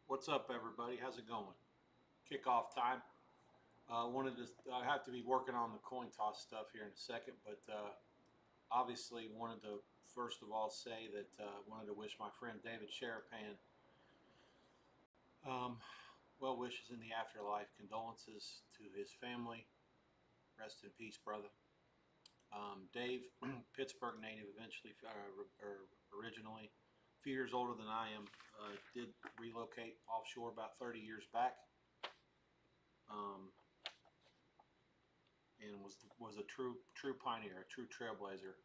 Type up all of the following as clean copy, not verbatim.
What's up, everybody? How's it going? Kickoff time. I have to be working on the coin toss stuff here in a second, but obviously wanted to first of all say that wanted to wish my friend David Sherapan um, well wishes in the afterlife. Condolences to his family. Rest in peace, brother. Dave, Pittsburgh native, eventually or originally, a few years older than I am, did relocate offshore about 30 years back. Um, and was a true pioneer, a true trailblazer,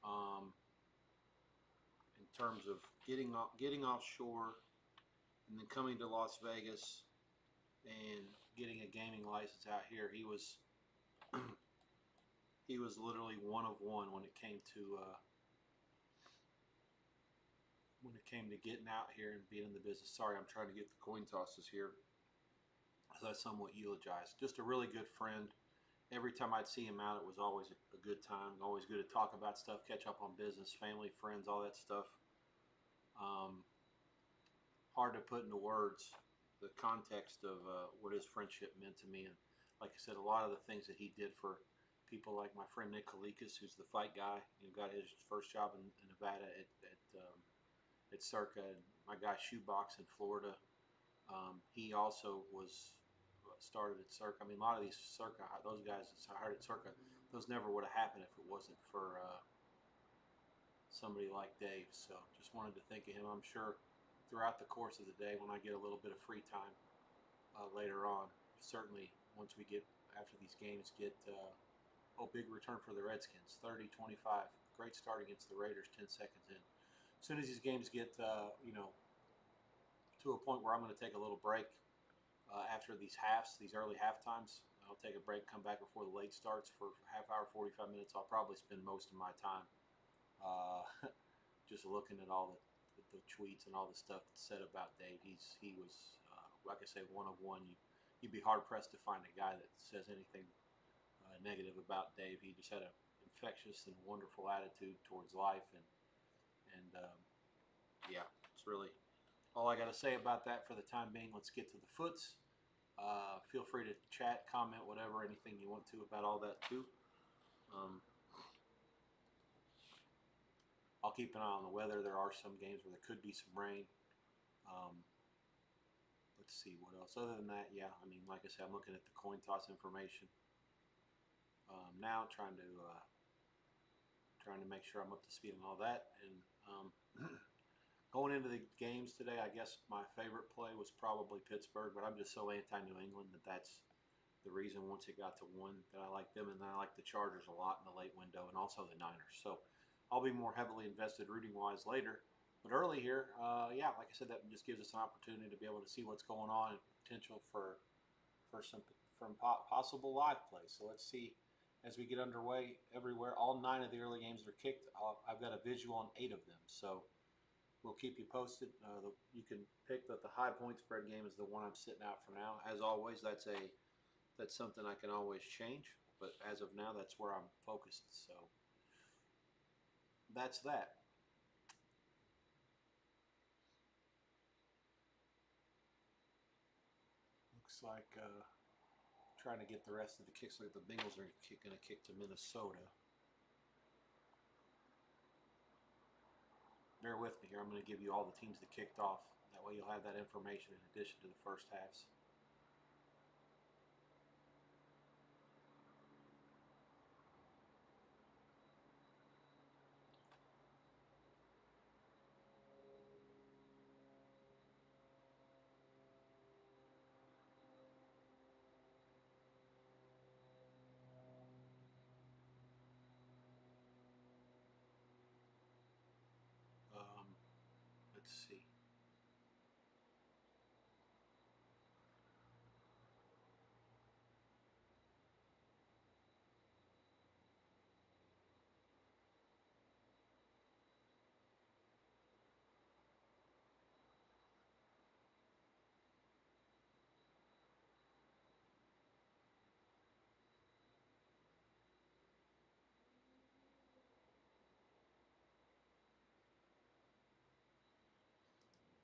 um, in terms of getting offshore and then coming to Las Vegas and getting a gaming license out here. He was literally one of one when it came to getting out here and being in the business. Sorry, I'm trying to get the coin tosses here, as I somewhat eulogized. Just a really good friend. Every time I'd see him out, it was always a good time. Always good to talk about stuff, catch up on business, family, friends, all that stuff. Um, Hard to put into words the context of what his friendship meant to me. And like I said, a lot of the things that he did for people like my friend Nick Kalikas, who's the fight guy, got his first job in Nevada at Circa, and my guy Shoebox in Florida. He also was started at Circa. I mean, a lot of these Circa, those guys that hired at Circa, those never would have happened if it wasn't for somebody like Dave. So just wanted to think of him. I'm sure throughout the course of the day when I get a little bit of free time later on, certainly once we get after these games get big return for the Redskins, 30-25, great start against the Raiders 10 seconds in. As soon as these games get to a point where I'm going to take a little break after these early half times, I'll take a break, come back before the late starts for half hour, 45 minutes. I'll probably spend most of my time uh, just looking at all the tweets and all the stuff that's said about Dave. He was like I say, one of one. You'd be hard pressed to find a guy that says anything negative about Dave. He just had an infectious and wonderful attitude towards life, and yeah, it's really all I got to say about that for the time being. Let's get to the foots. Feel free to chat, comment, whatever, anything you want to about all that too. Um, I'll keep an eye on the weather. There are some games where there could be some rain. Um, let's see what else. Other than that, yeah, I mean, like I said, I'm looking at the coin toss information now, trying to make sure I'm up to speed on all that. And going into the games today, I guess my favorite play was probably Pittsburgh, but I'm just so anti-New England that's the reason once it got to one that I like them, and then I like the Chargers a lot in the late window, and also the Niners. So I'll be more heavily invested rooting-wise later. But early here, yeah, like I said, that just gives us an opportunity to be able to see what's going on and potential for some from possible live play. So let's see as we get underway everywhere. All 9 of the early games are kicked. I've got a visual on 8 of them. So we'll keep you posted. You can pick that the high point spread game is the one I'm sitting out for now. As always, that's something I can always change, but as of now, that's where I'm focused. So that's that. Looks like trying to get the rest of the kicks. Like the Bengals are going to kick to Minnesota. Bear with me here. I'm going to give you all the teams that kicked off. That way you'll have that information in addition to the first halves. Let's see.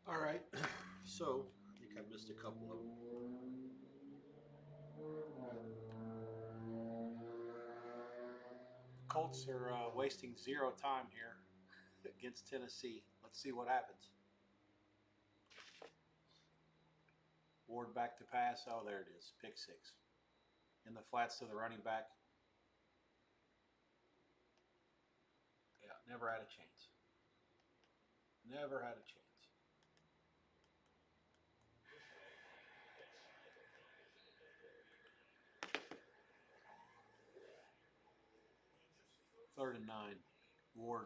All right. So I think I missed a couple of them. Colts are wasting zero time here against Tennessee. Let's see what happens. Ward back to pass. Oh, there it is. Pick six. In the flats to the running back. Yeah, never had a chance. Never had a chance. Third and 9. Ward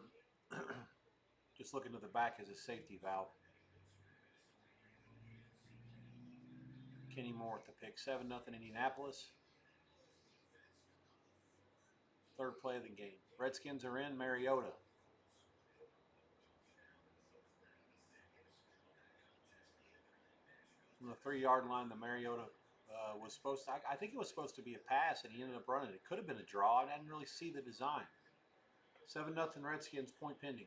just looking to the back as a safety valve. Kenny Moore with the pick. 7-0 Indianapolis. Third play of the game. Redskins are in. Mariota. From the 3-yard line, the Mariota was supposed to, I think it was supposed to be a pass, and he ended up running. It could have been a draw. I didn't really see the design. 7-0 Redskins, point pending.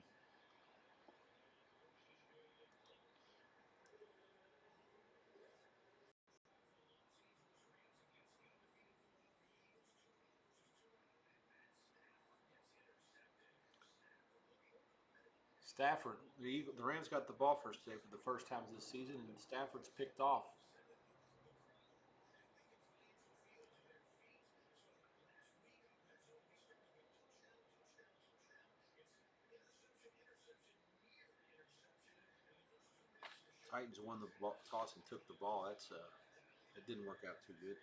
Stafford, the Rams got the ball first today for the first time this season, and Stafford's picked off. Titans won the toss and took the ball. It didn't work out too good.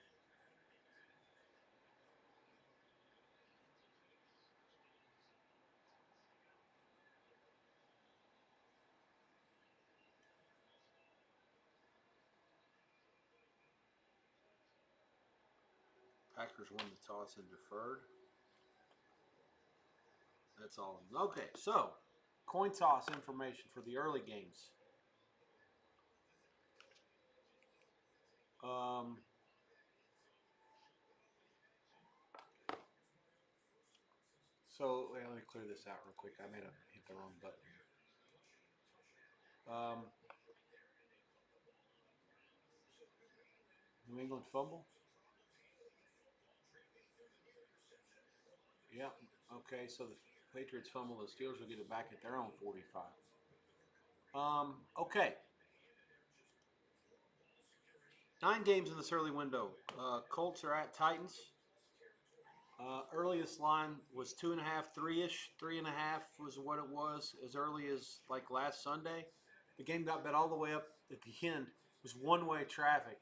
Packers won the toss and deferred. That's all. Okay, so coin toss information for the early games. Um, so let me clear this out real quick. I may have hit the wrong button here. New England fumble. Yeah. Okay, so the Patriots fumble. The Steelers will get it back at their own 45. Okay. 9 games in this early window. Colts are at Titans. Earliest line was 2.5, 3-ish. 3.5 was what it was as early as like last Sunday. The game got bet all the way up at the end. It was one-way traffic.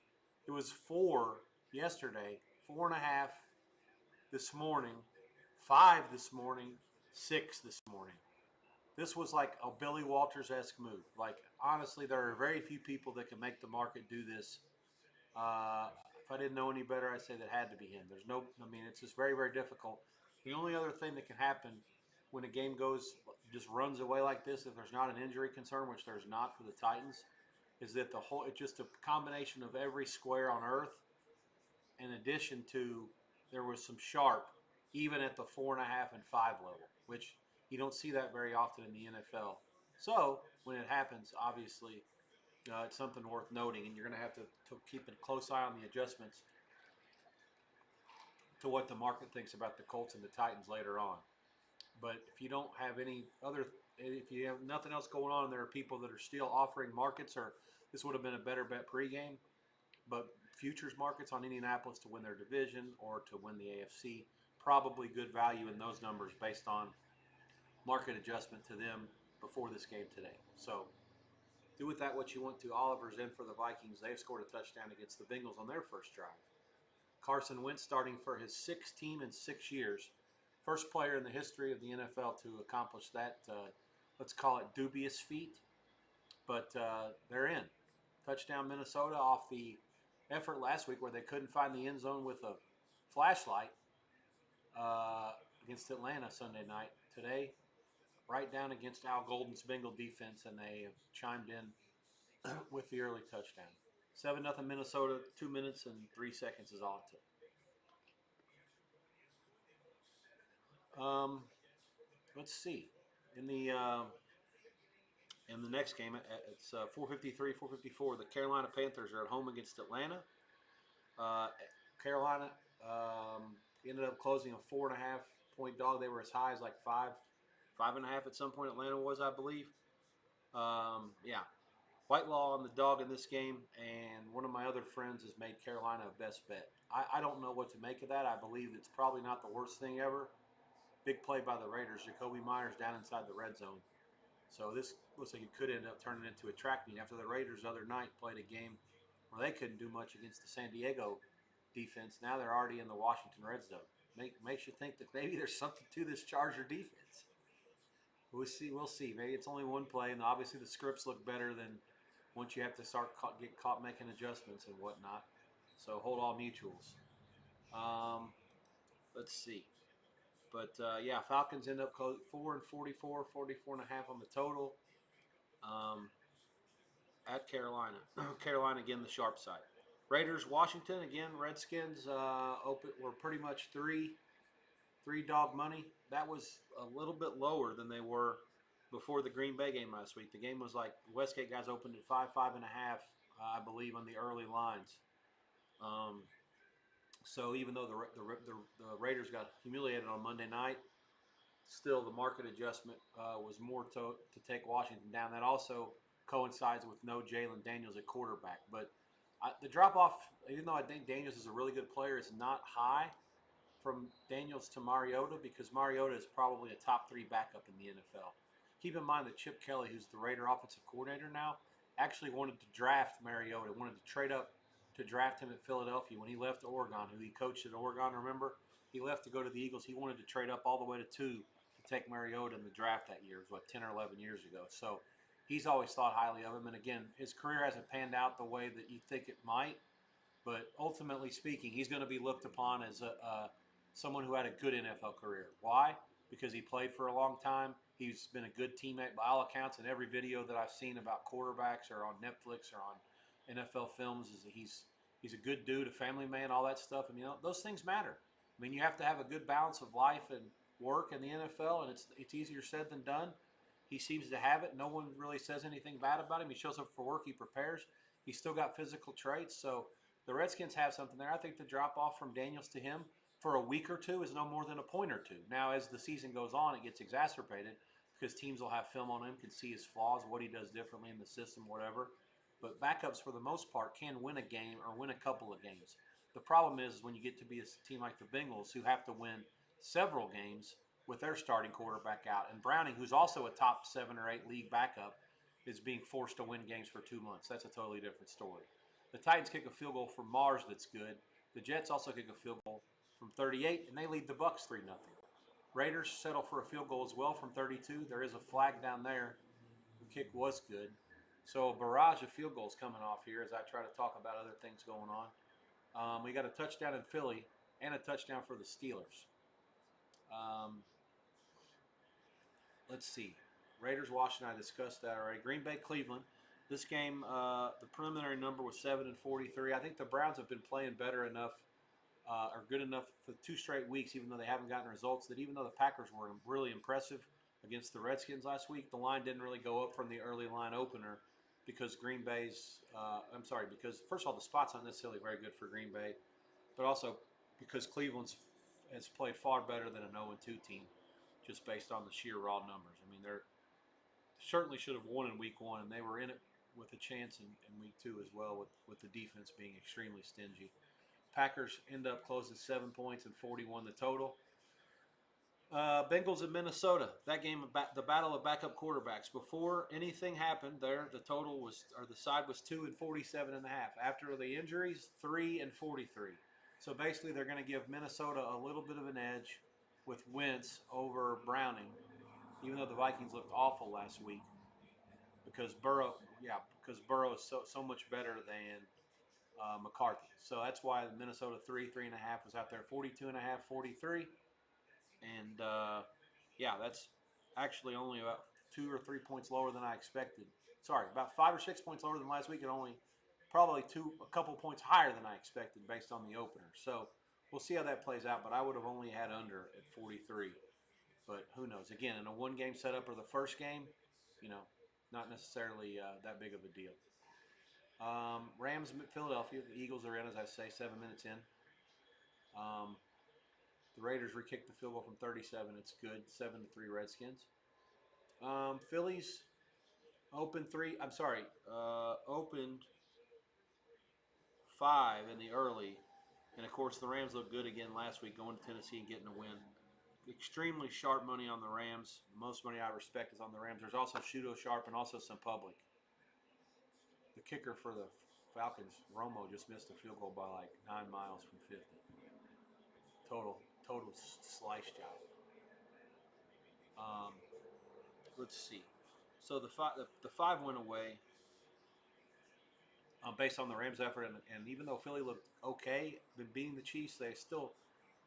It was 4 yesterday, 4.5 this morning, 5 this morning, 6 this morning. This was like a Billy Walters-esque move. Like, honestly, there are very few people that can make the market do this. If I didn't know any better, I'd say that had to be him. There's no, I mean, it's just very, very difficult. The only other thing that can happen when a game just runs away like this, if there's not an injury concern, which there's not for the Titans, is that it's just a combination of every square on earth, in addition to there was some sharp, even at the 4.5 and 5 level, which you don't see that very often in the NFL. So when it happens, obviously, it's something worth noting, and you're going to have to keep a close eye on the adjustments to what the market thinks about the Colts and the Titans later on. But if you don't have if you have nothing else going on, and there are people that are still offering markets, or this would have been a better bet pregame, but futures markets on Indianapolis to win their division or to win the AFC, probably good value in those numbers based on market adjustment to them before this game today. So do with that what you want to. Oliver's in for the Vikings. They've scored a touchdown against the Bengals on their first drive. Carson Wentz starting for his 6th team in 6 years. First player in the history of the NFL to accomplish that, let's call it dubious feat. But they're in. Touchdown Minnesota off the effort last week where they couldn't find the end zone with a flashlight against Atlanta Sunday night. Today, right down against Al Golden's Bengal defense, and they have chimed in with the early touchdown. 7-0 Minnesota, 2 minutes and 3 seconds is all it took. Let's see. In the And the next game, it's 4:53, 4:54. The Carolina Panthers are at home against Atlanta. Uh, Carolina ended up closing a 4.5 point dog. They were as high as like 5.5 at some point. Atlanta was, I believe. Yeah, Whitelaw on the dog in this game, and one of my other friends has made Carolina a best bet. I don't know what to make of that. I believe it's probably not the worst thing ever. Big play by the Raiders. Jacoby Myers down inside the red zone. So this looks like it could end up turning into a track meet after the Raiders the other night played a game where they couldn't do much against the San Diego defense. Now they're already in the Washington red zone. Makes you think that maybe there's something to this Charger defense. We'll see. We'll see. Maybe it's only one play, and obviously the scripts look better than once you have to get caught making adjustments and whatnot. So hold all mutuals. Um, let's see. But yeah, Falcons end up 4-44, 44.5 on the total. Um, at Carolina. Carolina again, the sharp side. Raiders, Washington again. Redskins were pretty much three dog money. That was a little bit lower than they were before the Green Bay game last week. The game was like Westgate guys opened at 5.5, I believe, on the early lines. Um, so even though the Raiders got humiliated on Monday night, still the market adjustment was more to take Washington down. That also coincides with no Jalen Daniels at quarterback. But the drop off, even though I think Daniels is a really good player, is not high from Daniels to Mariota because Mariota is probably a top 3 backup in the NFL. Keep in mind that Chip Kelly, who's the Raider offensive coordinator now, actually wanted to draft Mariota, wanted to trade up to draft him at Philadelphia when he left Oregon, who he coached at Oregon, remember? He left to go to the Eagles. He wanted to trade up all the way to 2 to take Mariota in the draft that year. It was, 10 or 11 years ago. So he's always thought highly of him. And again, his career hasn't panned out the way that you think it might. But ultimately speaking, he's going to be looked upon as someone who had a good NFL career. Why? Because he played for a long time. He's been a good teammate by all accounts. In every video that I've seen about quarterbacks or on Netflix or on NFL films, is that he's a good dude, a family man, all that stuff. And those things matter. I mean, you have to have a good balance of life and work in the NFL, and it's easier said than done. He seems to have it. No one really says anything bad about him. He shows up for work. He prepares. He's still got physical traits. So the Redskins have something there. I think the drop off from Daniels to him for a week or two is no more than a point or two. Now, as the season goes on, it gets exacerbated because teams will have film on him, can see his flaws, what he does differently in the system, whatever. But backups, for the most part, can win a game or win a couple of games. The problem is when you get to be a team like the Bengals who have to win several games with their starting quarterback out. And Browning, who's also a top 7 or 8 league backup, is being forced to win games for 2 months. That's a totally different story. The Titans kick a field goal from Mars that's good. The Jets also kick a field goal from 38, and they lead the Bucks 3-0. Raiders settle for a field goal as well from 32. There is a flag down there. The kick was good. So a barrage of field goals coming off here as I try to talk about other things going on. We got a touchdown in Philly and a touchdown for the Steelers. Let's see. Raiders, Washington, I discussed that already. Green Bay, Cleveland. This game, the preliminary number was 7-43. I think the Browns have been playing better enough or good enough for 2 straight weeks, even though they haven't gotten results, that even though the Packers were really impressive against the Redskins last week, the line didn't really go up from the early line opener because because first of all, the spot's not necessarily very good for Green Bay, but also because Cleveland's has played far better than an 0-2 team just based on the sheer raw numbers. I mean, they're certainly should have won in week 1, and they were in it with a chance in week 2 as well with the defense being extremely stingy. Packers end up closing 7 points and 41 the total. Bengals in Minnesota. That game, the battle of backup quarterbacks. Before anything happened, there the total was, or the side was 2-47.5. After the injuries, 3-43. So basically, they're going to give Minnesota a little bit of an edge with Wentz over Browning, even though the Vikings looked awful last week because Burrow is so much better than McCarthy. So that's why the Minnesota 3.5 was out there, 42.5, 43. And yeah, that's actually only about 2 or 3 points lower than I expected. Sorry, about 5 or 6 points lower than last week, and only probably a couple points higher than I expected based on the opener. So we'll see how that plays out. But I would have only had under at 43. But who knows? Again, in a 1-game setup or the first game, you know, not necessarily that big of a deal. Rams, Philadelphia. The Eagles are in, as I say, 7 minutes in. Um, the Raiders re-kicked the field goal from 37. It's good. 7-3 Redskins. Phillies opened three. I'm sorry. Opened five in the early, and of course the Rams looked good again last week, going to Tennessee and getting a win. Extremely sharp money on the Rams. Most money I respect is on the Rams. There's also pseudo sharp and also some public. The kicker for the Falcons, Romo, just missed a field goal by like 9 miles from 50. Total slice job. Um, let's see. So the five went away based on the Rams' effort, and even though Philly looked okay, beating the Chiefs, they still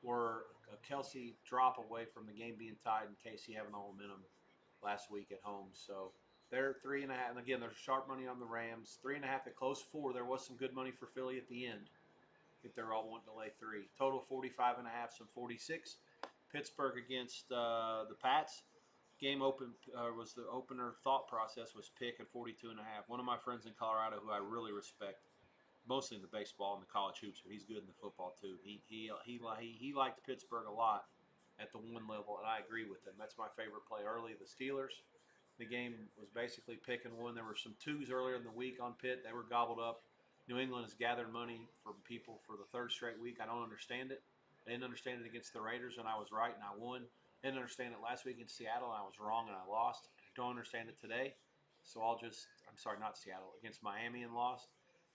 were a Kelsey drop away from the game being tied in case he having all momentum last week at home. So they're 3.5, and again, there's sharp money on the Rams. 3.5 at close four. There was some good money for Philly at the end if they're all wanting to lay three. Total 45.5, some 46. Pittsburgh against the Pats. Game open was the opener. Thought process was pick at 42.5. One of my friends in Colorado who I really respect, mostly in the baseball and the college hoops, but he's good in the football too. He liked Pittsburgh a lot at the one level, and I agree with him. That's my favorite play early. The Steelers. The game was basically pick and one. There were some twos earlier in the week on Pitt. They were gobbled up. New England has gathered money from people for the third straight week. I don't understand it. I didn't understand it against the Raiders, and I was right, and I won. I didn't understand it last week in Seattle, and I was wrong, and I lost. I don't understand it today, so I'm sorry, not Seattle, against Miami and lost,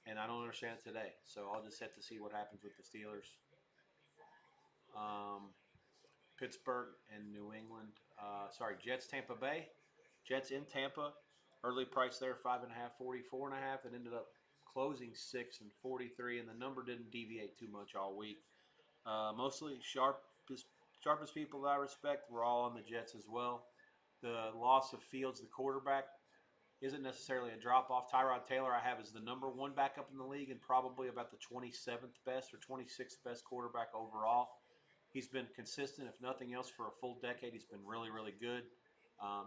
and I don't understand it today. So I'll just have to see what happens with the Steelers. Um, Pittsburgh and New England. Jets, Tampa Bay. Jets in Tampa. Early price there, 5.5, 44.5. It ended up closing 6 and 43, and the number didn't deviate too much all week. Mostly sharpest people that I respect were all on the Jets as well. The loss of Fields, the quarterback, isn't necessarily a drop off. Tyrod Taylor, I have as the number one backup in the league and probably about the 27th best or 26th best quarterback overall. He's been consistent, if nothing else, for a full decade. He's been really, really good.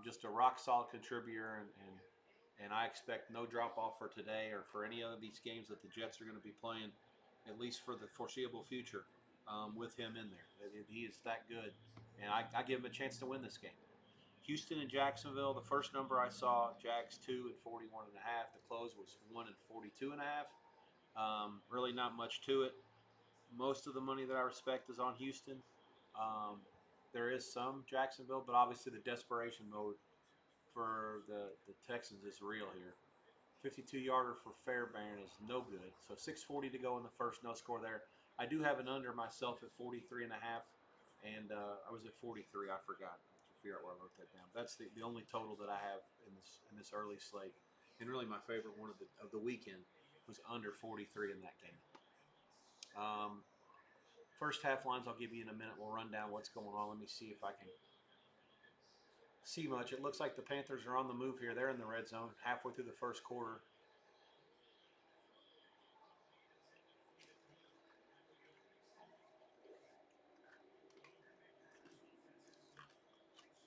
Just a rock solid contributor, and I expect no drop off for today or for any other of these games that the Jets are going to be playing, at least for the foreseeable future, with him in there. He is that good, and I give him a chance to win this game. Houston and Jacksonville. The first number I saw, Jags 2 and 41.5. The close was 1 and 42.5. Really not much to it. Most of the money that I respect is on Houston. There is some Jacksonville, but obviously the desperation mode for the Texans is real here. 52-yarder for Fairbairn is no good. So 6:40 to go in the first, no score there. I do have an under myself at 43.5, and I was at 43. I forgot to figure out where I wrote that down. That's the only total that I have in this early slate, and really my favorite one of the weekend was under 43 in that game. First half lines I'll give you in a minute. We'll run down what's going on. Let me see if I can see much. It looks like the Panthers are on the move here. They're in the red zone halfway through the first quarter.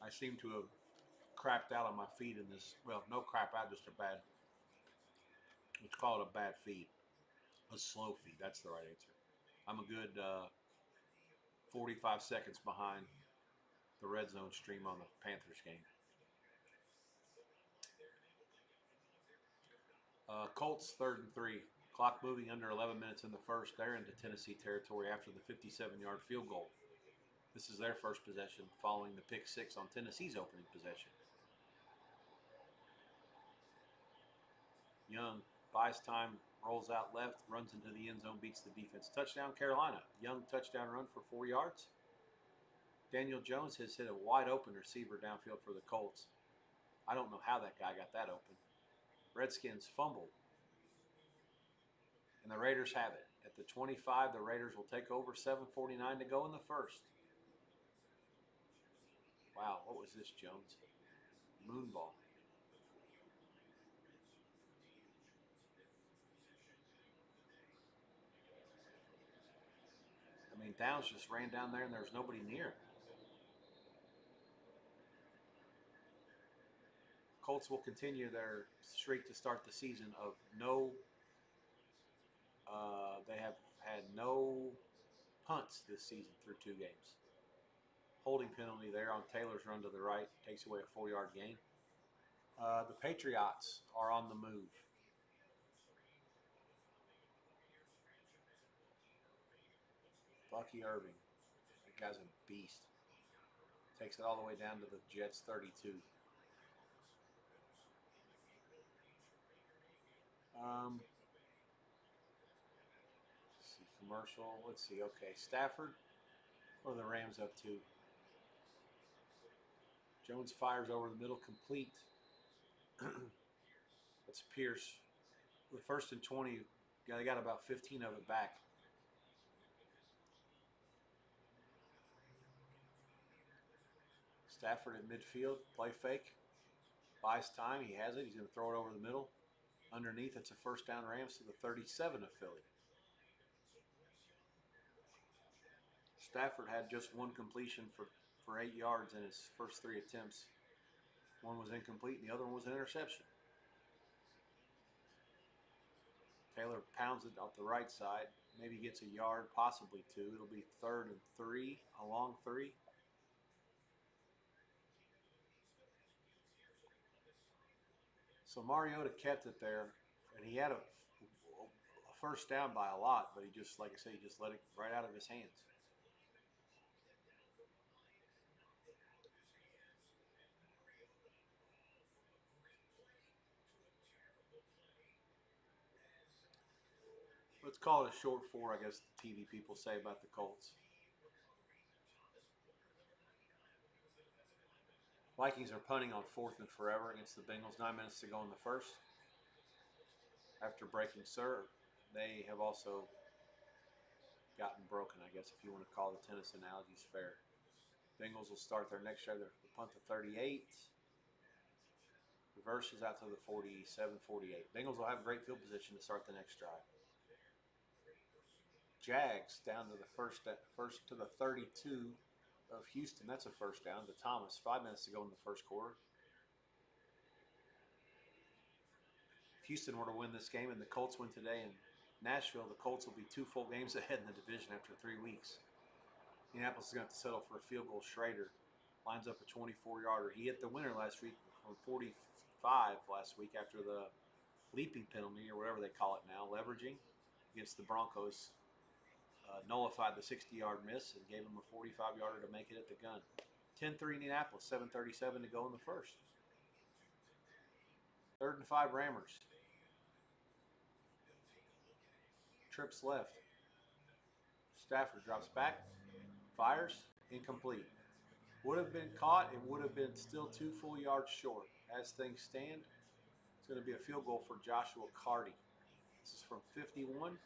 I seem to have crapped out on my feed in this. Well, no crap out, just a bad, let's call it a bad feed. A slow feed. That's the right answer. I'm a good 45 seconds behind the red zone stream on the Panthers game. Colts 3rd and 3. Clock moving under 11 minutes in the first. They're into Tennessee territory after the 57-yard field goal. This is their first possession following the pick six on Tennessee's opening possession. Young buys time, rolls out left, runs into the end zone, beats the defense. Touchdown, Carolina. Young touchdown run for 4 yards. Daniel Jones has hit a wide open receiver downfield for the Colts. I don't know how that guy got that open. Redskins fumbled. And the Raiders have it. At the 25, the Raiders will take over. 7:49 to go in the first. Wow, what was this, Jones? Moonball. I mean, Downs just ran down there and there was nobody near. Colts will continue their streak to start the season of no. They have had no punts this season through 2 games. Holding penalty there on Taylor's run to the right takes away a 4-yard gain. The Patriots are on the move. Bucky Irving, that guy's a beast. Takes it all the way down to the Jets 32. Let's see, commercial. Let's see. Okay, Stafford. What are the Rams up to? Jones fires over the middle, complete. That's Pierce. The first and 20, they got about 15 of it back. Stafford at midfield, play fake. Buys time, he has it. He's going to throw it over the middle. Underneath, it's a first down Rams to the 37 of Philly. Stafford had just one completion for 8 yards in his first 3 attempts. One was incomplete and the other one was an interception. Taylor pounds it off the right side. Maybe gets a yard, possibly 2. It'll be 3rd and 3, a long 3. So Mariota kept it there, and he had a first down by a lot, but he just, like I say, he just let it right out of his hands. Let's call it a short 4, I guess the TV people say about the Colts. Vikings are punting on 4th and forever against the Bengals. 9 minutes to go in the first. After breaking serve, they have also gotten broken, I guess, if you want to call the tennis analogies fair. Bengals will start their next drive. They punt the 38. Reverses out to the 47-48. Bengals will have great field position to start the next drive. Jags down to the first to the 32 of Houston. That's a first down to Thomas. 5 minutes to go in the first quarter. If Houston were to win this game and the Colts win today in Nashville, the Colts will be 2 full games ahead in the division after 3 weeks. Indianapolis is going to have to settle for a field goal. Schrader lines up a 24-yarder. He hit the winner last week from 45 last week after the leaping penalty, or whatever they call it now, leveraging against the Broncos. Nullified the 60-yard miss and gave him a 45-yarder to make it at the gun. 10-3 Indianapolis, 7:37 to go in the first. 3rd and 5 Rammers. Trips left. Stafford drops back, fires, incomplete. Would have been caught. It would have been still 2 full yards short. As things stand, it's going to be a field goal for Joshua Carty. This is from 51.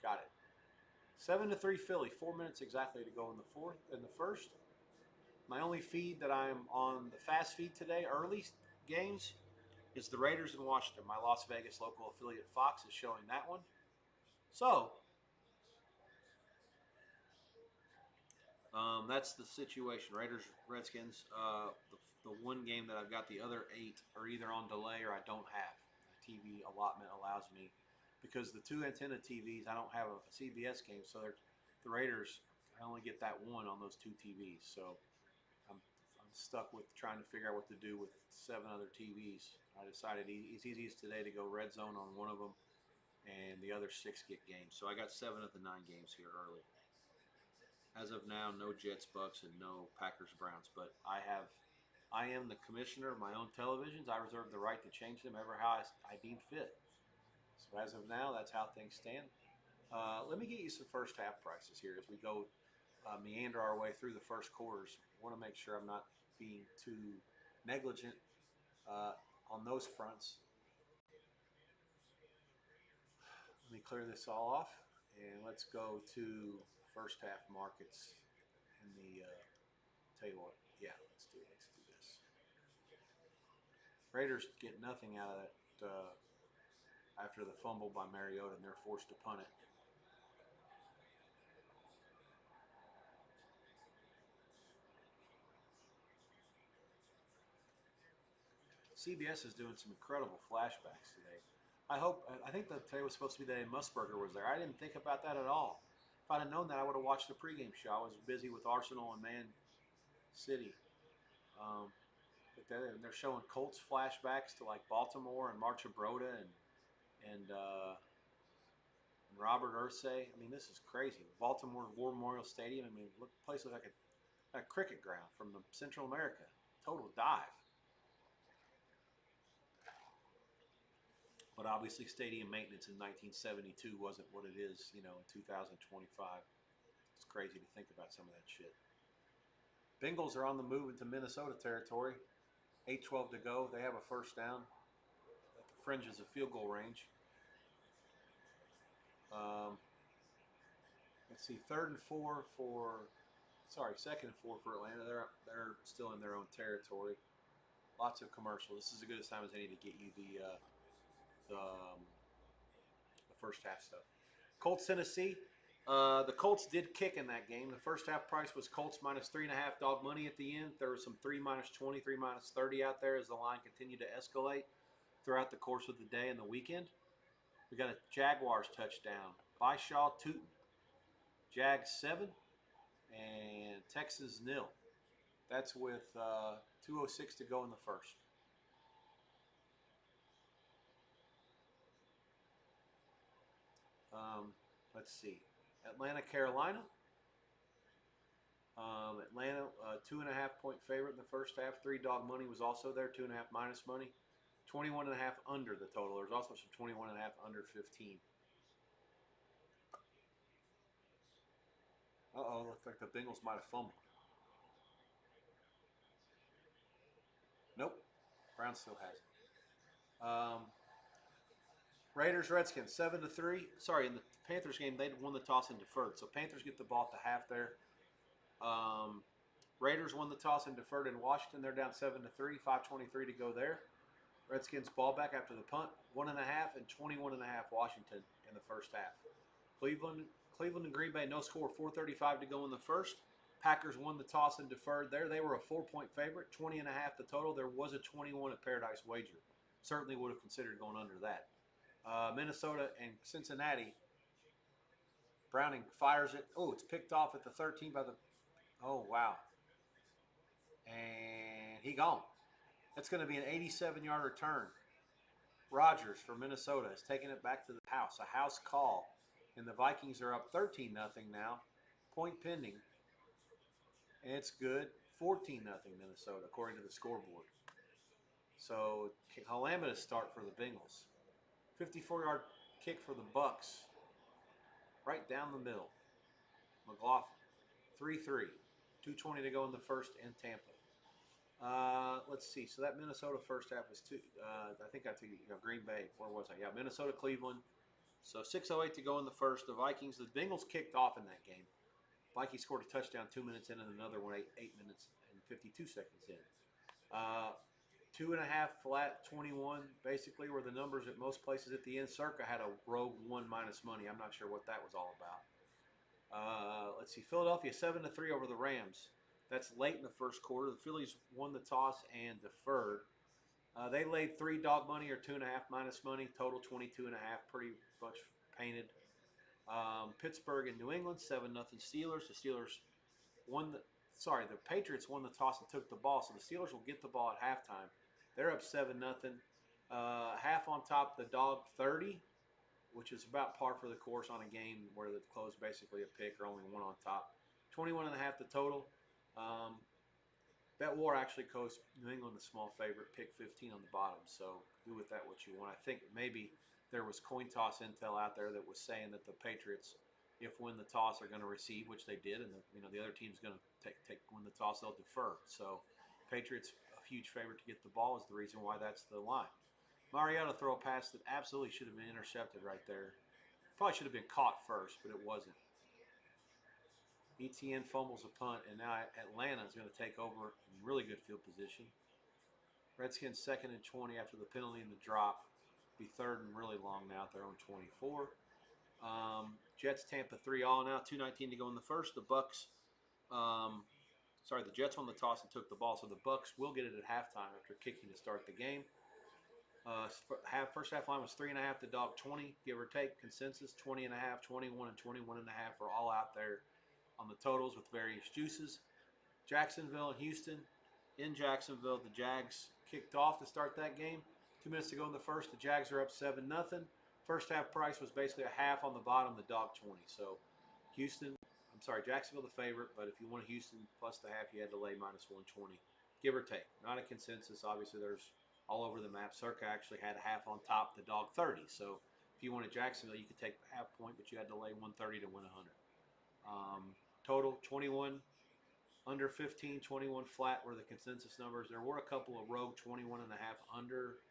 Got it. 7-3 Philly. 4 minutes exactly to go in the first. My only feed that I'm on the fast feed today, early games, is the Raiders in Washington. My Las Vegas local affiliate Fox is showing that one. So that's the situation. Raiders, Redskins. The one game that I've got, the other 8 are either on delay or I don't have. The TV allotment allows me, because the 2 antenna TVs, I don't have a CBS game, so the Raiders, I only get that one on those 2 TVs. So I'm stuck with trying to figure out what to do with 7 other TVs. I decided it's easiest today to go red zone on one of them, and the other 6 get games. So I got 7 of the 9 games here early. As of now, no Jets, Bucks, and no Packers, Browns. But I am the commissioner of my own televisions. I reserve the right to change them ever how I deem fit. So as of now, that's how things stand. Let me get you some first half prices here as we go meander our way through the first quarters. I want to make sure I'm not being too negligent on those fronts. Let me clear this all off, and let's go to first half markets in the tell you what, yeah, let's do this. Raiders get nothing out of that after the fumble by Mariota, and they're forced to punt it. CBS is doing some incredible flashbacks today. I think that today was supposed to be the day Musburger was there. I didn't think about that at all. If I'd have known that, I would have watched the pregame show. I was busy with Arsenal and Man City. Um, but they're showing Colts flashbacks to like Baltimore and March of Broda and Robert Ursay. I mean, this is crazy. Baltimore War Memorial Stadium. I mean, look, place looks like a cricket ground from the Central America. Total dive. But obviously, stadium maintenance in 1972 wasn't what it is, in 2025. It's crazy to think about some of that shit. Bengals are on the move into Minnesota territory. 8:12 to go. They have a first down at the fringes of field goal range. Let's see, second and four for Atlanta. They're still in their own territory. Lots of commercials. This is as good a time as any to get you the first half stuff. Colts, Tennessee. The Colts did kick in that game. The first half price was Colts minus 3.5 dog money at the end. There was some 3 minus 20, 3 minus 30 out there as the line continued to escalate throughout the course of the day and the weekend. We got a Jaguars touchdown by Shaw Tootin. Jags 7 and Texans 0. That's with 2:06 to go in the first. Let's see. Atlanta, Carolina. Atlanta, 2.5 point favorite in the first half. 3 dog money was also there. 2.5 minus money. 21.5 under the total. There's also some 21.5 under 15. Looks like the Bengals might have fumbled. Nope. Brown still has it. Raiders, Redskins, 7-3. Sorry, in the Panthers game, they won the toss and deferred. So Panthers get the ball at the half there. Raiders won the toss and deferred in Washington. They're down 7-3. 5:23 to go there. Redskins ball back after the punt. 1.5 and 21.5 Washington in the first half. Cleveland and Green Bay, no score. 4:35 to go in the first. Packers won the toss and deferred there. They were a 4-point favorite. 20.5 the total. There was a 21 at Paradise Wager. Certainly would have considered going under that. Minnesota and Cincinnati. Browning fires it. Oh, it's picked off at the 13 by the. Oh, wow. And he gone. That's going to be an 87-yard return. Rodgers for Minnesota is taking it back to the house. A house call. And the Vikings are up 13-0 now. Point pending. And it's good. 14-0 Minnesota, according to the scoreboard. So, calamitous start for the Bengals. 54-yard kick for the Bucks. Right down the middle. McLaughlin. 3-3. 2:20 to go in the first in Tampa. Let's see. So that Minnesota first half was I think I took Green Bay. Where was I? Yeah, Minnesota, Cleveland. So 6:08 to go in the first. The Bengals kicked off in that game. Vikings scored a touchdown 2 minutes in and another one 8 minutes and 52 seconds in. 2.5 flat 21 basically were the numbers at most places at the end. Circa had a rogue 1 minus money. I'm not sure what that was all about. Let's see. Philadelphia 7-3 over the Rams. That's late in the first quarter. The Phillies won the toss and deferred. They laid 3 dog money or 2.5 minus money. Total 22.5. Pretty much painted. Pittsburgh and New England 7-0 Steelers. The Steelers the Patriots won the toss and took the ball, so the Steelers will get the ball at halftime. They're up 7-0. Half on top, the dog 30, which is about par for the course on a game where the close basically a pick or only one on top. 21.5 the total. Bet War actually coached New England the small favorite, pick 15 on the bottom. So do with that what you want. I think maybe there was coin toss intel out there that was saying that the Patriots, if win the toss, are going to receive, which they did, and the other team's going to win the toss, they'll defer. So Patriots a huge favorite to get the ball is the reason why that's the line. Mariota throw a pass that absolutely should have been intercepted right there. Probably should have been caught first, but it wasn't. ETN fumbles a punt, and now Atlanta is going to take over in really good field position. Redskins 2nd and 20 after the penalty and the drop. Be 3rd and really long now at their own 24. Jets Tampa 3 all now. 2:19 to go in the first. The Bucks Sorry, the Jets won the toss and took the ball, so the Bucks will get it at halftime after kicking to start the game. First half line was 3.5 to dog 20, give or take. Consensus 20.5, 21, and 21.5 are all out there on the totals with various juices. Jacksonville and Houston. In Jacksonville, the Jags kicked off to start that game. 2 minutes to go in the first, the Jags are up 7-0. First half price was basically a half on the bottom, the dog 20. So Jacksonville the favorite, but if you wanted Houston plus the half, you had to lay minus 120, give or take. Not a consensus. Obviously, there's all over the map. Circa actually had a half on top, the dog 30. So if you wanted Jacksonville, you could take the half point, but you had to lay 130 to win 100. Total 21 under 15, 21 flat were the consensus numbers. There were a couple of rogue 21.5 under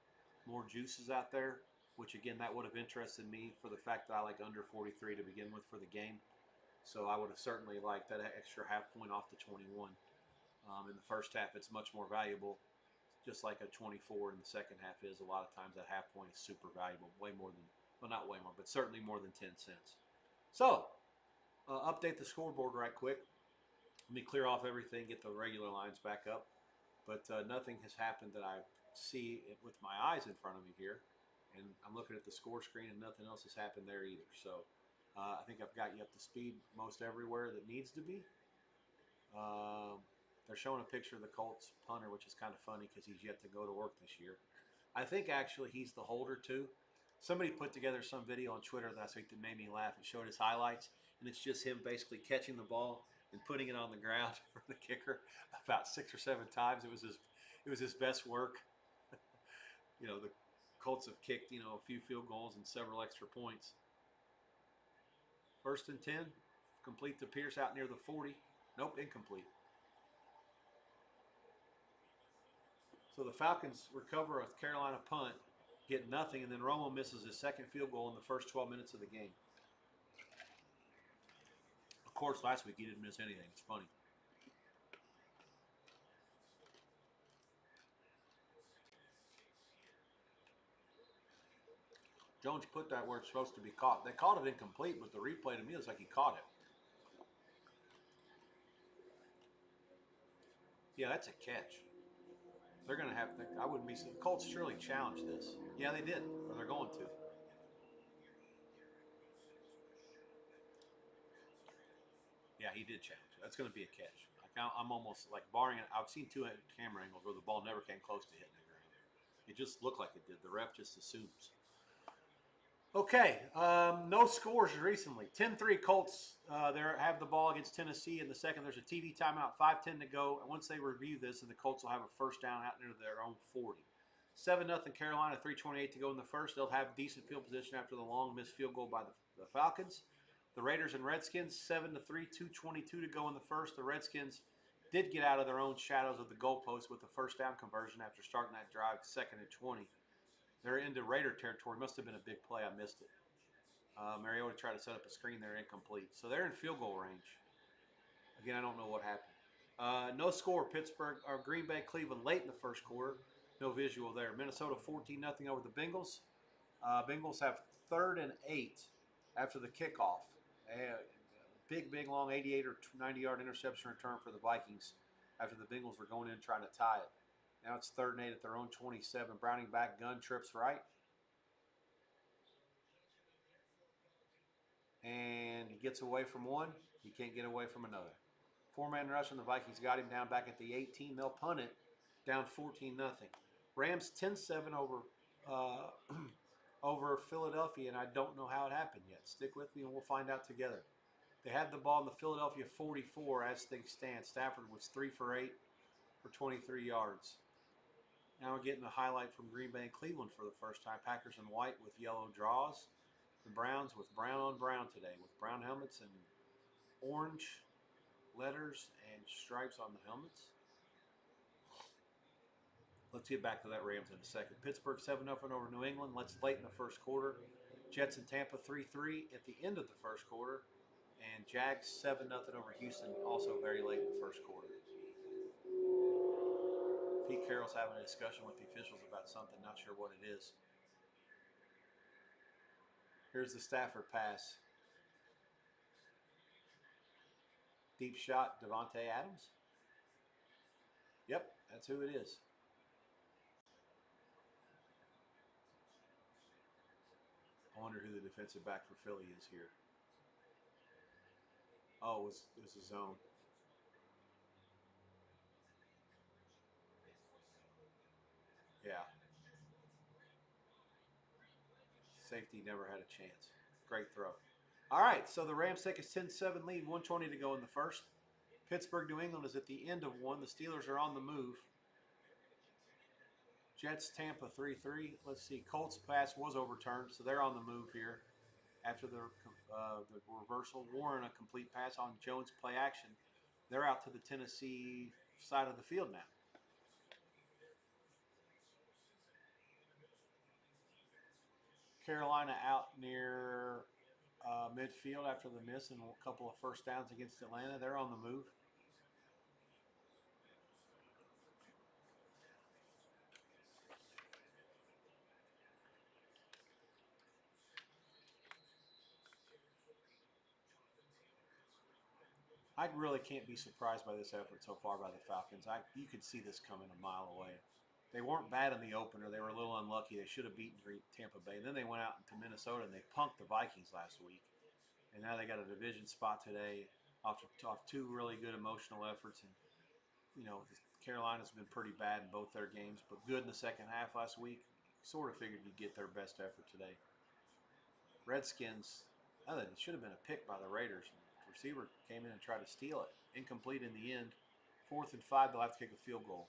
more juices out there, which again, that would have interested me for the fact that I like under 43 to begin with for the game. So I would have certainly liked that extra half point off the 21. In the first half, it's much more valuable, just like a 24 in the second half is. A lot of times that half point is super valuable, way more than, well, not way more, but certainly more than 10 cents. So, update the scoreboard right quick. Let me clear off everything, get the regular lines back up. But nothing has happened that I see with my eyes in front of me here. And I'm looking at the score screen and nothing else has happened there either. So I think I've got you up to speed most everywhere that needs to be. They're showing a picture of the Colts punter, which is kind of funny because he's yet to go to work this year. I think actually he's the holder too. Somebody put together some video on Twitter last week that made me laugh. It showed his highlights, and it's just him basically catching the ball and putting it on the ground for the kicker about 6 or 7 times. It was his best work. You know, the Colts have kicked, a few field goals and several extra points. 1st and 10, complete to Pierce out near the 40. Nope, incomplete. So the Falcons recover a Carolina punt, get nothing, and then Romo misses his second field goal in the first 12 minutes of the game. Of course, last week he didn't miss anything. It's funny. Jones put that where it's supposed to be caught. They called it incomplete, but the replay to me is like he caught it. Yeah, that's a catch. They're going to have to, I wouldn't be, the Colts surely challenged this. Yeah, they did, or they're going to. Yeah, he did challenge it. That's going to be a catch. Like, I'm almost like barring it. I've seen 2 camera angles where the ball never came close to hitting the ground. It just looked like it did. The ref just assumes. Okay, no scores recently. 10-3 Colts. They have the ball against Tennessee in the second. There's a TV timeout, 5:10 to go. And once they review this, and the Colts will have a first down out near their own 40. 7-0 Carolina, 3:28 to go in the first. They'll have decent field position after the long missed field goal by the Falcons. The Raiders and Redskins, 7-3, 2:22 to go in the first. The Redskins did get out of their own shadows of the goalpost with the first down conversion after starting that drive, 2nd and 20. They're into Raider territory. Must have been a big play. I missed it. Mariota tried to set up a screen there, incomplete. So they're in field goal range. Again, I don't know what happened. No score, Pittsburgh or Green Bay, Cleveland late in the first quarter. No visual there. Minnesota 14-0 over the Bengals. Bengals have 3rd and 8 after the kickoff. Big, long 88 or 90-yard interception return for the Vikings after the Bengals were going in trying to tie it. Now it's 3rd and 8 at their own 27. Browning back, gun trips right. And he gets away from one. He can't get away from another. 4-man rush, and the Vikings got him down back at the 18. They'll punt it down 14-0. Rams 10-7 over Philadelphia, and I don't know how it happened yet. Stick with me, and we'll find out together. They had the ball in the Philadelphia 44 as things stand. Stafford was 3 for 8 for 23 yards. Now we're getting a highlight from Green Bay and Cleveland for the first time. Packers in white with yellow draws. The Browns with brown on brown today, with brown helmets and orange letters and stripes on the helmets. Let's get back to that Rams in a second. Pittsburgh 7-0 over New England. Let's late in the first quarter. Jets and Tampa 3-3 at the end of the first quarter. And Jags 7-0 over Houston, also very late in the first quarter. Pete Carroll's having a discussion with the officials about something, not sure what it is. Here's the Stafford pass. Deep shot, Devontae Adams. Yep, that's who it is. I wonder who the defensive back for Philly is here. Oh, it was a zone. Yeah, safety never had a chance. Great throw. All right, so the Rams take a 10-7 lead, 120 to go in the first. Pittsburgh, New England is at the end of one. The Steelers are on the move. Jets, Tampa 3-3. Let's see, Colts pass was overturned, so they're on the move here. After the reversal, Warren a complete pass on Jones play action. They're out to the Tennessee side of the field now. Carolina out near midfield after the miss and a couple of first downs against Atlanta. They're on the move. I really can't be surprised by this effort so far by the Falcons. You could see this coming a mile away. They weren't bad in the opener. They were a little unlucky. They should have beaten Tampa Bay. Then they went out to Minnesota and they punked the Vikings last week. And now they got a division spot today off two really good emotional efforts. And, Carolina's been pretty bad in both their games, but good in the second half last week. Sort of figured you'd get their best effort today. Redskins, it should have been a pick by the Raiders. The receiver came in and tried to steal it. Incomplete in the end. 4th and 5, they'll have to kick a field goal.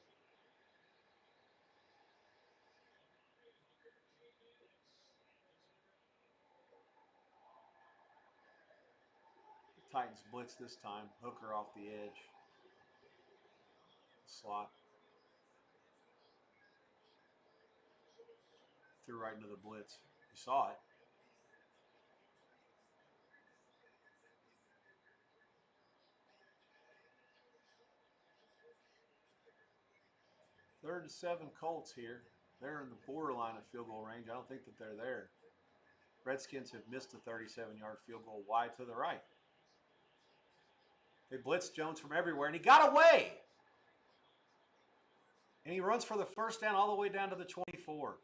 The Titans blitz this time. Hooker off the edge. Slot. Threw right into the blitz. You saw it. 3rd and 7 Colts here. They're in the borderline of field goal range. I don't think that they're there. Redskins have missed a 37-yard field goal wide to the right. They blitzed Jones from everywhere, and he got away. And he runs for the first down all the way down to the 24.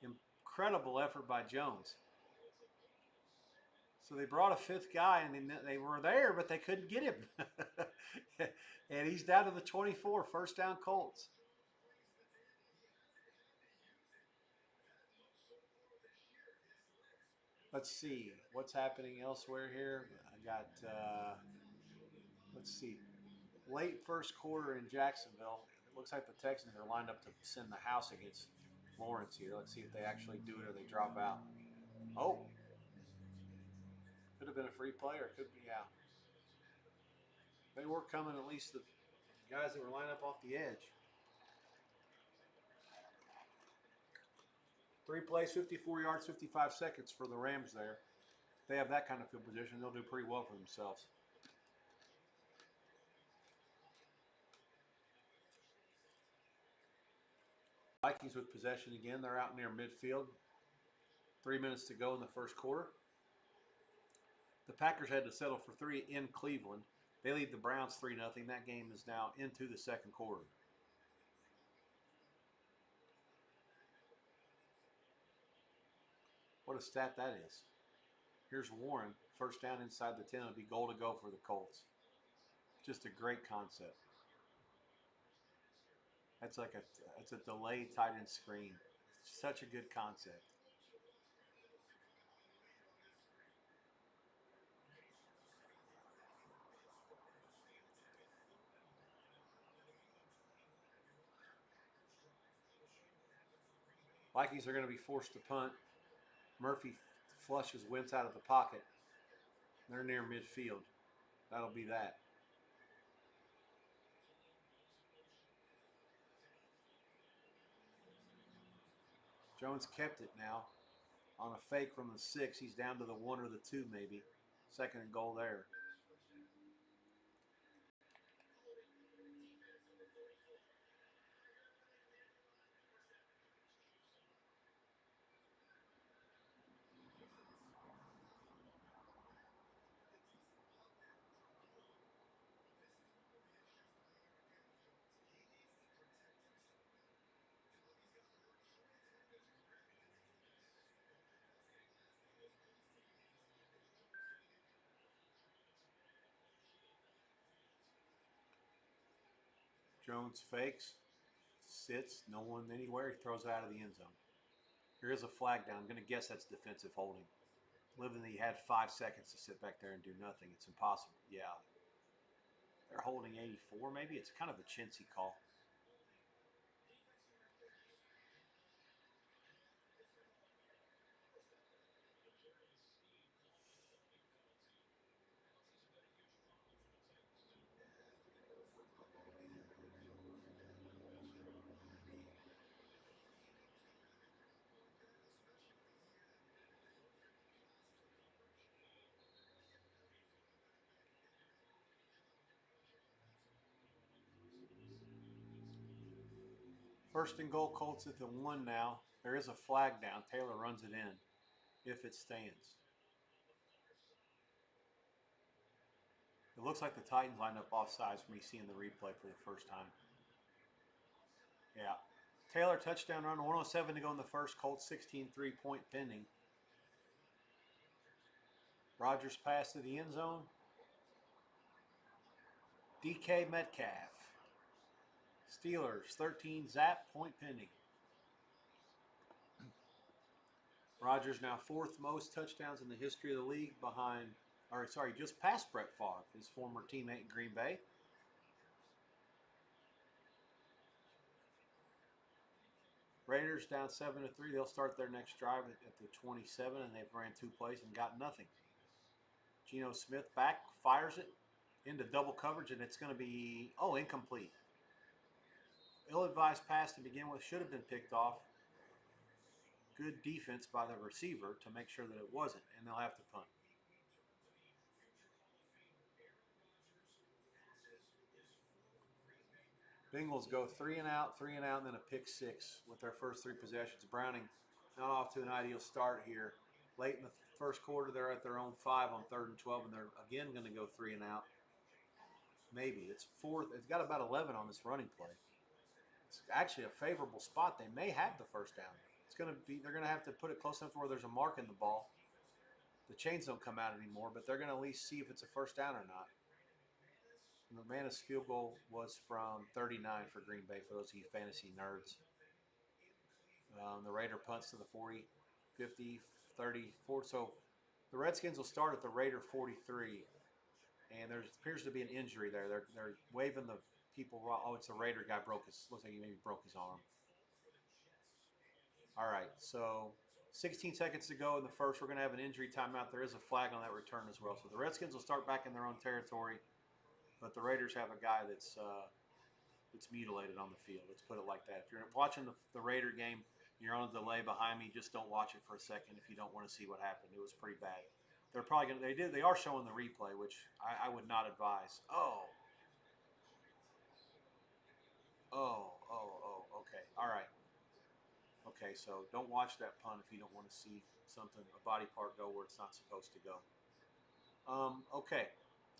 Incredible effort by Jones. So they brought a 5th guy, and they were there, but they couldn't get him. And he's down to the 24, first down Colts. Let's see what's happening elsewhere here. I got, let's see, late first quarter in Jacksonville. It looks like the Texans are lined up to send the house against Lawrence here. Let's see if they actually do it or they drop out. Oh, could have been a free play or it could be out. They were coming, at least the guys that were lined up off the edge. 3 plays, 54 yards, 55 seconds for the Rams there. If they have that kind of field position, they'll do pretty well for themselves. Vikings with possession again. They're out near midfield. 3 minutes to go in the first quarter. The Packers had to settle for 3 in Cleveland. They lead the Browns 3-0. That game is now into the second quarter. What a stat that is. Here's Warren, first down inside the 10. It'll be goal to go for the Colts. Just a great concept. That's a delayed tight end screen. Such a good concept. Vikings are going to be forced to punt. Murphy flushes Wentz out of the pocket. They're near midfield. That'll be that. Jones kept it now. On a fake from the 6, he's down to the 1 or the 2 maybe. Second and goal there. Jones fakes, sits, no one anywhere. He throws it out of the end zone. There is a flag down. I'm going to guess that's defensive holding. Living that he had 5 seconds to sit back there and do nothing. It's impossible. Yeah. They're holding 84 maybe. It's kind of a chintzy call. First and goal, Colts at the 1 now. There is a flag down. Taylor runs it in if it stands. It looks like the Titans lined up offsides for me seeing the replay for the first time. Yeah. Taylor touchdown run, 107 to go in the first. Colts 16 3-point pending. Rodgers pass to the end zone. DK Metcalf. Steelers 13 zap, point pending. Rodgers now 4th most touchdowns in the history of the league just past Brett Favre, his former teammate in Green Bay. Raiders down 7-3. They'll start their next drive at the 27, and they've ran 2 plays and got nothing. Geno Smith back, fires it into double coverage, and it's going to be, incomplete. Ill-advised pass to begin with, should have been picked off. Good defense by the receiver to make sure that it wasn't, and they'll have to punt. Bengals go 3 and out, and then a pick 6 with their first 3 possessions. Browning not off to an ideal start here. Late in the first quarter, they're at their own 5 on 3rd and 12, and they're again going to go 3 and out. Maybe. It's 4th. It's got about 11 on this running play. It's actually a favorable spot. They may have the first down. They're going to have to put it close enough to where there's a mark in the ball. The chains don't come out anymore, but they're going to at least see if it's a first down or not. And the Manis field goal was from 39 for Green Bay, for those of you fantasy nerds. The Raider punts to the 40, 50, 30, 40. So the Redskins will start at the Raider 43. And there appears to be an injury there. They're waving the people. Oh, it's a Raider guy looks like he maybe broke his arm. All right, so 16 seconds to go in the first. We're going to have an injury timeout. There is a flag on that return as well. So the Redskins will start back in their own territory. But the Raiders have a guy that's mutilated on the field. Let's put it like that. If you're watching the Raider game, you're on a delay behind me, just don't watch it for a second if you don't want to see what happened. It was pretty bad. They're probably going to, they are showing the replay, which I would not advise. Okay. All right. Okay, so don't watch that punt if you don't want to see a body part go where it's not supposed to go. Okay.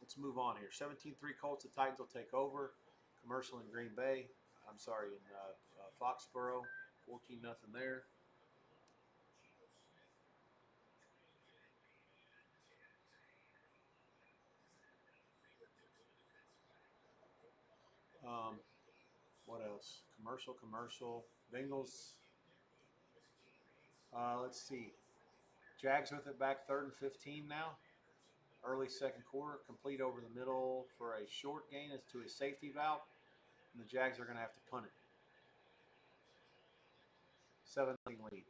Let's move on here. 17-3 Colts. The Titans will take over. Commercial in Green Bay. In Foxborough. 14-0 there. What else? Commercial. Bengals. Let's see. Jags with it back 3rd and 15 now. Early second quarter, complete over the middle for a short gain as to a safety valve, and the Jags are going to have to punt it. 7-0 lead.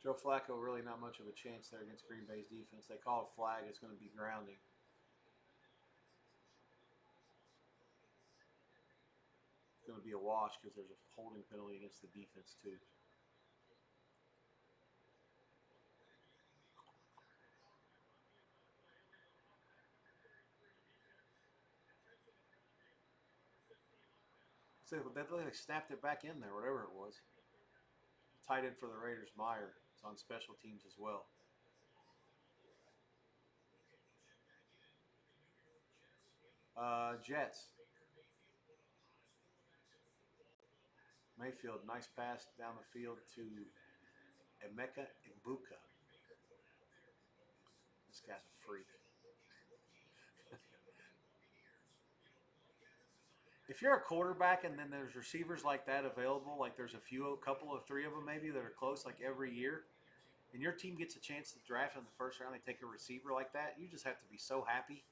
Joe Flacco really not much of a chance there against Green Bay's defense. They call a flag. It's going to be grounding. It's going to be a wash because there's a holding penalty against the defense too. So they snapped it back in there, whatever it was. Tight end for the Raiders, Meyer, is on special teams as well. Jets. Mayfield, nice pass down the field to Emeka Egbuka. This guy's a freak. if you're a quarterback and then there's receivers like that available, like there's a couple of three of them maybe that are close like every year, and your team gets a chance to draft in the first round, they take a receiver like that, you just have to be so happy.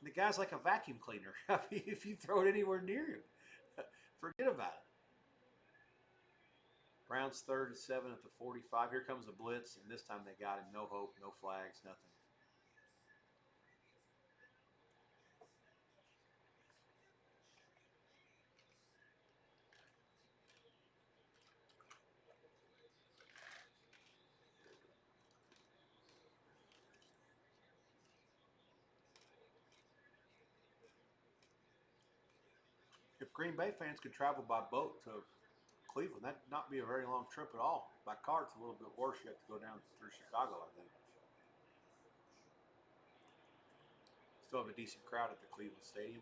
And the guy's like a vacuum cleaner. I mean, if you throw it anywhere near him, forget about it. Browns 3rd and 7 at the 45. Here comes a blitz, and this time they got him. No hope, no flags, nothing. If Green Bay fans could travel by boat to Cleveland, that'd not be a very long trip at all. By car, it's a little bit worse. You have to go down through Chicago, I think. Still have a decent crowd at the Cleveland Stadium.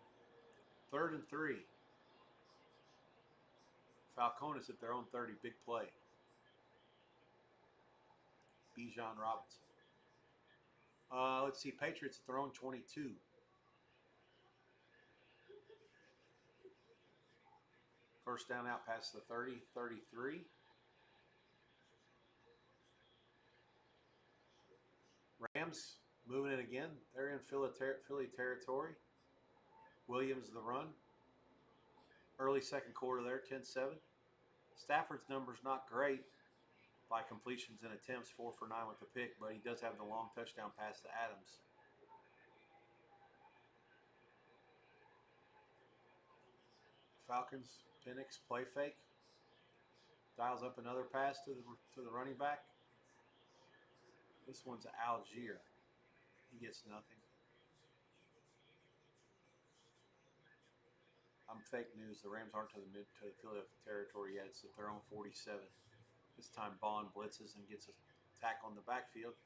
3rd and 3. Falcones at their own 30. Big play. Bijan Robinson. Let's see. Patriots at their own 22. First down out past the 30, 33. Rams moving it again. They're in Philly territory. Williams the run. Early second quarter there, 10-7. Stafford's numbers not great by completions and attempts, 4 for 9 with the pick, but he does have the long touchdown pass to Adams. Falcons, Penix, play fake. Dials up another pass to the running back. This one's Algier. He gets nothing. I'm fake news. The Rams aren't to the Philadelphia territory yet. It's at their own 47. This time Bond blitzes and gets a tackle on the backfield.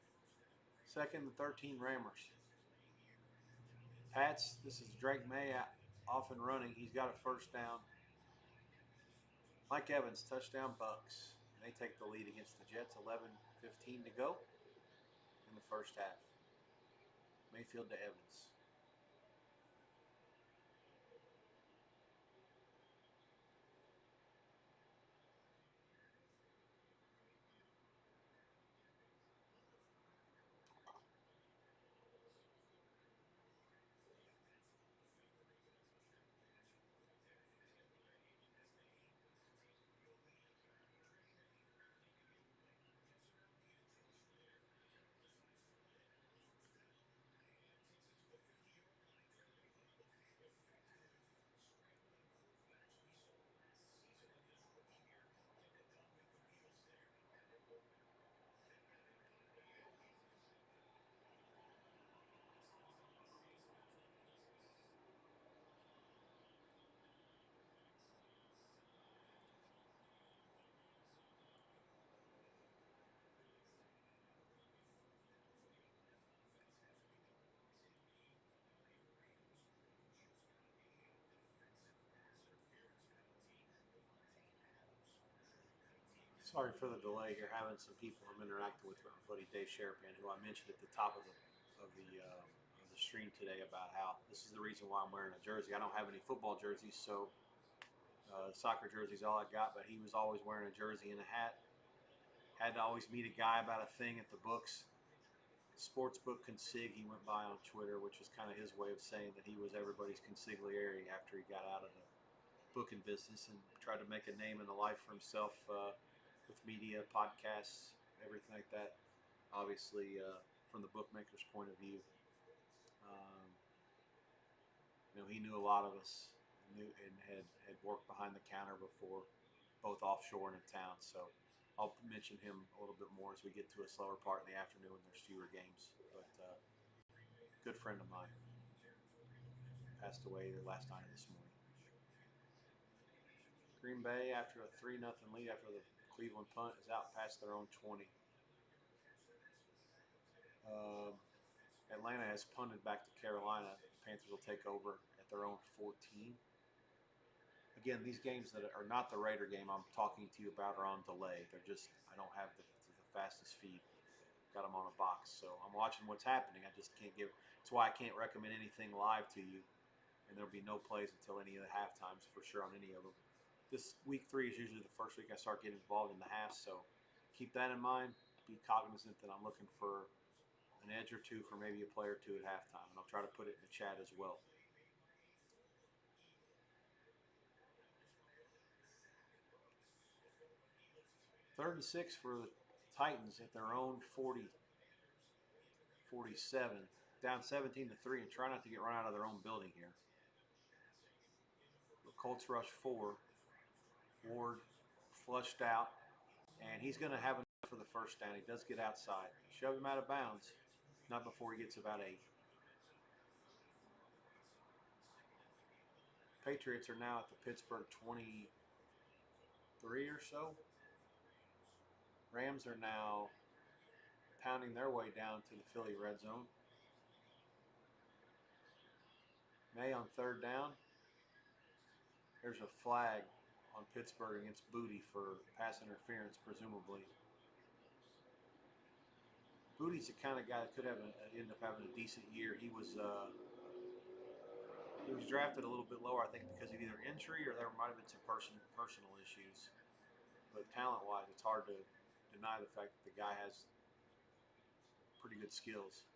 2nd and 13 Rammers. Pats, this is Drake May off and running. He's got a first down. Mike Evans, touchdown Bucks. They take the lead against the Jets. 11:15 to go in the first half. Mayfield to Evans. Sorry for the delay here. Having some people I'm interacting with my buddy Dave Sherapan, who I mentioned at the top of the stream today about how this is the reason why I'm wearing a jersey. I don't have any football jerseys, so soccer jerseys all I got. But he was always wearing a jersey and a hat. Had to always meet a guy about a thing at the books. Sportsbook consig. He went by on Twitter, which was kind of his way of saying that he was everybody's consigliere after he got out of the booking business and tried to make a name and a life for himself. With media, podcasts, everything like that. Obviously, from the bookmaker's point of view, um, he knew a lot of us, knew and had worked behind the counter before, both offshore and in town. So I'll mention him a little bit more as we get to a slower part in the afternoon when there's fewer games. But good friend of mine passed away last night or this morning. Green Bay, after a 3-0 lead after the Cleveland punt, is out past their own 20. Atlanta has punted back to Carolina. The Panthers will take over at their own 14. Again, these games that are not the Raider game I'm talking to you about are on delay. They're just, I don't have the fastest feed. Got them on a box. So I'm watching what's happening. I just can't give, that's why I can't recommend anything live to you and there'll be no plays until any of the half times for sure on any of them. This week 3 is usually the first week I start getting involved in the half, so keep that in mind. Be cognizant that I'm looking for an edge or two for maybe a play or two at halftime, and I'll try to put it in the chat as well. Third and 6 for the Titans at their own 47, down 17-3, and try not to get run out of their own building here. The Colts rush 4. Ward flushed out, and he's going to have enough for the first down. He does get outside. Shove him out of bounds, not before he gets about 8. Patriots are now at the Pittsburgh 23 or so. Rams are now pounding their way down to the Philly red zone. May on third down. There's a flag on Pittsburgh against Booty for pass interference, presumably. Booty's the kind of guy that could end up having a decent year. He was drafted a little bit lower, I think, because of either injury or there might have been some personal issues. But talent-wise, it's hard to deny the fact that the guy has pretty good skills.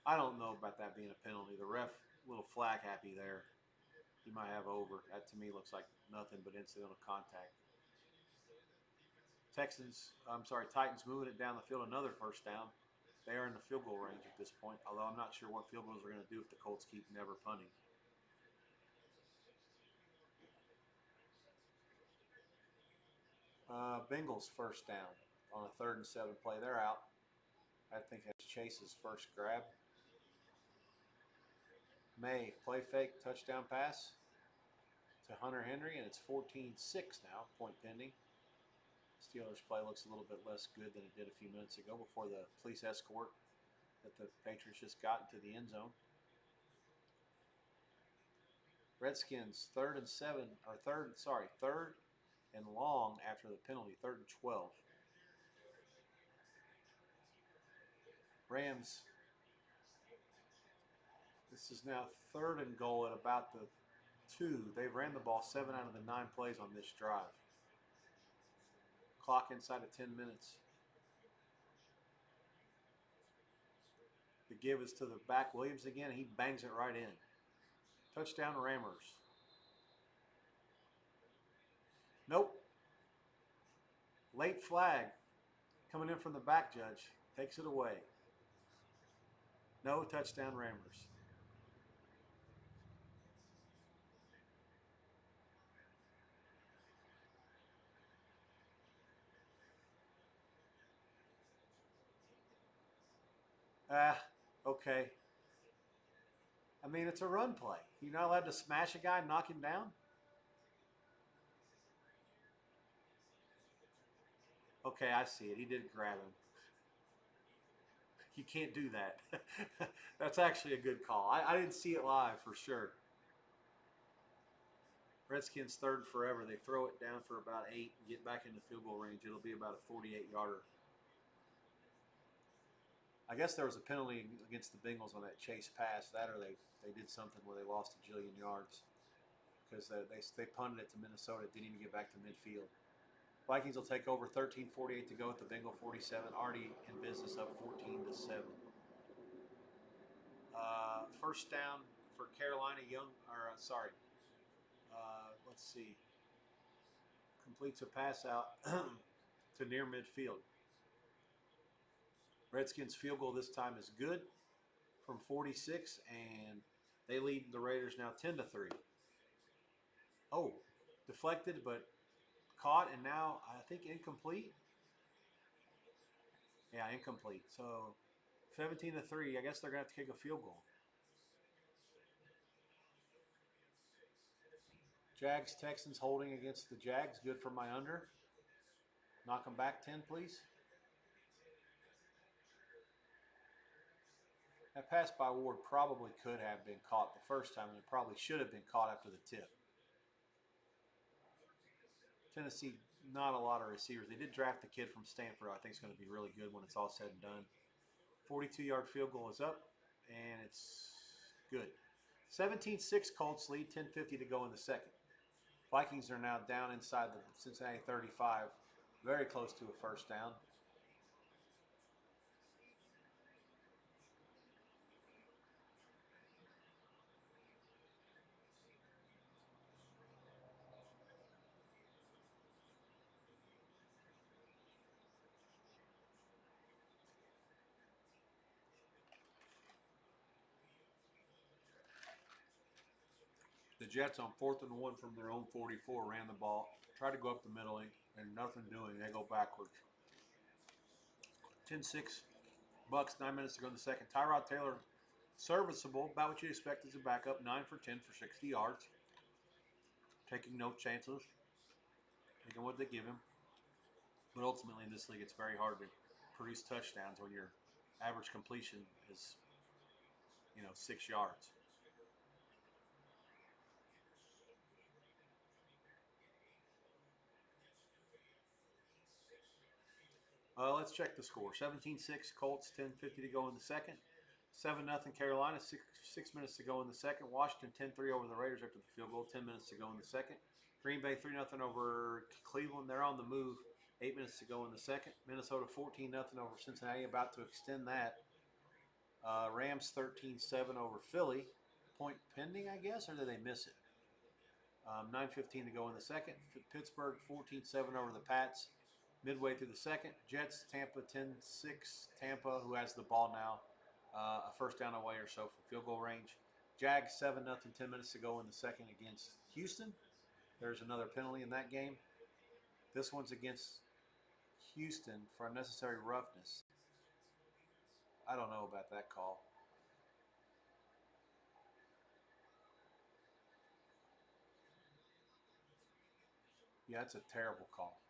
I don't know about that being a penalty. The ref, a little flag happy there. He might have over. That to me looks like nothing but incidental contact. Titans moving it down the field, another first down. They are in the field goal range at this point, although I'm not sure what field goals are going to do if the Colts keep never punting. Bengals first down on a 3rd and 7 play. They're out. I think that's Chase's first grab. May, play fake, touchdown pass to Hunter Henry, and it's 14-6 now, point pending. Steelers play looks a little bit less good than it did a few minutes ago before the police escort that the Patriots just got into the end zone. Redskins 3rd and long after the penalty, 3rd and 12. Rams, this is now 3rd and goal at about the 2. They've ran the ball 7 out of the 9 plays on this drive. Clock inside of 10 minutes. The give is to the back, Williams again, and he bangs it right in. Touchdown Rammers. Nope. Late flag coming in from the back, judge. Takes it away. No, touchdown Rammers. Okay. I mean, it's a run play. You're not allowed to smash a guy and knock him down? Okay, I see it. He did grab him. You can't do that. That's actually a good call. I didn't see it live for sure. Redskins 3rd forever. They throw it down for about 8 and get back into field goal range. It'll be about a 48-yarder. I guess there was a penalty against the Bengals on that Chase pass. That or they did something where they lost a jillion yards because they punted it to Minnesota. It didn't even get back to midfield. Vikings will take over. 13:48 to go at the Bengal 47. Already in business, up 14-7. First down for Carolina. Let's see. Completes a pass out to near midfield. Redskins field goal this time is good from 46, and they lead the Raiders now 10-3. Oh, deflected, but caught, and now I think incomplete. Yeah, incomplete. So 17-3. I guess they're going to have to kick a field goal. Jags, Texans holding against the Jags. Good for my under. Knock them back 10, please. That pass by Ward probably could have been caught the first time, and it probably should have been caught after the tip. Tennessee, not a lot of receivers. They did draft the kid from Stanford. I think it's going to be really good when it's all said and done. 42-yard field goal is up, and it's good. 17-6 Colts lead, 10:50 to go in the second. Vikings are now down inside the Cincinnati 35, very close to a first down. The Jets on 4th and 1 from their own 44 ran the ball, tried to go up the middle, and nothing doing. They go backwards. 10-6 Bucks, 9 minutes to go in the second. Tyrod Taylor, serviceable, about what you'd expect as a backup, 9 for 10 for 60 yards. Taking no chances, taking what they give him. But ultimately in this league, it's very hard to produce touchdowns when your average completion is, 6 yards. Let's check the score. 17-6 Colts, 10:50 to go in the second. 7-0 Carolina, 6 minutes to go in the second. Washington 10-3 over the Raiders after the field goal, 10 minutes to go in the second. Green Bay 3-0 over Cleveland. They're on the move, 8 minutes to go in the second. Minnesota 14-0 over Cincinnati, about to extend that. Rams 13-7 over Philly. Point pending, I guess, or did they miss it? 9:15 to go in the second. Pittsburgh 14-7 over the Pats. Midway through the second, Jets, Tampa 10-6. Tampa, who has the ball now, a first down away or so from field goal range. Jags 7-0, 10 minutes to go in the second against Houston. There's another penalty in that game. This one's against Houston for unnecessary roughness. I don't know about that call. Yeah, it's a terrible call.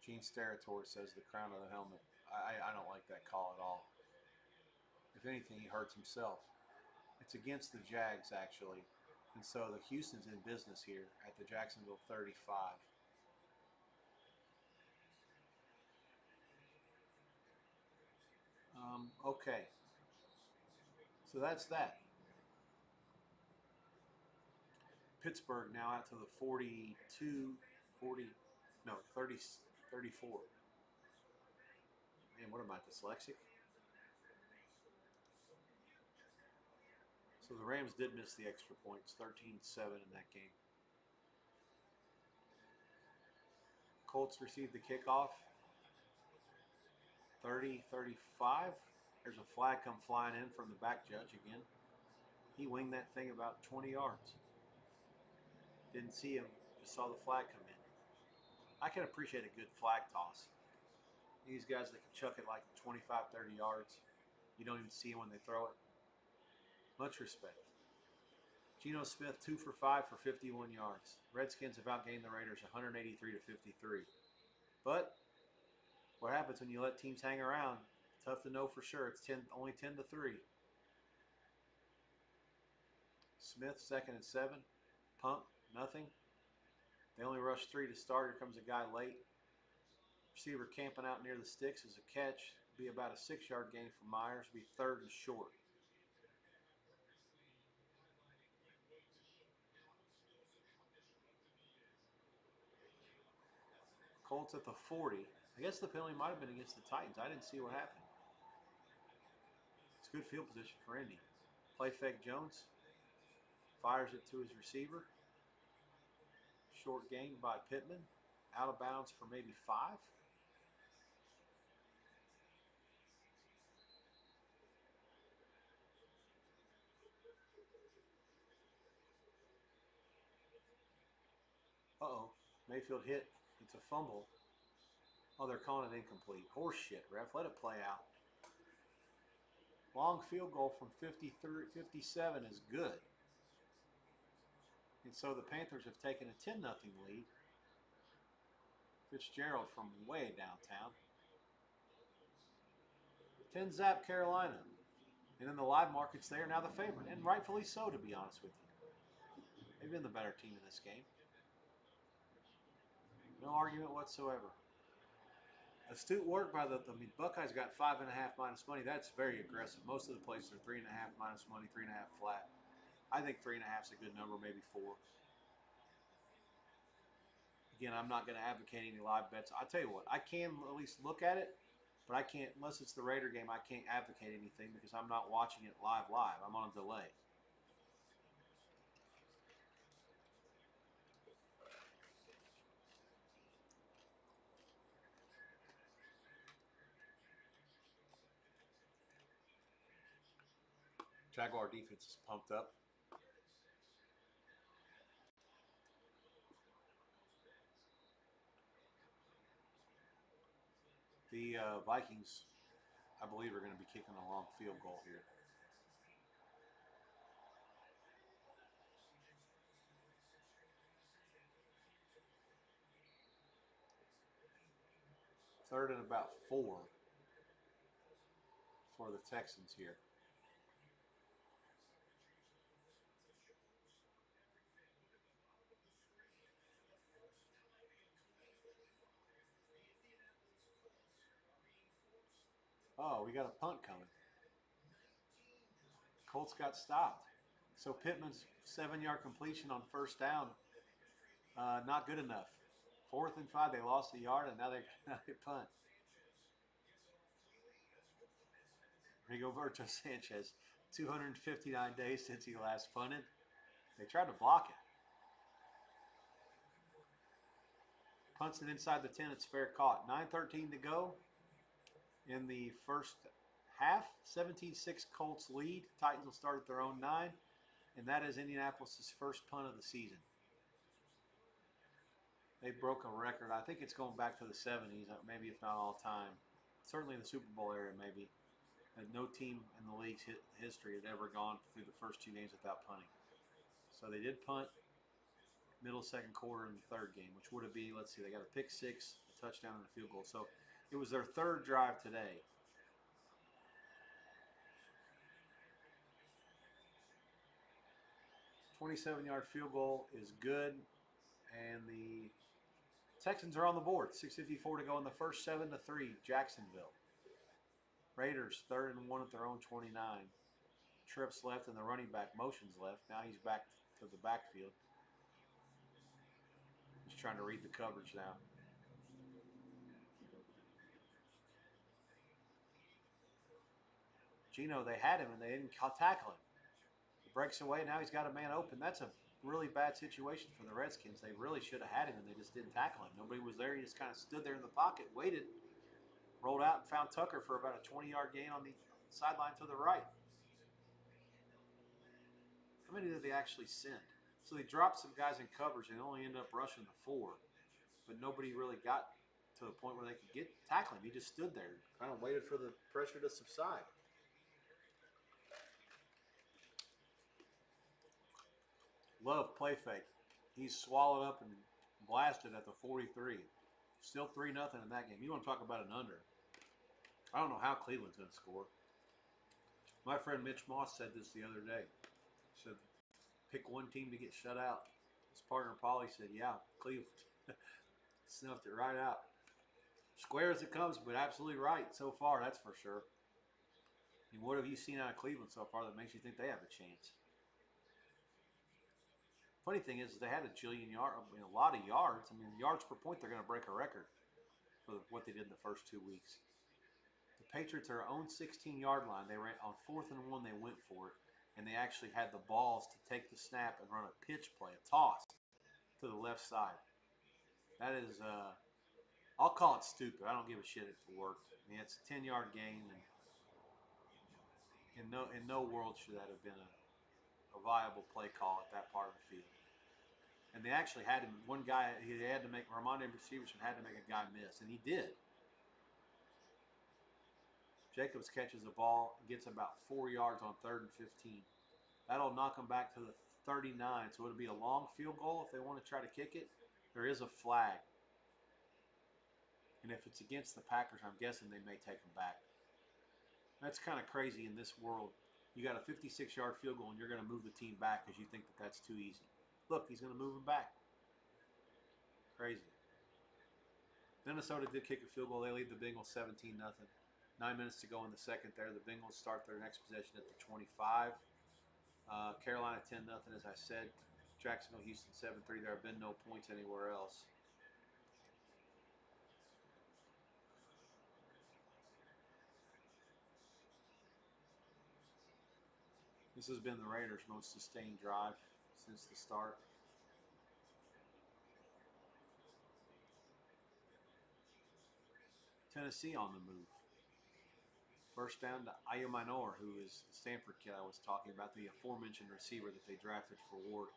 Gene Steratore says the crown of the helmet. I don't like that call at all. If anything, he hurts himself. It's against the Jags, actually. And so the Houston's in business here at the Jacksonville 35. Okay. So that's that. Pittsburgh now out to the 42, 40, no, 30, 34. Man, what am I, dyslexic? So the Rams did miss the extra points, 13-7 in that game. Colts received the kickoff, 30-35. There's a flag come flying in from the back judge again. He winged that thing about 20 yards. Didn't see him, just saw the flag come in. I can appreciate a good flag toss. These guys that can chuck it like 25, 30 yards. You don't even see them when they throw it. Much respect. Geno Smith 2 for 5 for 51 yards. Redskins have outgained the Raiders 183-53. But what happens when you let teams hang around? Tough to know for sure. It's only 10-3. Smith 2nd and 7. Pump, nothing. They only rush 3 to start. Here comes a guy late. Receiver camping out near the sticks is a catch. Be about a 6-yard gain for Myers. Be 3rd and short. Colts at the 40. I guess the penalty might have been against the Titans. I didn't see what happened. It's good field position for Indy. Play fake Jones. Fires it to his receiver. Short gain by Pittman. Out of bounds for maybe 5. Uh-oh. Mayfield hit. It's a fumble. Oh, they're calling it incomplete. Horse shit, ref. Let it play out. Long field goal from 53, 57 is good. And so the Panthers have taken a 10-0 lead. Fitzgerald from way downtown. 10-zap Carolina. And in the live markets, they are now the favorite. And rightfully so, to be honest with you. They've been the better team in this game. No argument whatsoever. Astute work by the Buckeyes got 5.5 minus money. That's very aggressive. Most of the places are 3.5 minus money, 3.5 flat. I think 3.5 is a good number, maybe 4. Again, I'm not going to advocate any live bets. I'll tell you what, I can at least look at it, but I can't, unless it's the Raider game, I can't advocate anything because I'm not watching it live. I'm on a delay. Jaguar defense is pumped up. The Vikings, I believe, are going to be kicking a long field goal here. Third and about 4 for the Texans here. Oh, we got a punt coming. Colts got stopped. So Pittman's 7-yard completion on first down, not good enough. 4th and 5, they lost a yard, and now they punt. Rigoberto Sanchez, 259 days since he last punted. They tried to block it. Punts it inside the 10, it's fair caught. 9:13 to go in the first half. 17-6 Colts lead. Titans will start at their own 9, and that is Indianapolis' first punt of the season. They broke a record. I think it's going back to the 70s, maybe if not all time. Certainly in the Super Bowl era, maybe. And no team in the league's history had ever gone through the first 2 games without punting. So they did punt middle second quarter in the third game, which would have been, let's see, they got a pick 6, a touchdown, and a field goal. So it was their 3rd drive today. $27-yard field goal is good, and the Texans are on the board. 6:54 to go in the first. 7-3 Jacksonville. Raiders 3rd and 1 at their own 29. Trips left and the running back motions left. Now he's back to the backfield. He's trying to read the coverage now. Gino, they had him and they didn't tackle him. He breaks away. Now he's got a man open. That's a really bad situation for the Redskins. They really should have had him and they just didn't tackle him. Nobody was there. He just kind of stood there in the pocket, waited, rolled out, and found Tucker for about a 20-yard gain on the sideline to the right. How many did they actually send? So they dropped some guys in coverage and only ended up rushing the 4, but nobody really got to the point where they could get tackling. He just stood there, kind of waited for the pressure to subside. Love play fake. He's swallowed up and blasted at the 43. Still 3-0 in that game. You want to talk about an under. I don't know how Cleveland's going to score. My friend Mitch Moss said this the other day. He said, pick one team to get shut out. His partner Paulie said, yeah, Cleveland. Snuffed it right out. Square as it comes, but absolutely right so far, that's for sure. And what have you seen out of Cleveland so far that makes you think they have a chance? Funny thing is they had a jillion yards, a lot of yards. I mean, yards per point, they're going to break a record for what they did in the first 2 weeks. The Patriots are own 16-yard line. They ran on 4th and 1. They went for it, and they actually had the balls to take the snap and run a pitch play, a toss to the left side. That is, I'll call it stupid. I don't give a shit if it worked. I mean, it's a 10-yard gain, and in no world should that have been a viable play call at that part of the field. And they actually had him, one guy, he had to make, Ramondre Stevenson had to make a guy miss, and he did. Jacobs catches the ball and gets about 4 yards on 3rd and 15. That'll knock them back to the 39, so it'll be a long field goal if they want to try to kick it. There is a flag. And if it's against the Packers, I'm guessing they may take them back. That's kind of crazy in this world. You got a 56-yard field goal, and you're going to move the team back because you think that that's too easy. Look, he's going to move him back. Crazy. Minnesota did kick a field goal. They lead the Bengals 17-0. 9 minutes to go in the second there. The Bengals start their next possession at the 25. Carolina 10-0, as I said. Jacksonville, Houston 7-3. There have been no points anywhere else. This has been the Raiders' most sustained drive since the start. Tennessee on the move. First down to Ayomanor, who is the Stanford kid I was talking about, the aforementioned receiver that they drafted for Ward.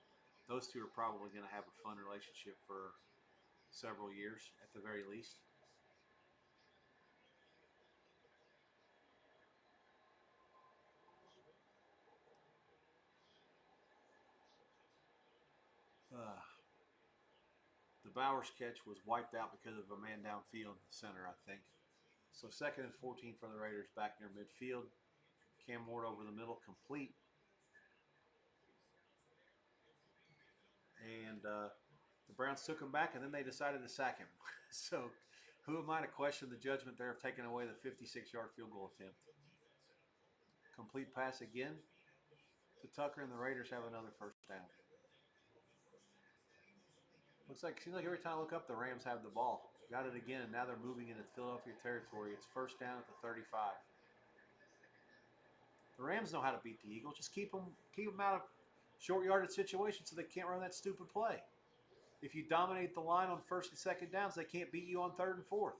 Those two are probably going to have a fun relationship for several years at the very least. Uh, the Bowers catch was wiped out because of a man downfield in the center, I think. So 2nd and 14 for the Raiders back near midfield. Cam Ward over the middle, complete. And the Browns took him back, and then they decided to sack him. So who am I to question the judgment there of taking away the 56-yard field goal attempt? Complete pass again to Tucker, and the Raiders have another first down. Seems like every time I look up, the Rams have the ball. Got it again, and now they're moving into Philadelphia territory. It's first down at the 35. The Rams know how to beat the Eagles. Just keep them out of short yardage situations so they can't run that stupid play. If you dominate the line on first and second downs, they can't beat you on third and fourth.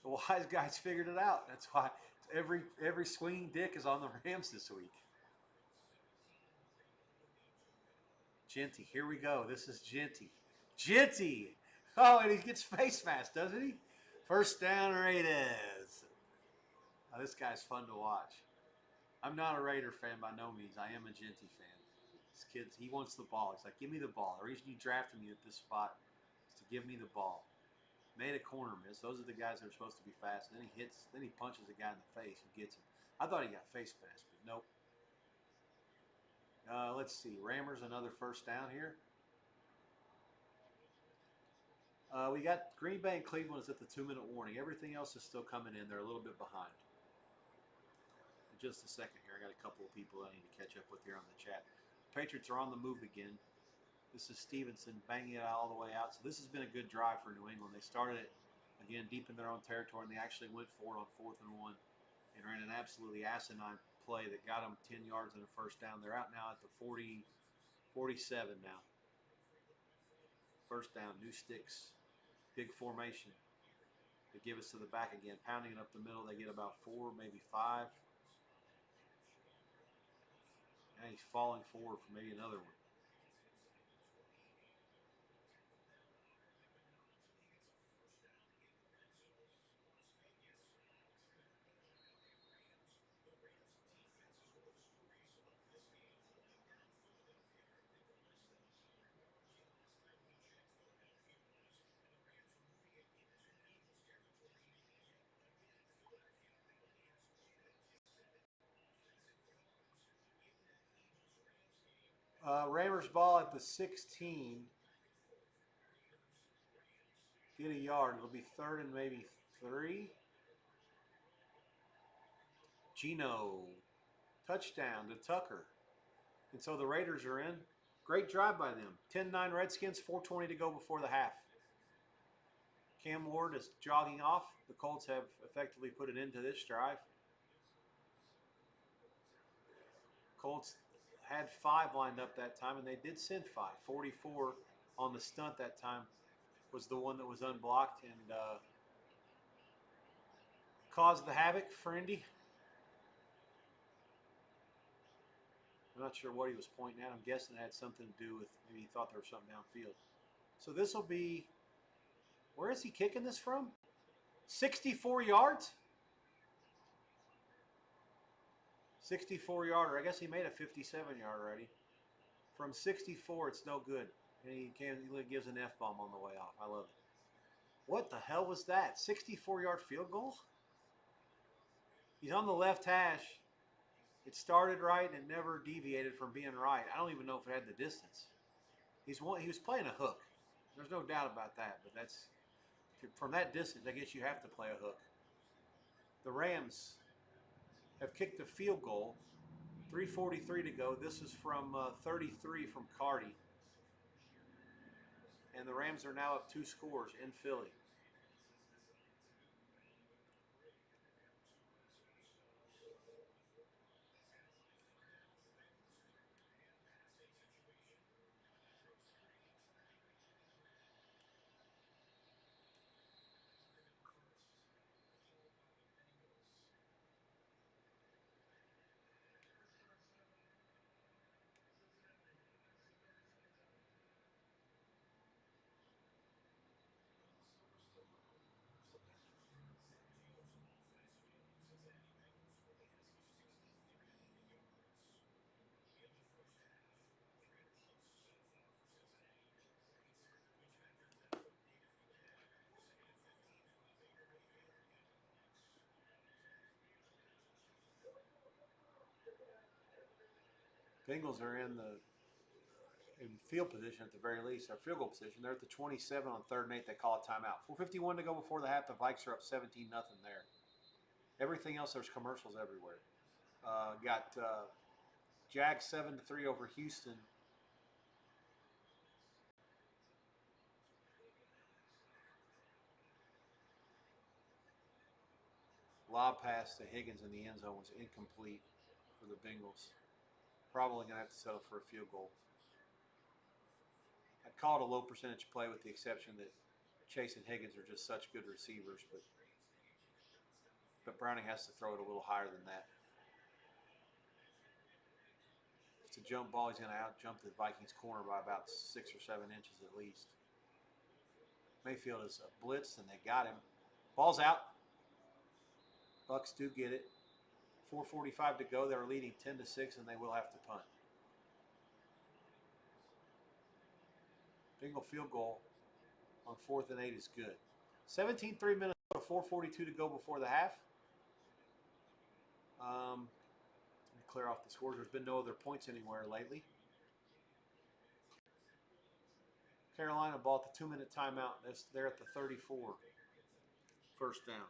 The wise guys figured it out. That's why every swinging dick is on the Rams this week. Genty, here we go. This is Genty. Genty! Oh, and he gets face mask, doesn't he? First down, Raiders. Oh, this guy's fun to watch. I'm not a Raider fan by no means. I am a Genty fan. This kid, he wants the ball. He's like, give me the ball. The reason you drafted me at this spot is to give me the ball. Made a corner miss. Those are the guys that are supposed to be fast. And then he punches a guy in the face and gets him. I thought he got face mask, but nope. Let's see. Rammers another first down here. We got Green Bay and Cleveland is at the 2-minute warning. Everything else is still coming in. They're a little bit behind. In just a second here, I got a couple of people I need to catch up with here on the chat. Patriots are on the move again. This is Stevenson banging it all the way out. So this has been a good drive for New England. They started it, again, deep in their own territory, and they actually went for it on 4th and 1 and ran an absolutely asinine play that got them 10 yards and a first down. They're out now at the 47 now. First down, new sticks, big formation. They give us to the back again, pounding it up the middle. They get about 4, maybe 5. And he's falling forward for maybe another one. Rammers ball at the 16. Get a yard. It'll be 3rd and maybe 3. Gino. Touchdown to Tucker. And so the Raiders are in. Great drive by them. 10-9 Redskins, 4:20 to go before the half. Cam Ward is jogging off. The Colts have effectively put an end to this drive. Colts had 5 lined up that time, and they did send 5. 44 on the stunt that time was the one that was unblocked and caused the havoc for Indy. I'm not sure what he was pointing at. I'm guessing it had something to do with maybe he thought there was something downfield. So this will be, where is he kicking this from? 64 yards? 64-yarder. I guess he made a 57-yard already. From 64, it's no good. And he gives an F-bomb on the way off. I love it. What the hell was that? 64-yard field goal? He's on the left hash. It started right and never deviated from being right. I don't even know if it had the distance. He was playing a hook. There's no doubt about that. But that's from that distance. I guess you have to play a hook. The Rams have kicked a field goal. 3:43 to go. This is from 33 from Cardi. And the Rams are now up 2 scores in Philly. Bengals are in field position at the very least, or field goal position. They're at the 27 on 3rd and 8. They call a timeout. 4:51 to go before the half. The Vikes are up 17-0 there. Everything else, there's commercials everywhere. Got Jags 7-3 over Houston. Lob pass to Higgins in the end zone was incomplete for the Bengals. Probably going to have to settle for a field goal. I'd call it a low percentage play with the exception that Chase and Higgins are just such good receivers, but Browning has to throw it a little higher than that. If it's a jump ball, he's going to out-jump the Vikings corner by about 6 or 7 inches at least. Mayfield is blitzed, and they got him. Ball's out. Bucks do get it. 4:45 to go. They're leading 10-6, and they will have to punt. Bengal field goal on 4th and 8 is good. 17-3 Minnesota. 4:42 to go before the half. Let me clear off the scores. There's been no other points anywhere lately. Carolina ball at the 2-minute timeout. They're at the 34. First down.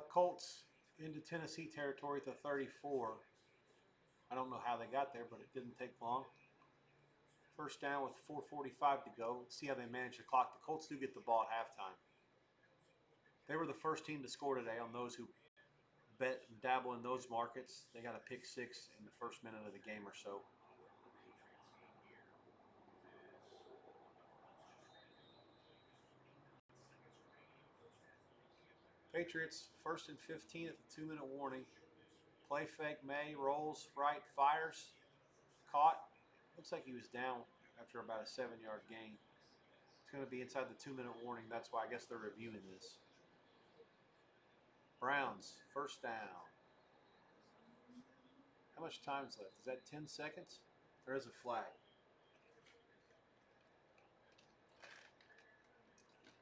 Colts into Tennessee territory at the 34. I don't know how they got there, but it didn't take long. First down with 4:45 to go. Let's see how they manage the clock. The Colts do get the ball at halftime. They were the first team to score today on those who bet and dabble in those markets. They got a pick 6 in the first minute of the game or so. Patriots, 1st and 15 at the 2-minute warning. Play fake, May rolls right, fires, caught. Looks like he was down after about a 7-yard gain. It's going to be inside the 2-minute warning. That's why I guess they're reviewing this. Browns, first down. How much time is left? Is that 10 seconds? There is a flag.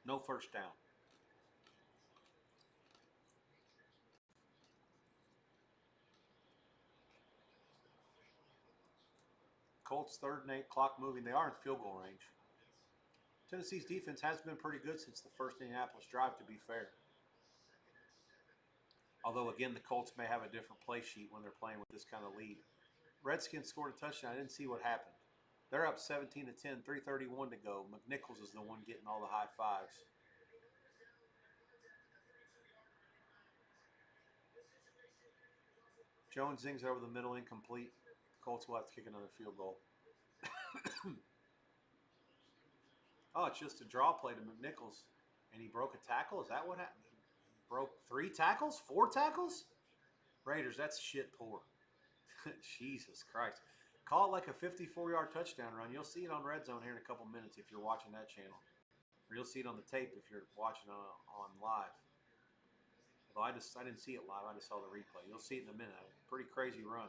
No first down. Colts 3rd and 8, clock moving. They are in field goal range. Tennessee's defense has been pretty good since the first Indianapolis drive, to be fair. Although, again, the Colts may have a different play sheet when they're playing with this kind of lead. Redskins scored a touchdown. I didn't see what happened. They're up 17-10, 3:31 to go. McNichols is the one getting all the high fives. Jones zings over the middle, incomplete. Colts will have to kick another field goal. Oh, it's just a draw play to McNichols, And he broke a tackle. Is that what happened? He broke 3 tackles, 4 tackles. Raiders, that's shit poor. Jesus Christ. Call it like a 54-yard touchdown run. You'll see it on Red Zone here in a couple minutes if you're watching that channel. Or you'll see it on the tape if you're watching on live. Although I didn't see it live. I just saw the replay. You'll see it in a minute. Pretty crazy run.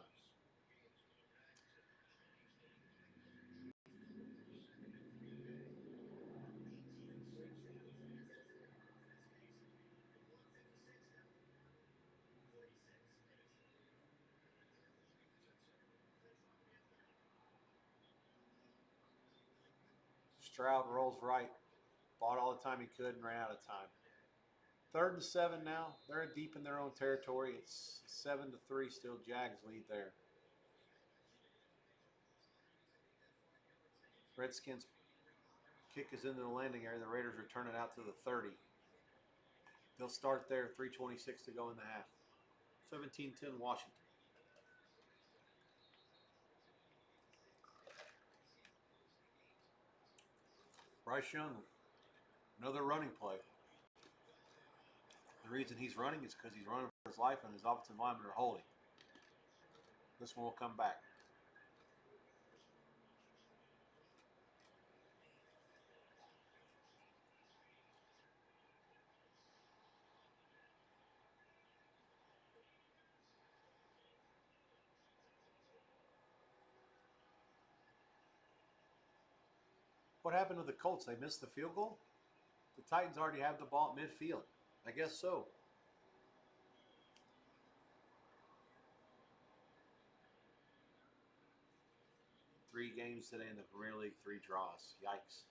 Stroud rolls right. Bought all the time he could and ran out of time. 3rd and 7 now. They're deep in their own territory. It's 7-3 still. Jags lead there. Redskins kick is into the landing area. The Raiders return it out to the 30. They'll start there. 3:26 to go in the half. 17-10 Washington. Bryce Young, another running play. The reason he's running is because he's running for his life and his offensive linemen are holding. This one will come back. What happened to the Colts? They missed the field goal? The Titans already have the ball at midfield. I guess so. 3 games today in the Premier League, 3 draws. Yikes.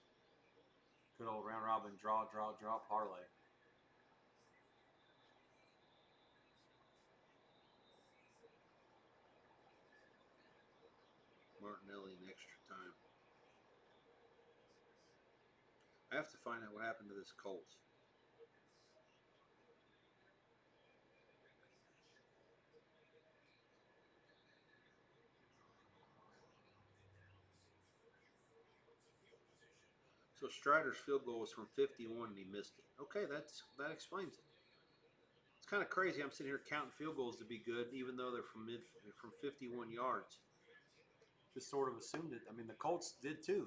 Good old round robin draw parlay. Martinelli in extra time. I have to find out what happened to this Colts. So Strider's field goal was from 51 and he missed it. Okay, that explains it. It's kind of crazy. I'm sitting here counting field goals to be good, even though they're from 51 yards. Just sort of assumed it. I mean, the Colts did too.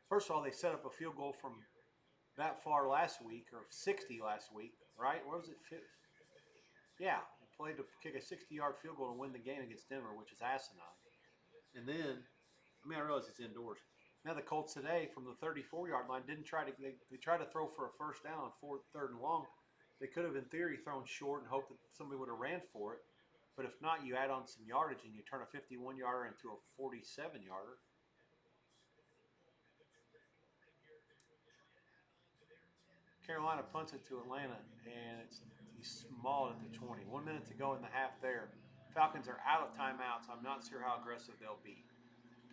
First of all, they set up a field goal from that far last week, or 60 last week, right? Where was it? Yeah, they played to kick a 60-yard field goal to win the game against Denver, which is asinine. And then, I realize it's indoors. Now the Colts today from the 34-yard line didn't try to. They tried to throw for a first down on 3rd and long. They could have, in theory, thrown short and hoped that somebody would have ran for it. But if not, you add on some yardage and you turn a 51-yarder into a 47-yarder. Carolina punts it to Atlanta, and he's mauled at the 20. 1 minute to go in the half there. Falcons are out of timeouts. I'm not sure how aggressive they'll be.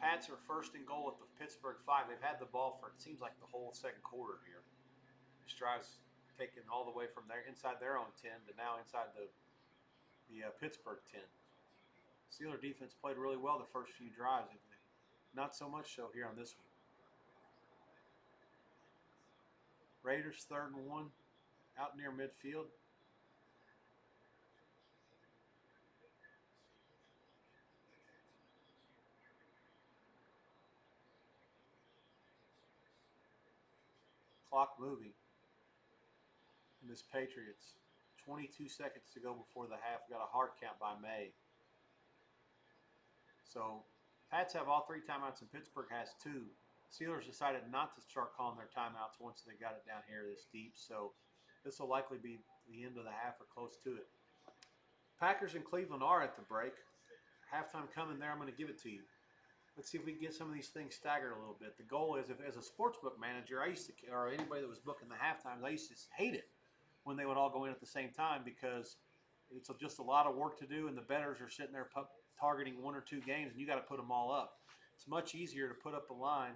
Pats are 1st and goal at the Pittsburgh 5. They've had the ball for, it seems like, the whole second quarter here. This drive's taken all the way from there inside their own 10 to now inside the Pittsburgh 10. Steeler defense played really well the first few drives. Not so much so here on this one. Raiders 3rd and 1 out near midfield. Clock moving. And this Patriots, 22 seconds to go before the half. Got a hard count by May. So Pats have all 3 timeouts and Pittsburgh has 2. Steelers decided not to start calling their timeouts once they got it down here this deep. So this will likely be the end of the half or close to it. Packers and Cleveland are at the break. Halftime coming there. I'm going to give it to you. Let's see if we can get some of these things staggered a little bit. The goal is, if as a sportsbook manager, I used to, or anybody that was booking the halftimes, I used to hate it when they would all go in at the same time because it's just a lot of work to do, and the bettors are sitting there targeting 1 or 2 games, and you got to put them all up. It's much easier to put up a line.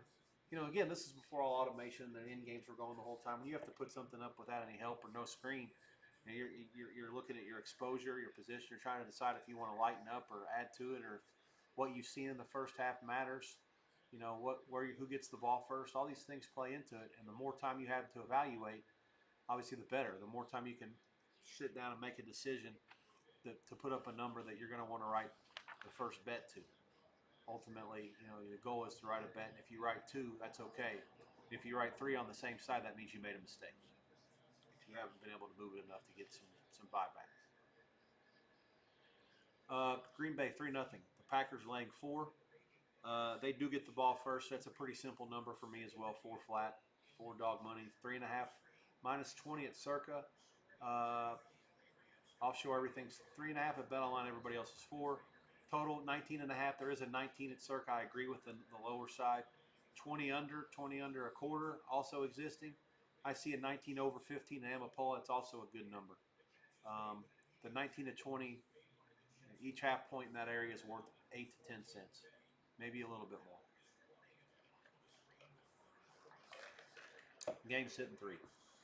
Again, this is before all automation and the end games were going the whole time. When you have to put something up without any help or no screen, you're looking at your exposure, your position. You're trying to decide if you want to lighten up or add to it, or if what you've seen in the first half matters. Who gets the ball first. All these things play into it, and the more time you have to evaluate, obviously the better. The more time you can sit down and make a decision to put up a number that you're going to want to write the first bet to. Ultimately, the goal is to write a bet, and if you write 2, that's okay. If you write 3 on the same side, that means you made a mistake. If you haven't been able to move it enough to get some buyback. Green Bay 3-0. The Packers laying 4. They do get the ball first. That's a pretty simple number for me as well. 4 flat, 4 dog money, 3.5, -20 at Circa. Offshore everything's 3.5 at BetOnline. Everybody else is 4. Total 19.5. There is a 19 at Circa. I agree with the lower side. 20 under a quarter also existing. I see a 19 over 15 at Amapola. It's also a good number. The 19 to 20, each half point in that area is worth 8 to 10 cents, maybe a little bit more. Game's sitting 3.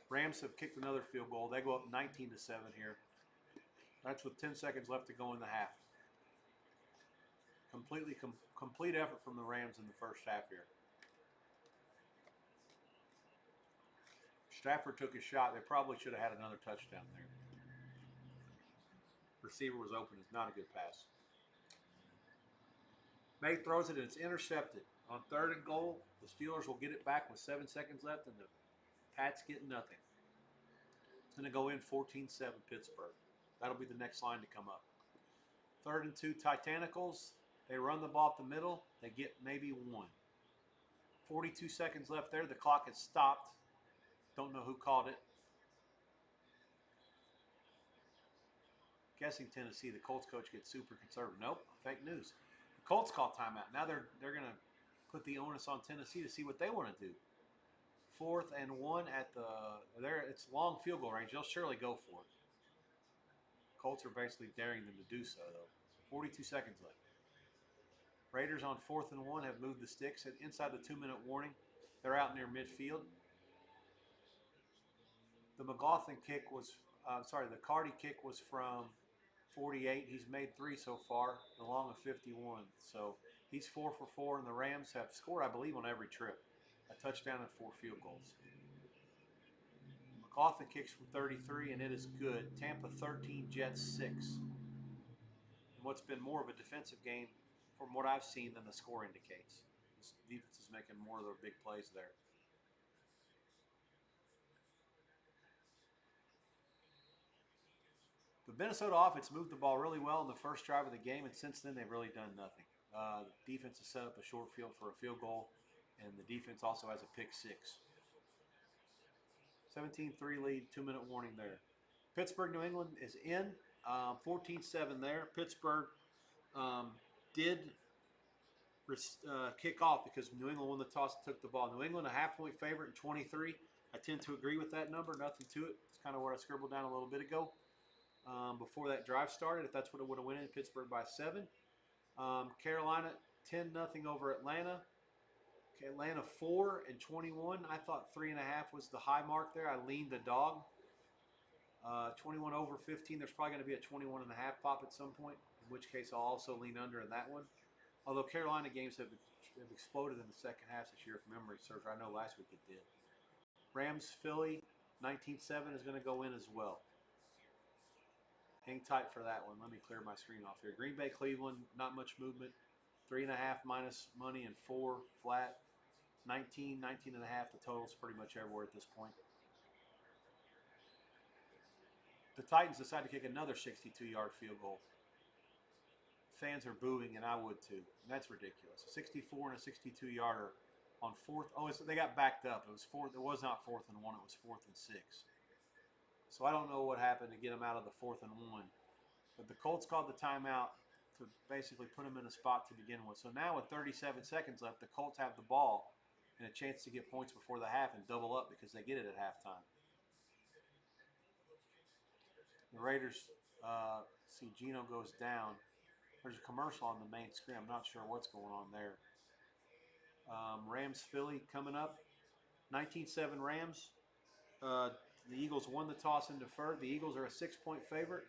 Rams have kicked another field goal. They go up 19 to 7 here. That's with 10 seconds left to go in the half. Complete effort from the Rams in the first half here. Stafford took a shot. They probably should have had another touchdown there. Receiver was open. It's not a good pass. May throws it and it's intercepted. On 3rd and goal, the Steelers will get it back with 7 seconds left, and the Pats get nothing. It's going to go in 14-7 Pittsburgh. That'll be the next line to come up. 3rd and 2 Titanicals. They run the ball up the middle. They get maybe 1. 42 seconds left there. The clock has stopped. Don't know who called it. Guessing Tennessee. The Colts coach gets super conservative. Nope, fake news. The Colts call timeout. Now they're going to put the onus on Tennessee to see what they want to do. 4th and 1 at it's long field goal range. They'll surely go for it. Colts are basically daring them to do so, though. 42 seconds left. Raiders on 4th and 1 have moved the sticks inside the 2-minute warning. They're out near midfield. The McLaughlin kick was, the Cardi kick was from 48. He's made 3 so far, the long of 51. So he's 4 for 4, and the Rams have scored, I believe, on every trip. A touchdown and 4 field goals. McLaughlin kicks from 33, and it is good. Tampa 13, Jets 6. And what's been more of a defensive game from what I've seen than the score indicates. This defense is making more of their big plays there. The Minnesota offense moved the ball really well in the first drive of the game, and since then they've really done nothing. The defense has set up a short field for a field goal, and the defense also has a pick 6. 17-3 lead, 2-minute warning there. Pittsburgh, New England is in, 14-7 there. Pittsburgh did kick off because New England won the toss and took the ball. New England a half-point favorite in 23. I tend to agree with that number. Nothing to it. It's kind of what I scribbled down a little bit ago. Before that drive started, if that's what it would have went in, Pittsburgh by 7. Carolina 10-0 over Atlanta. Atlanta 4 and 21. I thought 3.5 was the high mark there. I leaned the dog. 21 over 15. There's probably going to be a 21.5 pop at some point, in which case I'll also lean under in that one. Although Carolina games have exploded in the second half this year, if memory serves. I know last week it did. Rams Philly 19-7 is going to go in as well. Hang tight for that one. Let me clear my screen off here. Green Bay, Cleveland, not much movement. 3.5 minus money and 4 flat. 19, 19.5. The total's pretty much everywhere at this point. The Titans decide to kick another 62-yard field goal. Fans are booing, and I would too. And that's ridiculous. A 64 and a 62-yarder on 4th. Oh, they got backed up. It was 4th. It was not 4th and 1. It was 4th and 6. So I don't know what happened to get them out of the 4th and 1. But the Colts called the timeout to basically put them in a spot to begin with. So now with 37 seconds left, the Colts have the ball and a chance to get points before the half and double up because they get it at halftime. The Raiders see Geno goes down. There's a commercial on the main screen. I'm not sure what's going on there. Rams Philly coming up. 19-7 Rams. The Eagles won the toss and deferred. The Eagles are a 6-point favorite.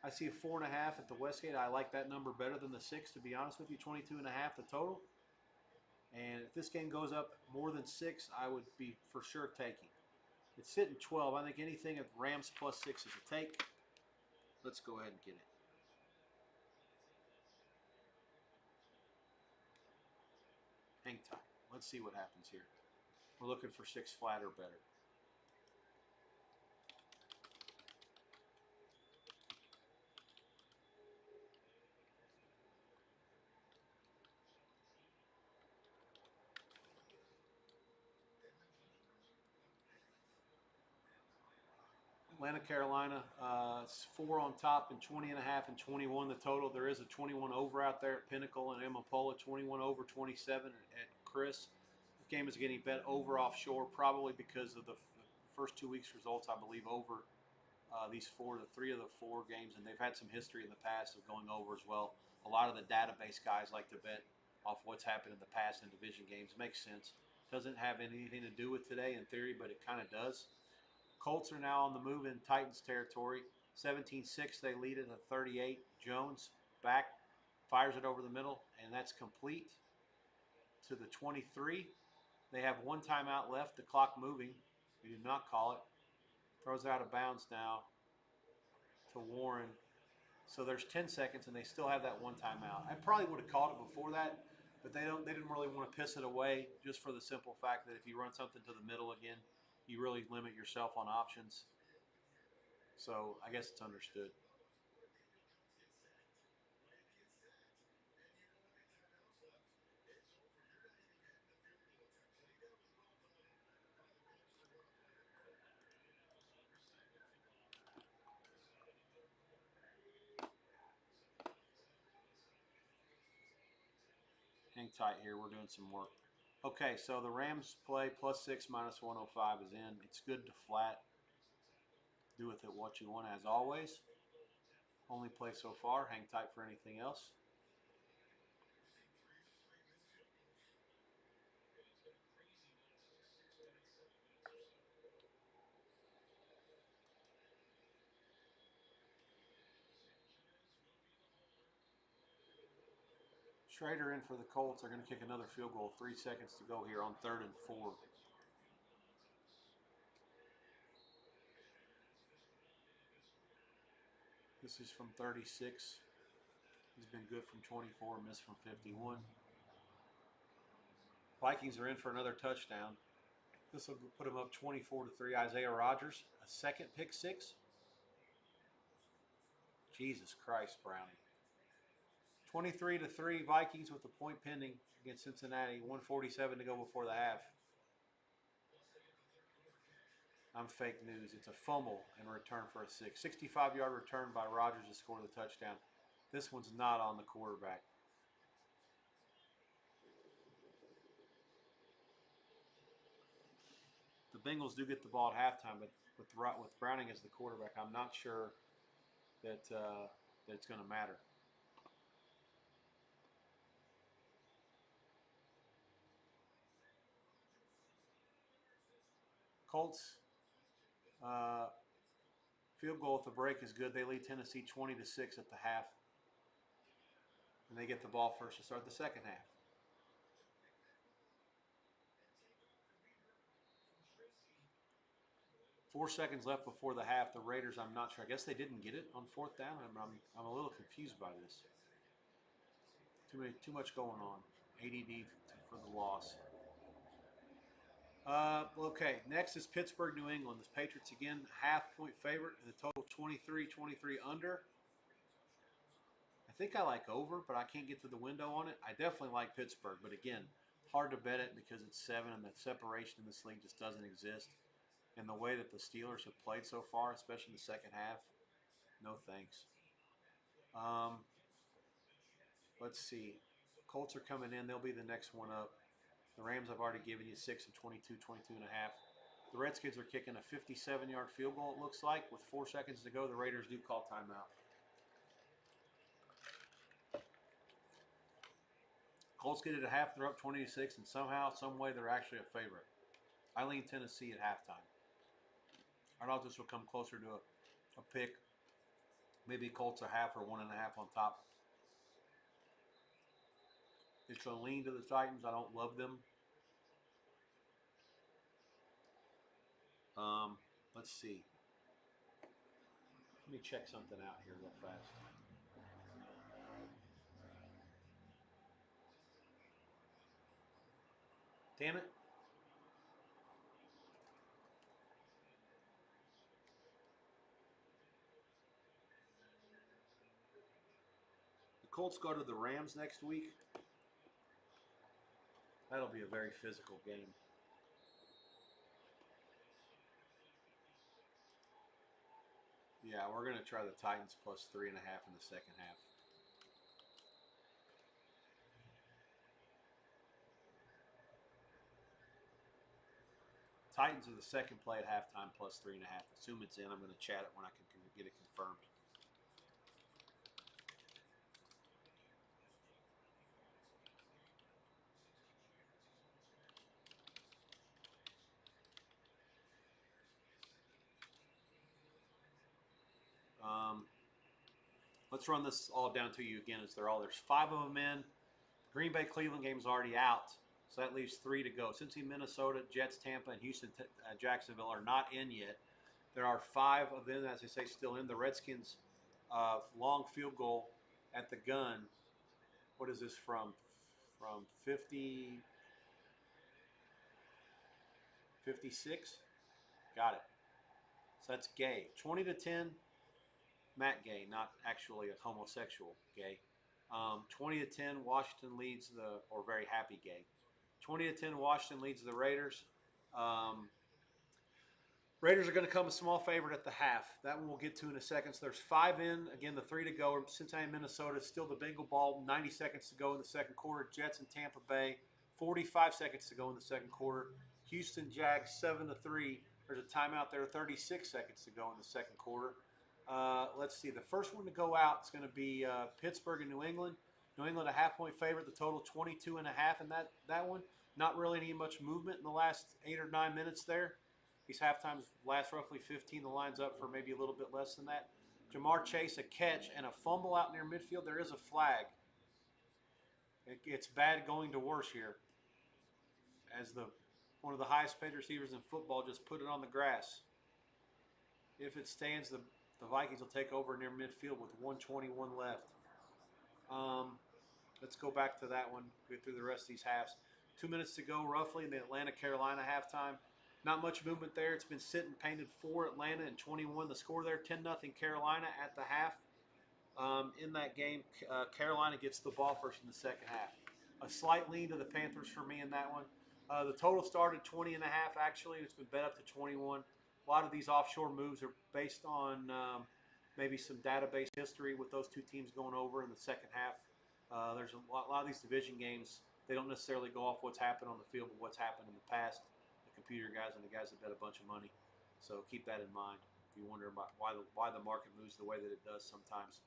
I see a 4.5 at the Westgate. I like that number better than the 6, to be honest with you. 22.5 the total. And if this game goes up more than 6, I would be for sure taking. It's sitting 12. I think anything at Rams +6 is a take. Let's go ahead and get it. Hang tight. Let's see what happens here. We're looking for 6 flat or better. Atlanta, Carolina, it's 4 on top and 20 and a half and 21 the total. There is a 21 over out there at Pinnacle and Amapola, 21 over 27 at Chris. The game is getting bet over offshore, probably because of the first 2 weeks results, I believe, over the 3 of the 4 games, and they've had some history in the past of going over as well. A lot of the database guys like to bet off what's happened in the past in division games. Makes sense. Doesn't have anything to do with today in theory, but it kind of does. Colts are now on the move in Titans territory. 17-6, they lead it at 38. Jones back, fires it over the middle, and that's complete to the 23. They have 1 timeout left, the clock moving. We did not call it. Throws out of bounds now to Warren. So there's 10 seconds, and they still have that 1 timeout. I probably would have called it before that, but they didn't really want to piss it away, just for the simple fact that if you run something to the middle again, you really limit yourself on options. So I guess it's understood. Hang tight here. We're doing some work. Okay, so the Rams play +6 -105 is in. It's good to flat. Do with it what you want, as always. Only play so far. Hang tight for anything else. Schrader in for the Colts. They're going to kick another field goal. 3 seconds to go here on 3rd and 4. This is from 36. He's been good from 24, missed from 51. Vikings are in for another touchdown. This will put them up 24-3. Isaiah Rodgers, a second pick 6. Jesus Christ, Brownie. 23-3 Vikings with the point pending against Cincinnati. 1:47 to go before the half. I'm fake news. It's a fumble and return for a 6. 65-yard return by Rodgers to score the touchdown. This one's not on the quarterback. The Bengals do get the ball at halftime, but with Browning as the quarterback, I'm not sure that it's going to matter. Colts field goal at the break is good. They lead Tennessee 20-6 at the half, and they get the ball first to start the second half. Four seconds left before the half. The Raiders, I'm not sure. I guess they didn't get it on 4th down. I'm a little confused by this. Too much going on. ADD for the loss. Okay, next is Pittsburgh, New England. The Patriots again, half-point favorite, and the total 23 under. I think I like over, but I can't get to the window on it. I definitely like Pittsburgh, but again, hard to bet it because it's 7 and the separation in this league just doesn't exist. And the way that the Steelers have played so far, especially in the second half, no thanks. Let's see. Colts are coming in. They'll be the next one up. The Rams, I've already given you 6 and 22 and a half. The Redskins are kicking a 57-yard field goal, it looks like. With 4 seconds to go, the Raiders do call timeout. Colts get it at half. They're up 20-6, and somehow, some way, they're actually a favorite. I lean Tennessee at halftime. I don't know if this will come closer to a pick. Maybe Colts a half or 1.5 on top. It's a lean to the Titans. I don't love them. Let's see. Let me check something out here real fast. Damn it. The Colts go to the Rams next week. That'll be a very physical game. Yeah, we're going to try the Titans plus 3.5 in the second half. Titans are the second play at halftime plus 3.5. Assume it's in. I'm going to chat it when I can get it confirmed. Um, let's run this all down to you again as there's 5 of them in. Green Bay Cleveland game is already out, so that leaves 3 to go. Cincy, Minnesota, Jets, Tampa, and Houston, Jacksonville are not in yet. There are 5 of them, as they say, still in. The Redskins long field goal at the gun. What is this from? From 50, 56? Got it. So that's Gay. 20-10, Matt Gay, not actually a homosexual Gay. 20-10, Washington leads or very happy Gay. 20-10, Washington leads the Raiders. Raiders are going to come a small favorite at the half. That one we'll get to in a second. So there's 5 in. Again, the 3 to go. Cincinnati, Minnesota, still the Bengal ball. 90 seconds to go in the second quarter. Jets and Tampa Bay, 45 seconds to go in the second quarter. Houston Jags, 7-3. There's a timeout there. 36 seconds to go in the second quarter. Let's see. The first one to go out is going to be Pittsburgh and New England. New England a half-point favorite. The total 22.5 in that one. Not really any much movement in the last 8 or 9 minutes there. These halftimes last roughly 15. The line's up for maybe a little bit less than that. Jamar Chase, a catch and a fumble out near midfield. There is a flag. It's bad going to worse here. As one of the highest paid receivers in football just put it on the grass. If it stands, the Vikings will take over near midfield with 1:21 left. Let's go back to that one. Get through the rest of these halves. 2 minutes to go roughly in the Atlanta-Carolina halftime. Not much movement there. It's been sitting painted for Atlanta and 21. The score there, 10-0 Carolina at the half. In that game, Carolina gets the ball first in the second half. A slight lean to the Panthers for me in that one. The total started 20.5 actually. It's been bet up to 21. A lot of these offshore moves are based on maybe some database history with those two teams going over in the second half. There's a lot of these division games. They don't necessarily go off what's happened on the field, but what's happened in the past. Computer guys and the guys that bet a bunch of money. So keep that in mind if you wonder about why the market moves the way that it does sometimes.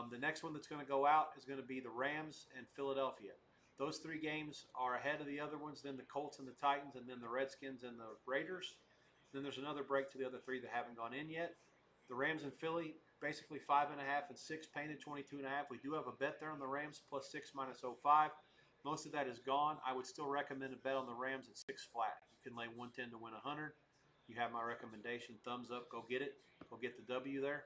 The next one that's going to go out is going to be the Rams and Philadelphia. Those 3 games are ahead of the other ones, then the Colts and the Titans, and then the Redskins and the Raiders. Then there's another break to the other 3 that haven't gone in yet. The Rams and Philly, basically 5.5 and 6 painted, 22.5. We do have a bet there on the Rams plus 6 minus 0.5. Most of that is gone. I would still recommend a bet on the Rams at 6 flat. You can lay 110 to win 100. You have my recommendation. Thumbs up. Go get it. Go get the W there.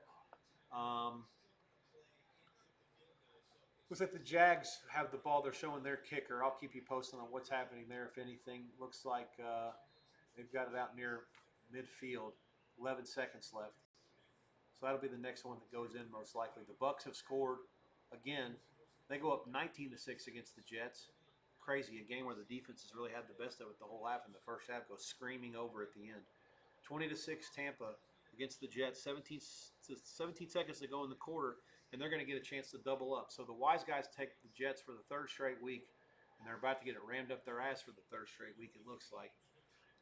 Looks like the Jags have the ball. They're showing their kicker. I'll keep you posted on what's happening there. If anything, looks like they've got it out near midfield. 11 seconds left. So that'll be the next one that goes in most likely. The Bucks have scored again. They go up 19-6 against the Jets. Crazy, a game where the defense has really had the best of it the whole half. In the first half, goes screaming over at the end. 20-6 Tampa against the Jets. 17 seconds to go in the quarter, and they're going to get a chance to double up. So the wise guys take the Jets for the 3rd straight week, and they're about to get it rammed up their ass for the 3rd straight week, it looks like.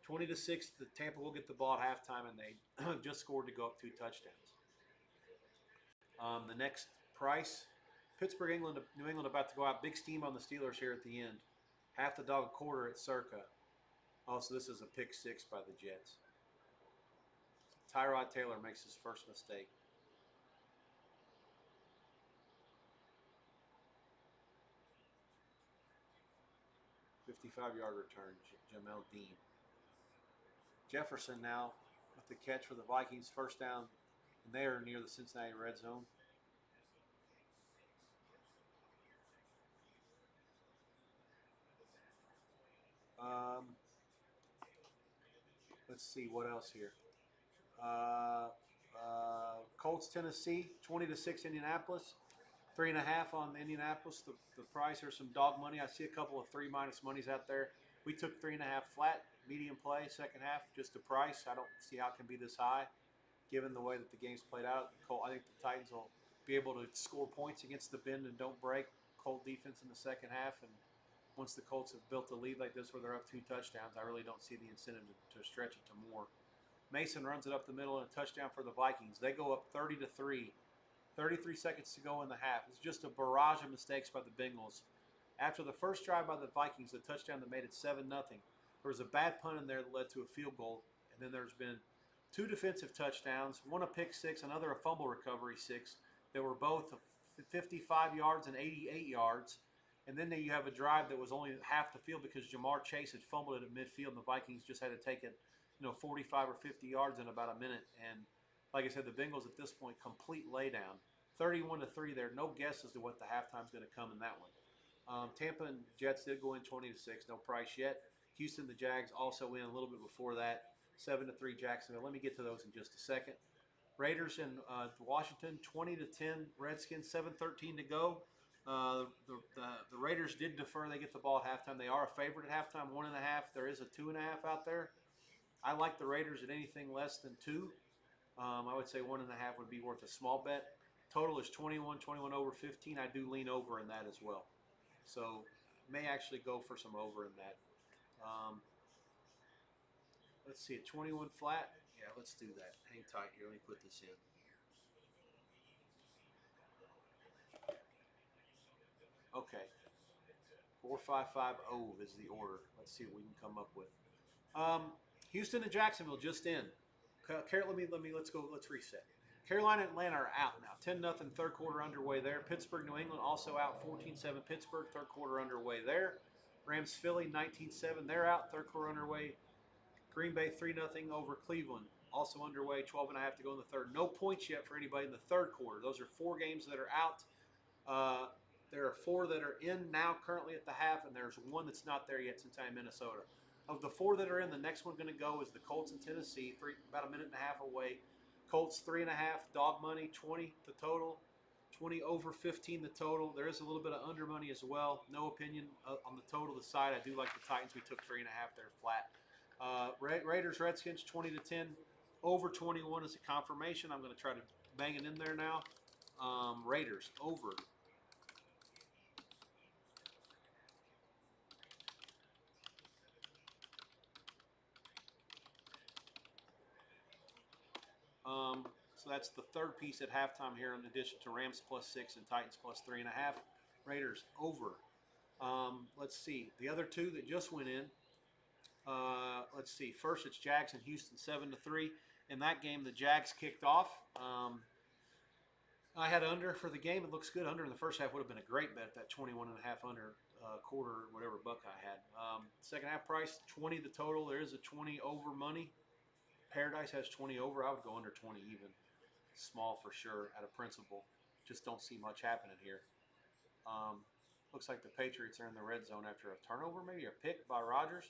20-6, the Tampa will get the ball at halftime, and they just scored to go up 2 touchdowns. The next price, Pittsburgh, New England about to go out. Big steam on the Steelers here at the end. Half the dog, a quarter at circa. Also, this is a pick 6 by the Jets. Tyrod Taylor makes his first mistake. .55-yard return, Jamel Dean. Jefferson now with the catch for the Vikings, first down, and they are near the Cincinnati red zone. Um, let's see what else here. Colts, Tennessee, 20-6 Indianapolis. 3.5 on Indianapolis. The price. There's some dog money. I see a couple of 3- monies out there. We took 3.5 flat, medium play, second half, just a price. I don't see how it can be this high, given the way that the game's played out. I think the Titans will be able to score points against the bend and don't break Colt defense in the second half. And once the Colts have built a lead like this where they're up 2 touchdowns, I really don't see the incentive to stretch it to more. Mason runs it up the middle and a touchdown for the Vikings. They go up 30-3. 33 seconds to go in the half. It's just a barrage of mistakes by the Bengals. After the first drive by the Vikings, the touchdown that made it 7-0, there was a bad punt in there that led to a field goal. And then there's been 2 defensive touchdowns, one a pick six, another a fumble recovery six, that were both 55 yards and 88 yards. And then you have a drive that was only half the field because Jamar Chase had fumbled it at midfield, and the Vikings just had to take it, 45 or 50 yards in about a minute. And like I said, the Bengals at this point, complete laydown. 31-3 there. No guess as to what the halftime's going to come in that one. Tampa and Jets did go in 20-6. No price yet. Houston, the Jags also in a little bit before that. 7-3 Jacksonville. Let me get to those in just a second. Raiders and Washington, 20-10 Redskins. 7:13 to go. The Raiders did defer. They get the ball at halftime. They are a favorite at halftime, 1.5. There is a 2.5 out there. I like the Raiders at anything less than 2. I would say 1.5 would be worth a small bet. Total is 21 over 15. I do lean over in that as well. So may actually go for some over in that. Let's see, a 21 flat. Yeah, let's do that. Hang tight here. Let me put this in. Okay. 4550 is the order. Let's see what we can come up with. Houston and Jacksonville just in. Let's reset. Carolina and Atlanta are out now. 10-0 third quarter underway there. Pittsburgh, New England also out 14-7 Pittsburgh, third quarter underway there. Rams, Philly 19-7. They're out, third quarter underway. Green Bay 3-0 over Cleveland, also underway, 12.5 to go in the third. No points yet for anybody in the third quarter. Those are 4 games that are out. There are 4 that are in now currently at the half, and there's 1 that's not there yet, Cincinnati, Minnesota. Of the 4 that are in, the next one going to go is the Colts in Tennessee, about a minute and a half away. Colts 3.5, dog money, 20 the total, 20 over 15 the total. There is a little bit of under money as well. No opinion on the total the side. I do like the Titans. We took 3.5 there flat. Raiders, Redskins 20-10, over 21 is a confirmation. I'm going to try to bang it in there now. Raiders over. So that's the third piece at halftime here, in addition to Rams +6 and Titans +3.5. Raiders over. Let's see. The other 2 that just went in. Let's see. First, it's Jags and Houston 7-3. In that game, the Jags kicked off. I had under for the game. It looks good. Under in the first half would have been a great bet. That 21.5 under quarter, whatever buck I had. Second half price 20 the total. There is a 20 over money. Paradise has 20 over. I would go under 20 even. Small for sure at a principle. Just don't see much happening here. Looks like the Patriots are in the red zone after a turnover, maybe a pick by Rodgers.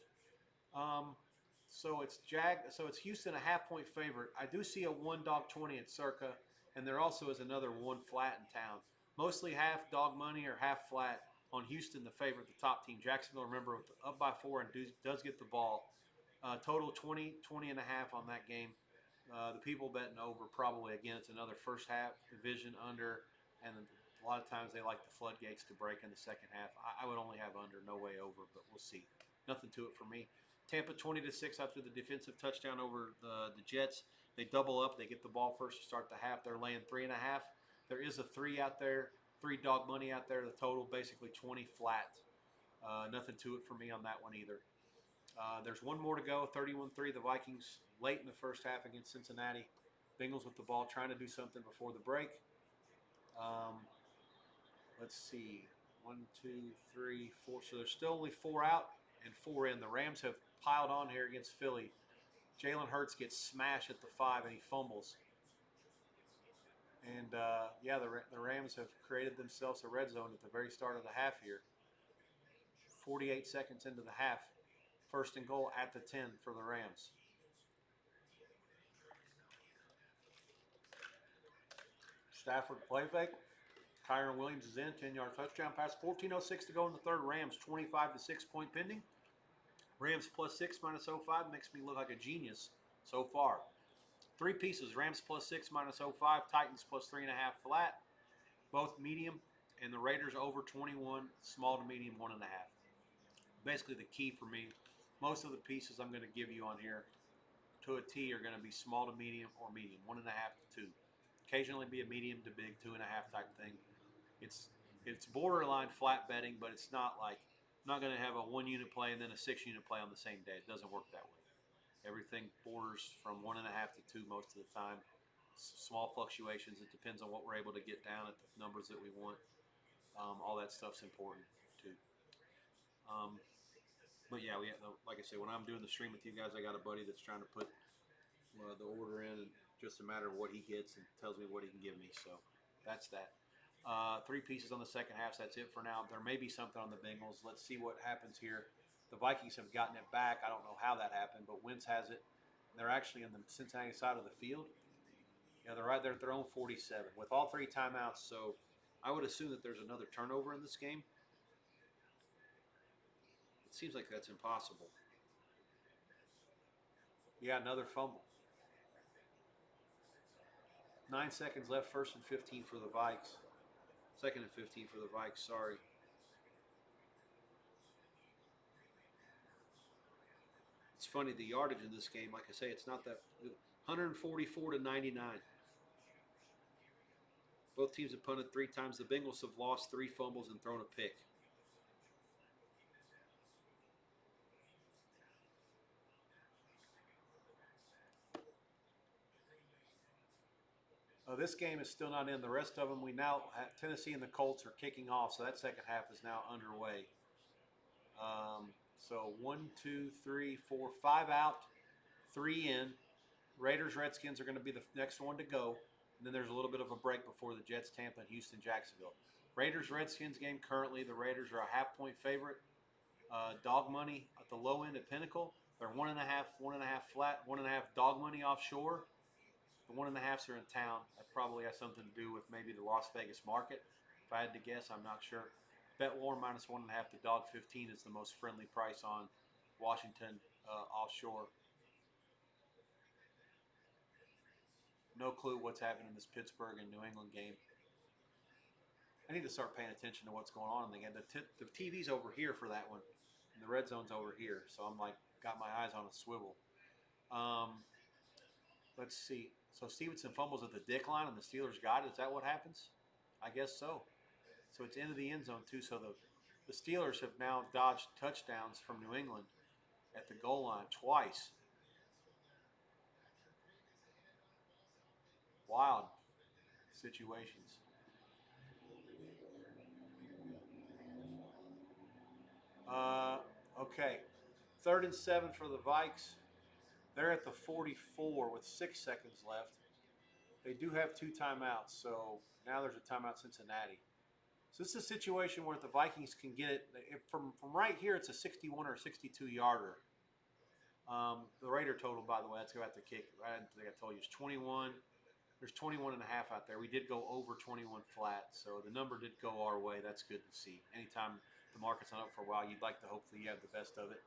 So it's Houston a half-point favorite. I do see a 1.20 at Circa, and there also is another 1 flat in town. Mostly half dog money or half flat on Houston, the favorite, the top team. Jacksonville, remember, up by 4 and does get the ball. Total 20 and a half on that game. The people betting over probably, again, it's another first half division under, and a lot of times they like the floodgates to break in the second half. I would only have under, no way over, but we'll see. Nothing to it for me. Tampa 20-6 after the defensive touchdown over the Jets. They double up. They get the ball first to start the half. They're laying 3.5. There is a 3 out there, 3 dog money out there. The total basically 20 flat. Nothing to it for me on that one either. There's 1 more to go. 31-3. The Vikings late in the first half against Cincinnati. Bengals with the ball, trying to do something before the break. Let's see. 1, 2, 3, 4. So there's still only 4 out and 4 in. The Rams have piled on here against Philly. Jalen Hurts gets smashed at the 5 and he fumbles. And yeah, the Rams have created themselves a red zone at the very start of the half here. 48 seconds into the half. First and goal at the 10 for the Rams. Stafford play fake. Kyron Williams is in, 10-yard touchdown pass. 14:06 to go in the third. Rams 25 to 6 point pending. Rams +6 -05 makes me look like a genius so far. Three pieces: Rams +6 -05, Titans +3.5 flat, both medium, and the Raiders over 21, small to medium 1.5. Basically, the key for me. Most of the pieces I'm going to give you on here to a T are going to be small to medium or medium, 1.5 to 2. Occasionally be a medium to big 2.5 type thing. It's borderline flat betting, but it's not like I'm not going to have a 1 unit play and then a 6 unit play on the same day. It doesn't work that way. Everything borders from 1.5 to 2 most of the time. Small fluctuations. It depends on what we're able to get down at the numbers that we want. All that stuff's important too. But yeah, like I said, when I'm doing the stream with you guys, I got a buddy that's trying to put the order in, and just a matter of what he gets and tells me what he can give me. So that's that. Three pieces on the second half. So that's it for now. There may be something on the Bengals. Let's see what happens here. The Vikings have gotten it back. I don't know how that happened, but Wentz has it. They're actually on the Cincinnati side of the field. Yeah, they're right there at their own 47 with all three timeouts. So I would assume that there's another turnover in this game. It seems like that's impossible. Yeah, another fumble. 9 seconds left, 1st and 15 for the Vikes. 2nd and 15 for the Vikes, sorry. It's funny, the yardage in this game, like I say, it's not that 144 to 99. Both teams have punted 3 times. The Bengals have lost 3 fumbles and thrown a pick. This game is still not in. The rest of them, we now have Tennessee and the Colts are kicking off, so that second half is now underway. So 1, 2, 3, 4, 5 out, 3 in. Raiders, Redskins are going to be the next one to go. And then there's a little bit of a break before the Jets, Tampa, and Houston, Jacksonville. Raiders, Redskins game currently. The Raiders are a half-point favorite. Dog money at the low end at Pinnacle. They're 1.5 flat, 1.5 dog money offshore. The 1.5s are in town. That probably has something to do with maybe the Las Vegas market. If I had to guess, I'm not sure. Bet war -1.5 to dog 15 is the most friendly price on Washington offshore. No clue what's happening in this Pittsburgh and New England game. I need to start paying attention to what's going on in the game. The TV's over here for that one, and the red zone's over here. So I'm like, got my eyes on a swivel. Let's see. So Stevenson fumbles at the dick line, and the Steelers got it. Is that what happens? I guess so. So it's into the end zone, too. So the Steelers have now dodged touchdowns from New England at the goal line twice. Wild situations. Okay. 3rd and 7 for the Vikes. They're at the 44 with 6 seconds left. They do have 2 timeouts, so now there's a timeout Cincinnati. So this is a situation where if the Vikings can get it, from right here, it's a 61 or 62 yarder. The Raider total, by the way, let's go at the kick. I think I told you it's 21. There's 21.5 out there. We did go over 21 flat, so the number did go our way. That's good to see. Anytime the market's not up for a while, you'd like to hopefully you have the best of it.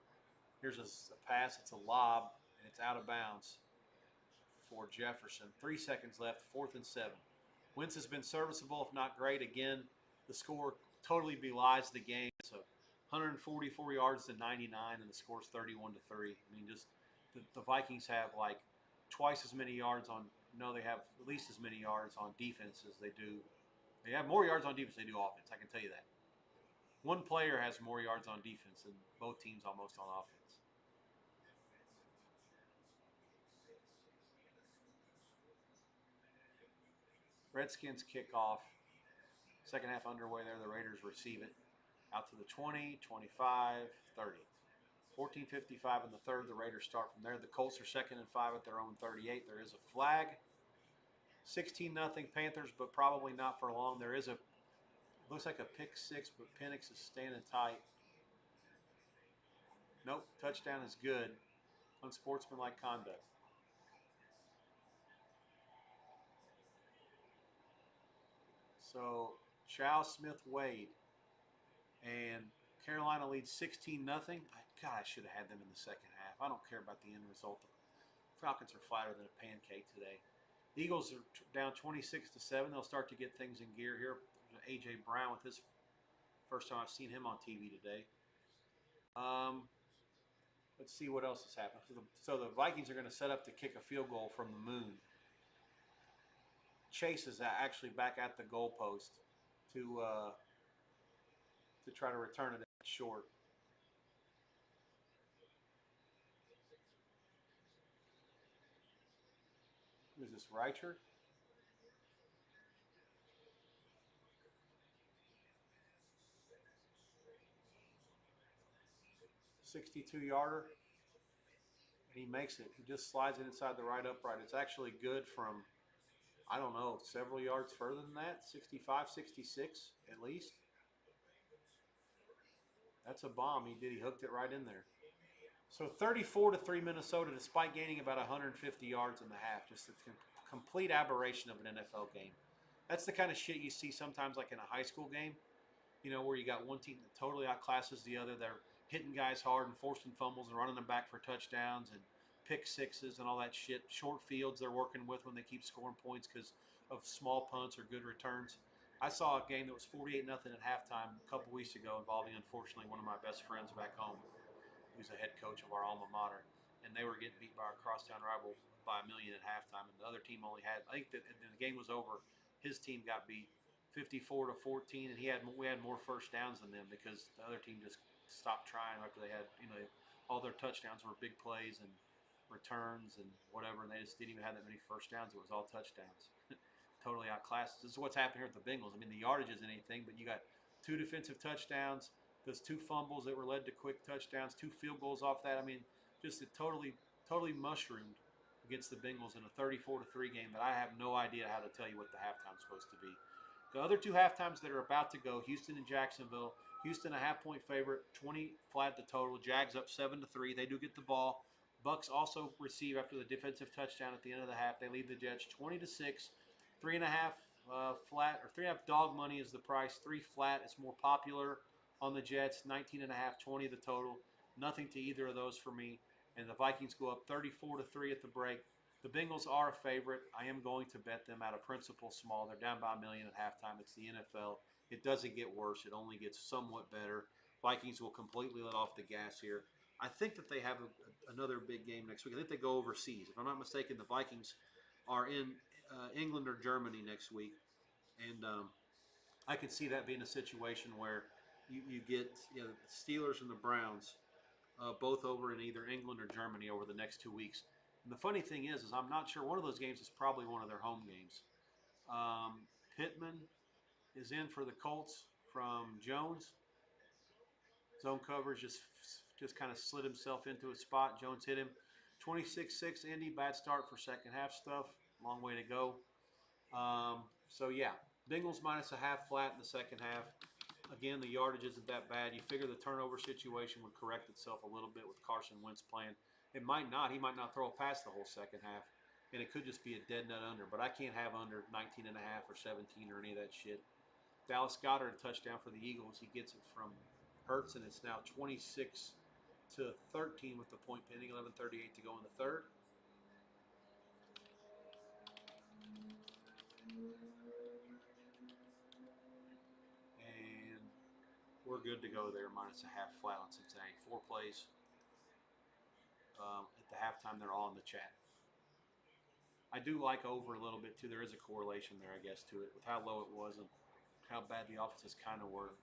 Here's a pass. It's a lob, and it's out of bounds for Jefferson. 3 seconds left, 4th and 7. Wentz has been serviceable, if not great. Again, the score totally belies the game. It's 144 yards to 99, and the score's 31 to 3. I mean, just the Vikings have like twice as many yards on. No, they have at least as many yards on defense as they do. They have more yards on defense than they do offense. I can tell you that. One player has more yards on defense than both teams almost on offense. Redskins kick off. Second half underway there. The Raiders receive it. Out to the 20, 25, 30. 14:55 in the third. The Raiders start from there. The Colts are 2nd and 5 at their own 38. There is a flag. 16-0 Panthers, but probably not for long. There is a, looks like a pick six, but Penix is standing tight. Nope, touchdown is good. Unsportsmanlike conduct. So, Chow Smith-Wade and Carolina leads 16-0. God, I should have had them in the second half. I don't care about the end result. The Falcons are flatter than a pancake today. The Eagles are down 26-7. They'll start to get things in gear here. A.J. Brown with his first time I've seen him on TV today. Let's see what else has happened. So the Vikings are going to set up to kick a field goal from the moon. Chase is actually back at the goalpost to try to return it short. Who's this, Reicher? 62-yarder. And he makes it. He just slides it inside the right upright. It's actually good from, I don't know, several yards further than that. 65, 66 at least. That's a bomb. He did. He hooked it right in there. So 34-3 Minnesota, despite gaining about 150 yards in the half. Just a complete aberration of an NFL game. That's the kind of shit you see sometimes like in a high school game, you know, where you got one team that totally outclasses the other. They're hitting guys hard and forcing fumbles and running them back for touchdowns and pick sixes and all that shit. Short fields they're working with when they keep scoring points because of small punts or good returns. I saw a game that was 48-0 at halftime a couple weeks ago involving, unfortunately, one of my best friends back home, who's a head coach of our alma mater, and they were getting beat by our crosstown rival by 1,000,000 at halftime, and the other team only had, I think that when the game was over, his team got beat 54-14, and we had more first downs than them because the other team just stopped trying after they had, you know, all their touchdowns were big plays and returns and whatever, and they just didn't even have that many first downs. It was all touchdowns. Totally outclassed. This is what's happening here with the Bengals. I mean, the yardage isn't anything, but you got 2 defensive touchdowns, those 2 fumbles that were led to quick touchdowns, 2 field goals off that. I mean, just a totally mushroomed against the Bengals in a 34-3 game that I have no idea how to tell you what the halftime's supposed to be. The other 2 halftimes that are about to go, Houston and Jacksonville. Houston a half-point favorite, 20 flat the total. Jags up 7-3. They do get the ball. Bucks also receive after the defensive touchdown at the end of the half. They lead the Jets 20-6. 3.5 flat, or 3.5 dog money is the price. 3 flat. It's more popular on the Jets. 19.5, 20 the total. Nothing to either of those for me. And the Vikings go up 34-3 at the break. The Bengals are a favorite. I am going to bet them out of principle small. They're down by 1,000,000 at halftime. It's the NFL. It doesn't get worse. It only gets somewhat better. Vikings will completely let off the gas here. I think that they have another big game next week. I think they go overseas. If I'm not mistaken, the Vikings are in England or Germany next week. And I can see that being a situation where you get, you know, the Steelers and the Browns both over in either England or Germany over the next 2 weeks. And the funny thing is I'm not sure. One of those games is probably one of their home games. Pittman is in for the Colts from Jones. Zone coverage just kind of slid himself into a spot. Jones hit him. 26-6 Indy. Bad start for second half stuff. Long way to go. So, yeah, Bengals minus a half flat in the second half. Again, the yardage isn't that bad. You figure the turnover situation would correct itself a little bit with Carson Wentz playing. It might not. He might not throw a pass the whole second half. And it could just be a dead nut under. But I can't have under 19.5 or 17 or any of that shit. Dallas Goedert, a touchdown for the Eagles. He gets it from Hurts, and it's now 26-13 with the point pending. 11:38 to go in the third. And we're good to go there, minus a half flat on Cincinnati. 4 plays. At the halftime, they're all in the chat. I do like over a little bit, too. There is a correlation there, I guess, to it, with how low it was and how bad the offenses kind of were.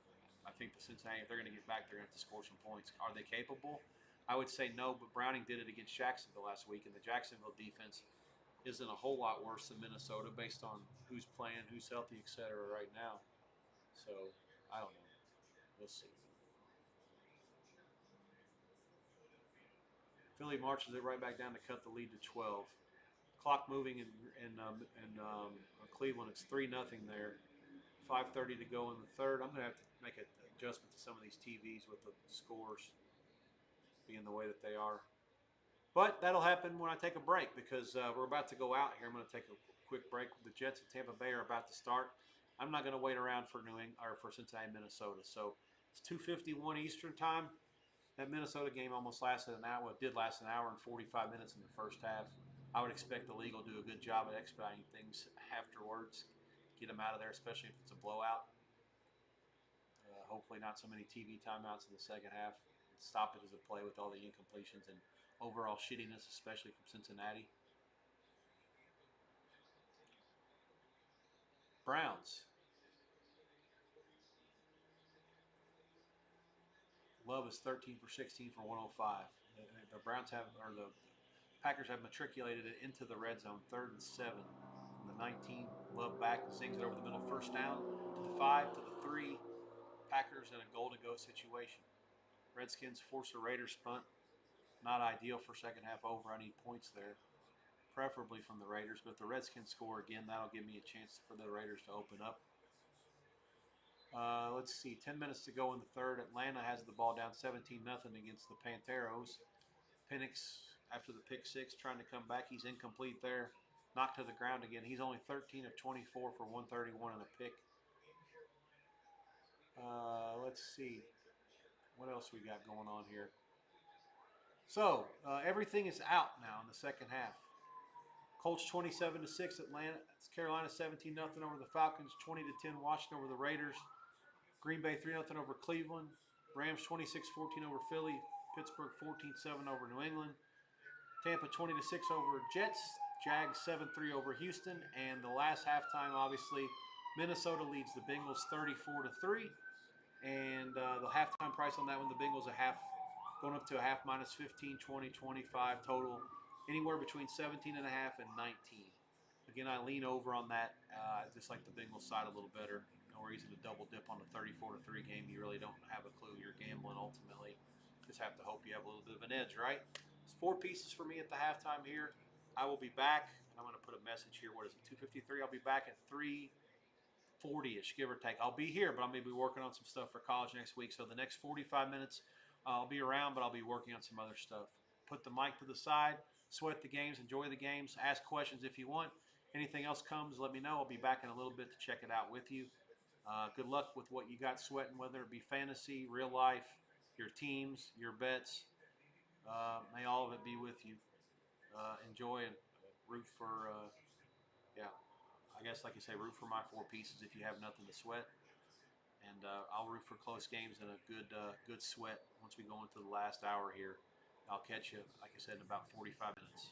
I think the Cincinnati, if they're going to get back, they're going to have to score some points. Are they capable? I would say no, but Browning did it against Jacksonville last week, and the Jacksonville defense isn't a whole lot worse than Minnesota based on who's playing, who's healthy, etc. right now. So, I don't know. We'll see. Philly marches it right back down to cut the lead to 12. Clock moving in Cleveland. It's 3-0 there. 5:30 to go in the third. I'm gonna have to make an adjustment to some of these TVs with the scores being the way that they are. But that'll happen when I take a break because we're about to go out here. I'm going to take a quick break. The Jets of Tampa Bay are about to start. I'm not going to wait around for New England or for Cincinnati, Minnesota. So it's 2:51 Eastern time. That Minnesota game almost lasted an hour. It did last an hour and 45 minutes in the first half. I would expect the league will do a good job at expediting things afterwards. Get them out of there, especially if it's a blowout. Hopefully, not so many TV timeouts in the second half. Stop it as a play with all the incompletions and overall shittiness, especially from Cincinnati. Browns. Love is 13 for 16 for 105. The Browns have, or the Packers have matriculated it into the red zone, 3rd and 7 from the 19. Love back and sings it over the middle, first down to the 5, to the 3. Packers in a goal to go situation. Redskins force a Raiders punt. Not ideal for second half over. I need points there, preferably from the Raiders. But if the Redskins score again, that'll give me a chance for the Raiders to open up. Let's see, 10 minutes to go in the third. Atlanta has the ball down 17-0 against the Panteros. Penix, after the pick six, trying to come back. He's incomplete there. Knocked to the ground again. He's only 13 of 24 for 131 and a pick. Let's see. What else we got going on here? So, everything is out now in the second half. Colts 27-6, Atlanta. Carolina 17-0 over the Falcons. 20-10, Washington over the Raiders. Green Bay 3-0 over Cleveland. Rams 26-14 over Philly. Pittsburgh 14-7 over New England. Tampa 20-6 over Jets. Jags 7-3 over Houston. And the last halftime, obviously, Minnesota leads the Bengals 34-3. And the halftime price on that one, the Bengals a half, going up to a half, minus 15, 20, 25 total. Anywhere between 17.5 and 19. Again, I lean over on that. Just like the Bengals side a little better. No reason to double dip on a 34-3 game. You really don't have a clue. You're gambling ultimately. Just have to hope you have a little bit of an edge, right? It's 4 pieces for me at the halftime here. I will be back. I'm going to put a message here. What is it? 2:53. I'll be back at 3:40ish, give or take. I'll be here, but I'm going to be working on some stuff for college next week. So the next 45 minutes, I'll be around, but I'll be working on some other stuff. Put the mic to the side, sweat the games, enjoy the games, ask questions if you want. Anything else comes, let me know. I'll be back in a little bit to check it out with you. Good luck with what you got sweating, whether it be fantasy, real life, your teams, your bets. May all of it be with you. Enjoy and root for, I guess like you say, root for my 4 pieces if you have nothing to sweat. And I'll root for close games and a good sweat once we go into the last hour here. I'll catch you, like I said, in about 45 minutes.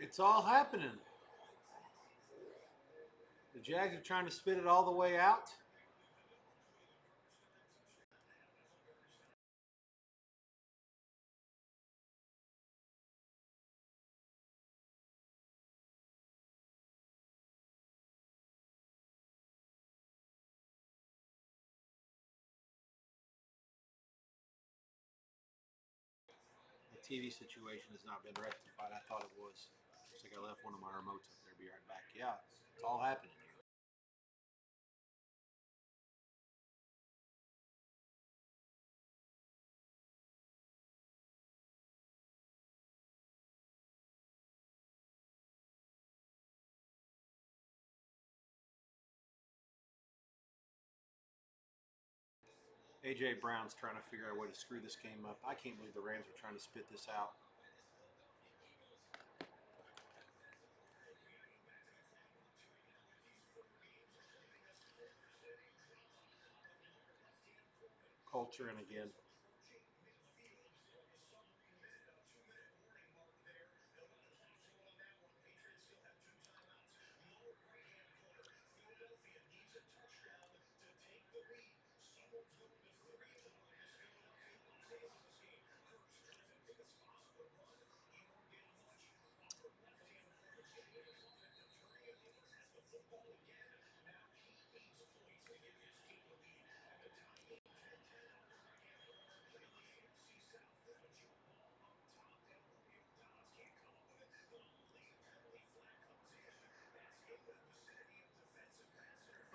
It's all happening. The Jags are trying to spit it all the way out. The TV situation has not been rectified. I thought it was. Looks like I left one of my remotes up there. Be right back. Yeah, it's all happening. AJ Brown's trying to figure out a way to screw this game up. I can't believe the Rams are trying to spit this out. Culture and again.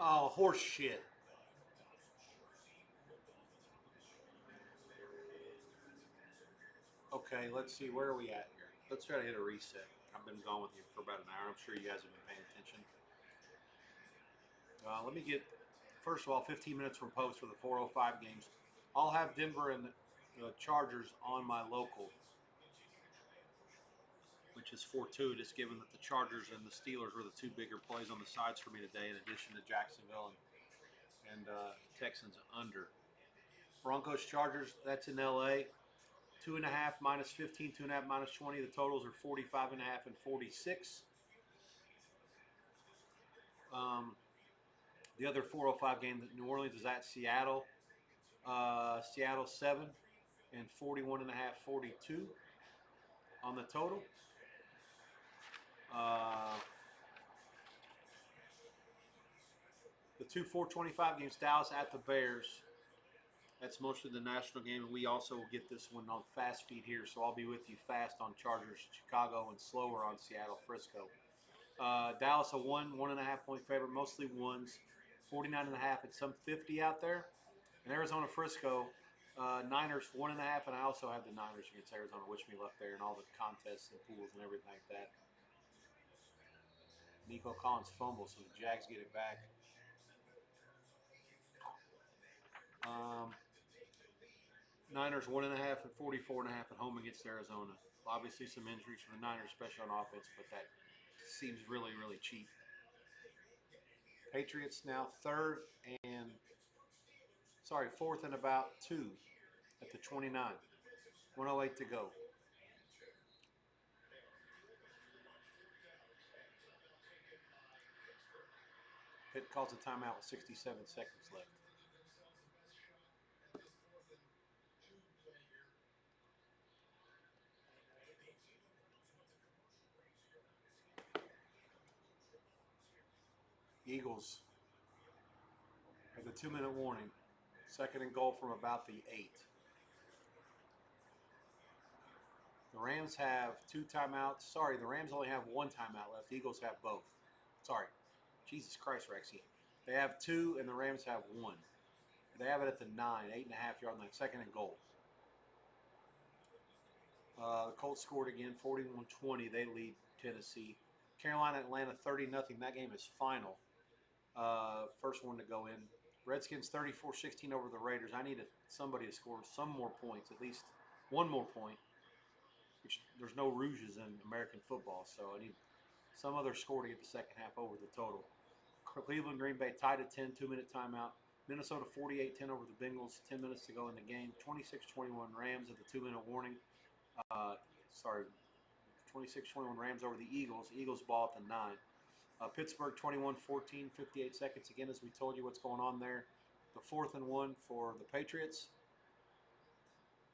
Oh, horse shit. Okay, let's see. Where are we at here? Let's try to hit a reset. I've been gone with you for about an hour. I'm sure you guys have been paying attention. Let me get, first of all, 15 minutes from post for the 4:05 games. I'll have Denver and the Chargers on my local, which is fortuitous given that the Chargers and the Steelers were the two bigger plays on the sides for me today, in addition to Jacksonville and Texans under. Broncos Chargers, that's in LA. 2.5 minus 15, 2.5 minus 20. The totals are 45.5 and 46. Um, the other 4:05 game, New Orleans is at Seattle. Seattle 7 and 41.5, 42 on the total. Uh, the two 4:25 games, Dallas at the Bears. That's mostly the national game, and we also will get this one on fast feed here. So I'll be with you fast on Chargers, Chicago, and slower on Seattle, Frisco. Dallas a 1.5 point favorite, mostly ones, 49.5 and some 50 out there. And Arizona, Frisco, Niners 1.5, and I also have the Niners against Arizona, which me left there, and all the contests and pools and everything like that. Nico Collins fumbles, so the Jags get it back. Um, Niners 1.5 and 44.5 at home against Arizona. Obviously, some injuries for the Niners, especially on offense, but that seems really, really cheap. Patriots now fourth and about 2 at the 29. 108 to go. Pitt calls a timeout with 67 seconds left. Eagles have the 2-minute warning. Second and goal from about the 8. The Rams have 2 timeouts. Sorry, the Rams only have 1 timeout left. The Eagles have both. Sorry. Jesus Christ, Rexy. They have 2 and the Rams have 1. They have it at the 9, 8.5 yard line. Second and goal. The Colts scored again, 41-20. They lead Tennessee. Carolina, Atlanta, 30-0. That game is final. First one to go in. Redskins 34-16 over the Raiders. I need somebody to score some more points, at least one more point. Which there's no rouges in American football, so I need some other score to get the second half over the total. Cleveland, Green Bay tied at 10, 2-minute timeout. Minnesota 48-10 over the Bengals, 10 minutes to go in the game. 26-21 Rams at the 2-minute warning. 26-21 Rams over the Eagles. Eagles ball at the 9. Pittsburgh 21-14, 58 seconds. Again, as we told you what's going on there. The 4th and 1 for the Patriots.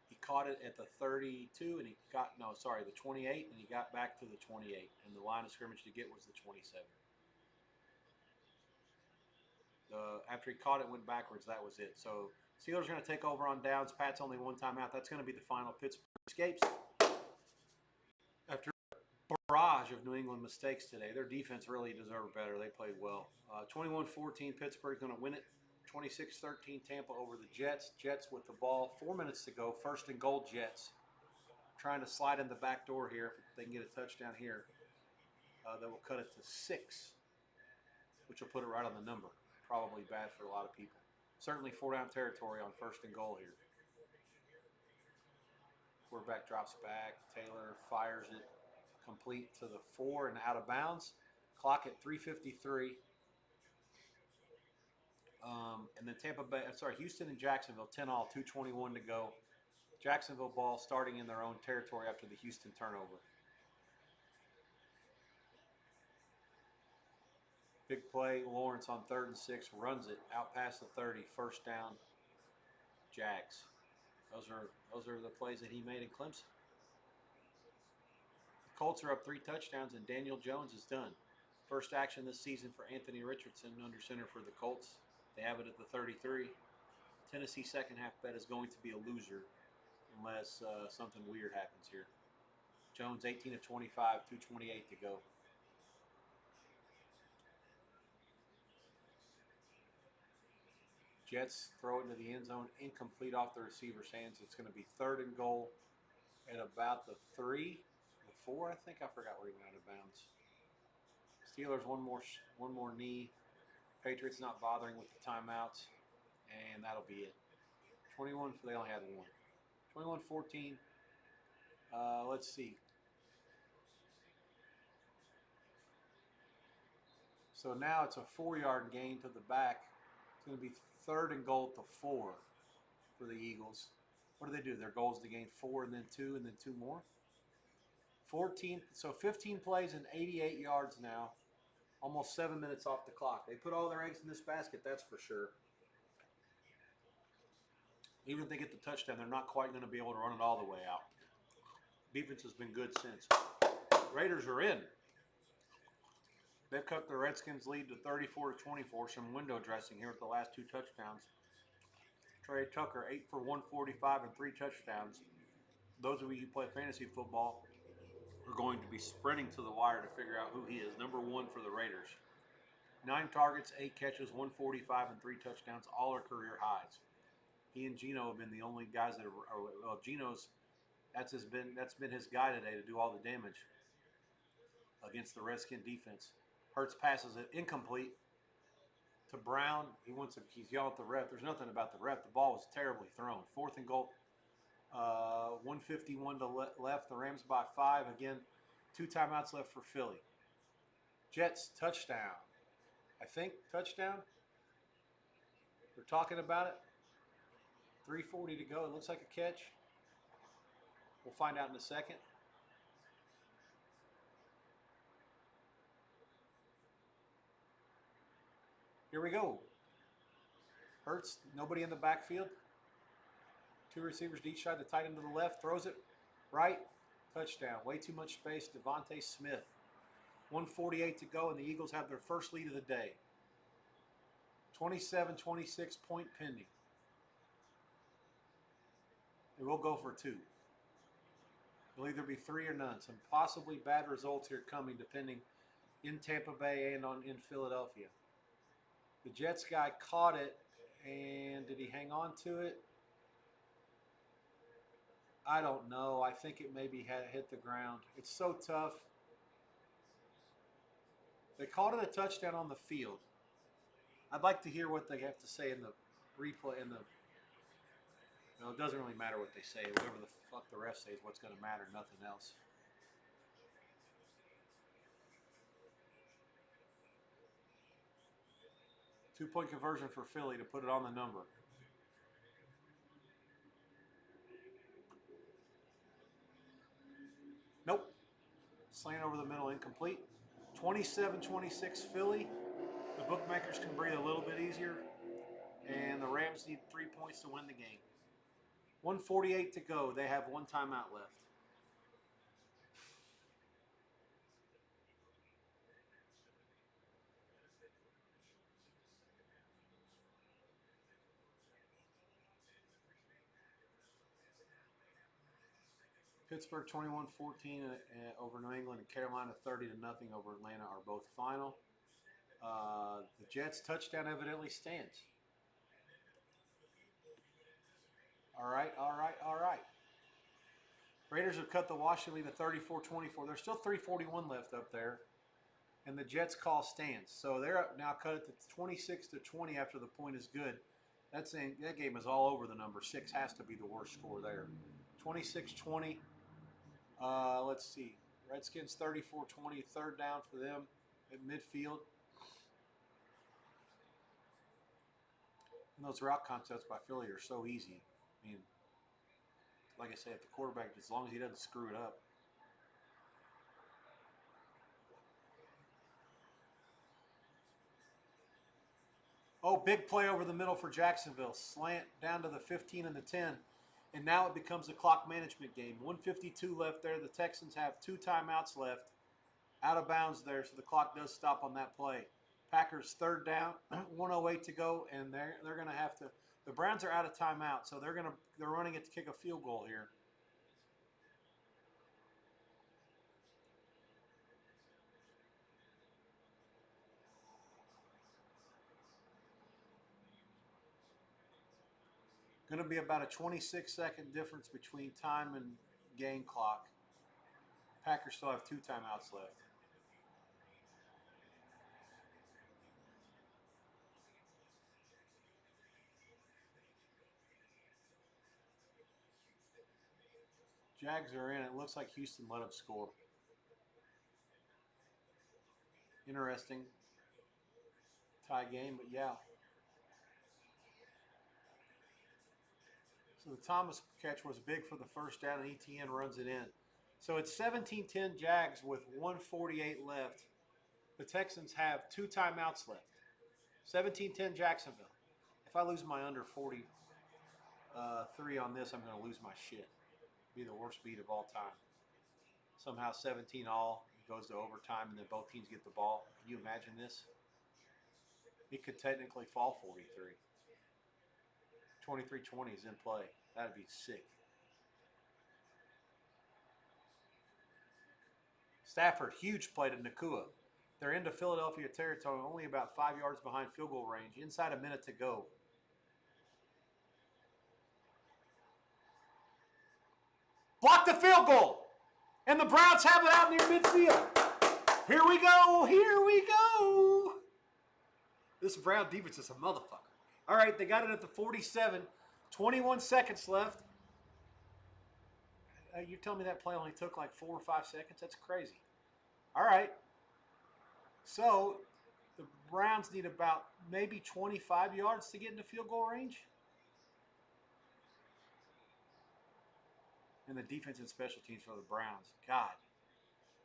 He caught it at the 32, and he got, no, sorry, the 28, and he got back to the 28. And the line of scrimmage to get was the 27. After he caught it, went backwards, that was it. So Steelers are going to take over on downs. Pat's only one timeout. That's going to be the final. Pittsburgh escapes. After a barrage of New England mistakes today, their defense really deserved better. They played well. 21-14, Pittsburgh's going to win it. 26-13, Tampa over the Jets. Jets with the ball. 4 minutes to go. 1st and goal, Jets. Trying to slide in the back door here. If they can get a touchdown here, that will cut it to 6, which will put it right on the number. Probably bad for a lot of people. Certainly 4-down territory on 1st and goal here. Quarterback drops back. Taylor fires it complete to the 4 and out of bounds. Clock at 3:53. And then Houston and Jacksonville, 10-all, 2:21 to go. Jacksonville ball starting in their own territory after the Houston turnover. Big play, Lawrence on 3rd and 6, runs it out past the 30, 1st down, Jags. Those are the plays that he made in Clemson. The Colts are up 3 touchdowns, and Daniel Jones is done. First action this season for Anthony Richardson under center for the Colts. They have it at the 33. Tennessee second half bet is going to be a loser unless something weird happens here. Jones 18 of 25, 2:28 to go. Jets throw it into the end zone, incomplete off the receiver's hands. It's going to be 3rd and goal at about the 3, the 4. I think I forgot where he went out of bounds. Steelers one more knee. Patriots not bothering with the timeouts, and that'll be it. 21. They only had 1. 21-14. Let's see. So now it's a 4-yard gain to the back. It's going to be 3rd and goal to 4 for the Eagles. What do? Their goal is to gain 4 and then 2 and then 2 more. 15 plays and 88 yards now. Almost 7 minutes off the clock. They put all their eggs in this basket, that's for sure. Even if they get the touchdown, they're not quite going to be able to run it all the way out. Defense has been good since. Raiders are in. They've cut the Redskins' lead to 34-24. Some window dressing here with the last 2 touchdowns. Trey Tucker, 8 for 145 and 3 touchdowns. Those of you who play fantasy football are going to be sprinting to the wire to figure out who he is. Number 1 for the Raiders. 9 targets, 8 catches, 145 and 3 touchdowns. All are career highs. He and Geno have been the only guys that are Geno's. That's been his guy today to do all the damage against the Redskin defense. Hurts passes it incomplete to Brown. He's yelling at the ref. There's nothing about the ref. The ball was terribly thrown. 4th and goal. 151 to left. The Rams by 5. Again, 2 timeouts left for Philly. Jets touchdown. I think touchdown. We're talking about it. 3:40 to go. It looks like a catch. We'll find out in a second. Here we go. Hurts, nobody in the backfield. 2 receivers to each side. The tight end to the left throws it right. Touchdown. Way too much space. Devontae Smith. 1:48 to go, and the Eagles have their first lead of the day. 27-26 point pending. It will go for 2. It'll either be 3 or none. Some possibly bad results here coming, depending in Tampa Bay and in Philadelphia. The Jets guy caught it, and did he hang on to it? I don't know. I think it maybe had hit the ground. It's so tough. They called it a touchdown on the field. I'd like to hear what they have to say in the replay. It doesn't really matter what they say. Whatever the fuck the ref says, what's going to matter, nothing else. Two-point conversion for Philly to put it on the number. Nope. Slant over the middle, incomplete. 27-26 Philly. The bookmakers can breathe a little bit easier. And the Rams need 3 points to win the game. 1:48 to go. They have one timeout left. Pittsburgh 21-14 over New England, and Carolina 30-0 over Atlanta are both final. The Jets touchdown evidently stands. All right. Raiders have cut the Washington lead to 34-24. There's still 3:41 left up there, and the Jets call stands. So they're now cut it to 26-20 after the point is good. That game is all over the number. 6 has to be the worst score there. 26-20. Let's see. Redskins 34-20. Third down for them at midfield. And those route concepts by Philly are so easy. I mean, like I say, if the quarterback, as long as he doesn't screw it up. Oh, big play over the middle for Jacksonville. Slant down to the 15 and the 10. And now it becomes a clock management game. 1:52 left there. The Texans have 2 timeouts left. Out of bounds there, so the clock does stop on that play. Packers third down, 1:08 to go, and they're going to have to. The Browns are out of timeout, so they're running it to kick a field goal here. Going to be about a 26-second difference between time and game clock. Packers still have 2 timeouts left. Jags are in. It looks like Houston let them score. Interesting. Tie game, but yeah. So the Thomas catch was big for the first down, and ETN runs it in. So it's 17-10 Jags with 1:48 left. The Texans have 2 timeouts left. 17-10 Jacksonville. If I lose my under 43 on this, I'm going to lose my shit. Be the worst beat of all time. Somehow 17 all, it goes to overtime, and then both teams get the ball. Can you imagine this? It could technically fall 43. 23-20 is in play. That'd be sick. Stafford, huge play to Nakua. They're into Philadelphia territory, only about 5 yards behind field goal range. Inside a minute to go. Block the field goal. And the Browns have it out near midfield. Here we go. Here we go. This Brown defense is a motherfucker. All right, they got it at the 47. 21 seconds left. You're telling me that play only took like 4 or 5 seconds? That's crazy. All right. So the Browns need about maybe 25 yards to get into field goal range. And the defense and special teams for the Browns. God,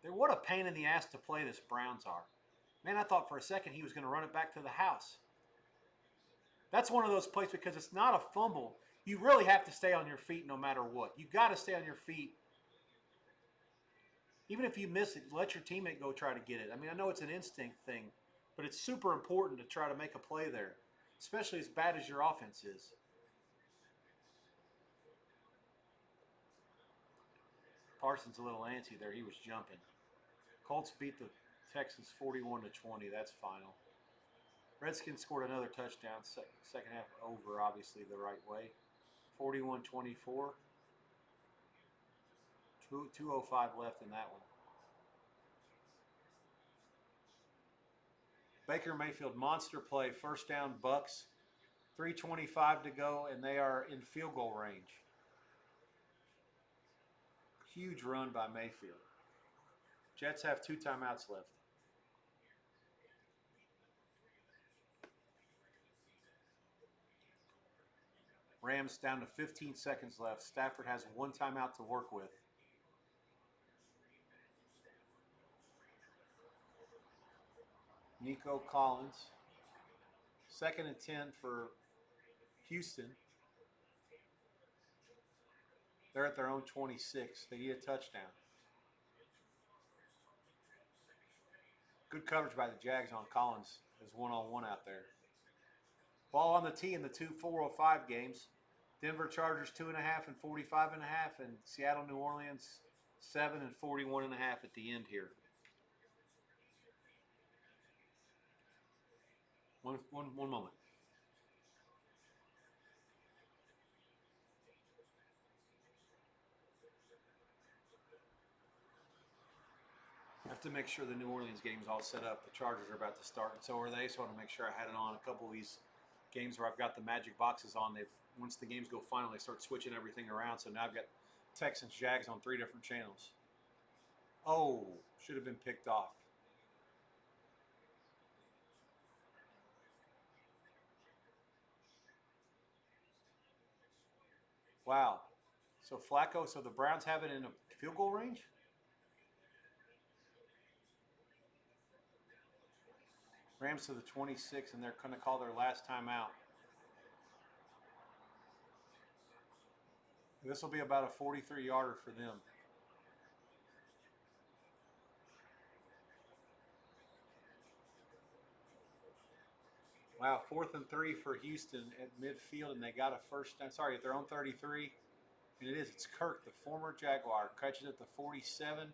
what a pain in the ass to play this Browns are. Man, I thought for a second he was going to run it back to the house. That's one of those plays because it's not a fumble. You really have to stay on your feet no matter what. You got to stay on your feet. Even if you miss it, let your teammate go try to get it. I mean, I know it's an instinct thing, but it's super important to try to make a play there, especially as bad as your offense is. Parsons a little antsy there. He was jumping. Colts beat the Texans 41-20. That's final. Redskins scored another touchdown. Second half over, obviously, the right way. 41-24. 2:05 left in that one. Baker Mayfield, monster play. First down, Bucks. 3:25 to go, and they are in field goal range. Huge run by Mayfield. Jets have 2 timeouts left. Rams down to 15 seconds left. Stafford has 1 timeout to work with. Nico Collins. 2nd and 10 for Houston. They're at their own 26. They need a touchdown. Good coverage by the Jags on Collins as one-on-one out there. Ball on the tee in the two 405 games. Denver Chargers 2.5 and 45.5, and Seattle New Orleans 7 and 41.5 at the end here. One moment. I have to make sure the New Orleans game's all set up. The Chargers are about to start, and so are they. So I want to make sure I had it on a couple of these games where I've got the magic boxes on. Once the games go final, they start switching everything around. So now I've got Texans Jags on 3 different channels. Oh, should have been picked off. Wow. So Flacco, so the Browns have it in a field goal range? Rams to the 26, and they're going to call their last time out. This will be about a 43-yarder for them. Wow, 4th and 3 for Houston at midfield, and they got a first down. Sorry, at their own 33. And it is. It's Kirk, the former Jaguar, catches at the 47.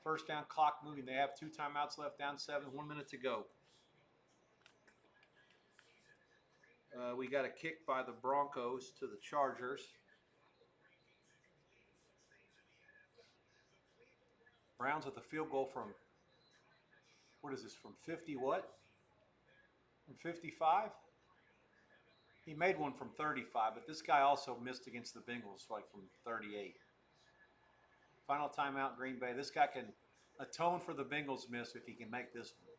First down, clock moving. They have 2 timeouts left, down 7, 1 minute to go. We got a kick by the Broncos to the Chargers. Browns with the field goal from, what is this, from 50 what? From 55? He made one from 35, but this guy also missed against the Bengals, like from 38. Final timeout, Green Bay. This guy can atone for the Bengals miss if he can make this one.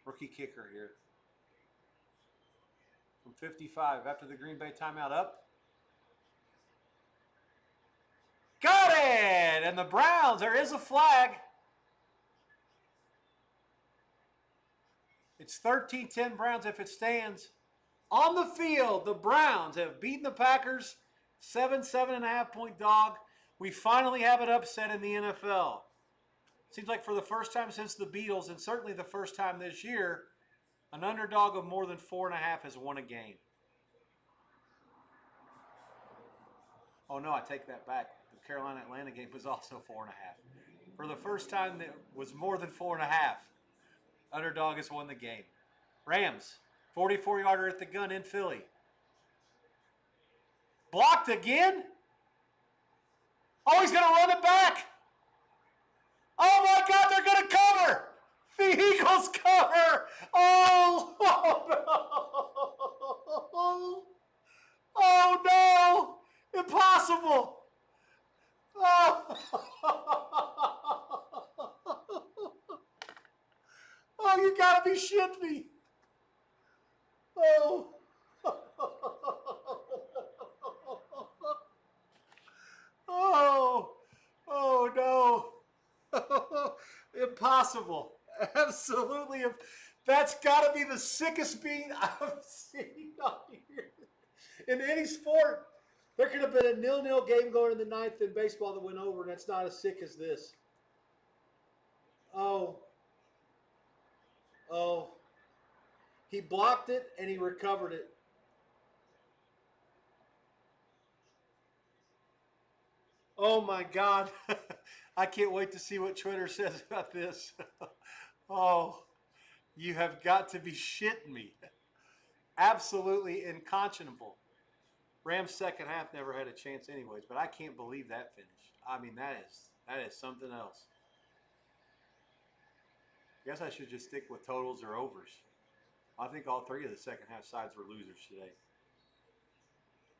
Rookie kicker here. From 55, after the Green Bay timeout, up. Got it! And the Browns, there is a flag. It's 13-10 Browns if it stands. On the field, the Browns have beaten the Packers, 7.5 point dog. We finally have an upset in the NFL. Seems like for the first time since the Beatles, and certainly the first time this year, an underdog of more than 4.5 has won a game. Oh no, I take that back. The Carolina-Atlanta game was also 4.5. For the first time that was more than 4.5, underdog has won the game. Rams, 44-yarder at the gun in Philly. Blocked again? Oh, he's going to run it back. Oh my God, they're going to cover. The Eagles cover. Oh, no. Oh no. Impossible. Oh. Oh, you got to be shitting me. Oh. Oh. Oh no. Impossible. Absolutely. That's got to be the sickest beat I've seen on here. In any sport, there could have been a 0-0 game going in the 9th in baseball that went over, and that's not as sick as this. Oh. Oh. He blocked it, and he recovered it. Oh, my God. I can't wait to see what Twitter says about this. Oh, you have got to be shitting me. Absolutely unconscionable. Rams second half never had a chance anyways, but I can't believe that finish. I mean, that is something else. I guess I should just stick with totals or overs. I think all 3 of the second half sides were losers today.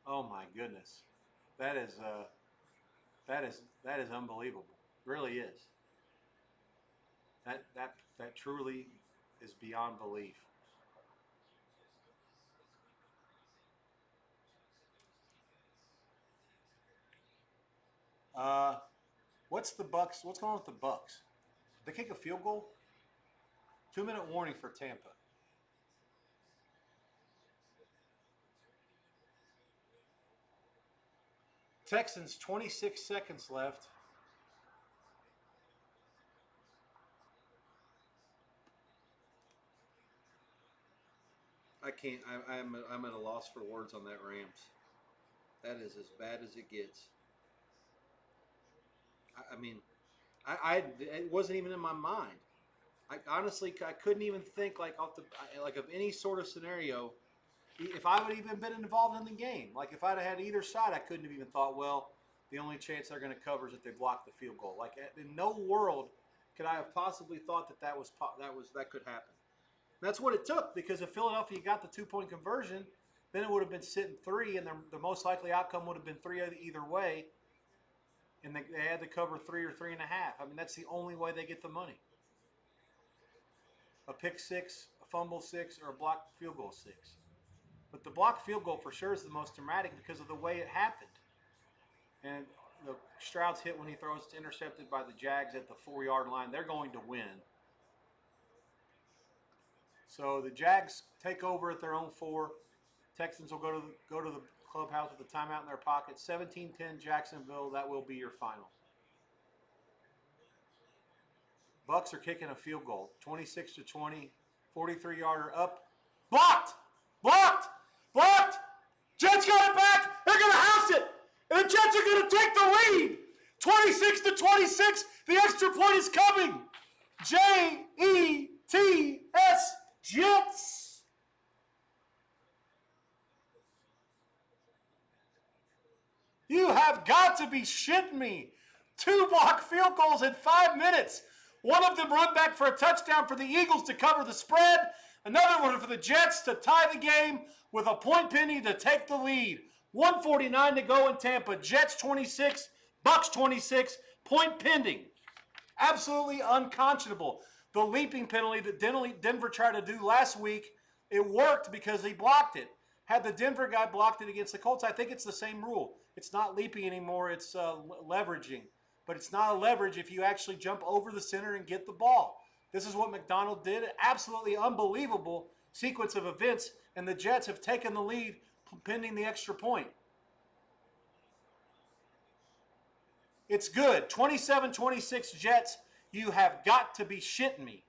Oh my goodness. That is unbelievable. It really is. That truly is beyond belief. What's the Bucks? What's going on with the Bucks? They kick a field goal? 2-minute warning for Tampa. Texans, 26 seconds left. I can't. I'm at a loss for words on that Rams. That is as bad as it gets. I mean, it wasn't even in my mind. I honestly I couldn't even think like of any sort of scenario. If I would even been involved in the game, like if I'd have had either side, I couldn't have even thought, well, the only chance they're going to cover is if they block the field goal. Like in no world could I have possibly thought that could happen. And that's what it took, because if Philadelphia got the 2-point conversion, then it would have been sitting 3, and the most likely outcome would have been 3 either way, and they had to cover 3 or 3.5. I mean, that's the only way they get the money. A pick 6, a fumble 6, or a blocked field goal 6. But the blocked field goal for sure is the most dramatic because of the way it happened. And the Stroud's hit when he throws, it's intercepted by the Jags at the 4-yard line. They're going to win. So the Jags take over at their own 4. Texans will go to the clubhouse with a timeout in their pocket. 17-10 Jacksonville. That will be your final. Bucks are kicking a field goal. 26-20. 43-yarder up. Blocked! Blocked! Blocked! Jets got it back. They're going to house it. And the Jets are going to take the lead. 26-26. The extra point is coming. Jets. Jets. You have got to be shitting me. 2 blocked field goals in 5 minutes. One of them run back for a touchdown for the Eagles to cover the spread. Another one for the Jets to tie the game with a point penny to take the lead. 1:49 to go in Tampa. Jets 26, Bucks 26, point pending. Absolutely unconscionable. The leaping penalty that Denver tried to do last week, it worked because he blocked it. Had the Denver guy blocked it against the Colts, I think it's the same rule. It's not leaping anymore, it's leveraging. But it's not a leverage if you actually jump over the center and get the ball. This is what McDonald did. Absolutely unbelievable sequence of events, and the Jets have taken the lead pending the extra point. It's good. 27-26 Jets. You have got to be shitting me.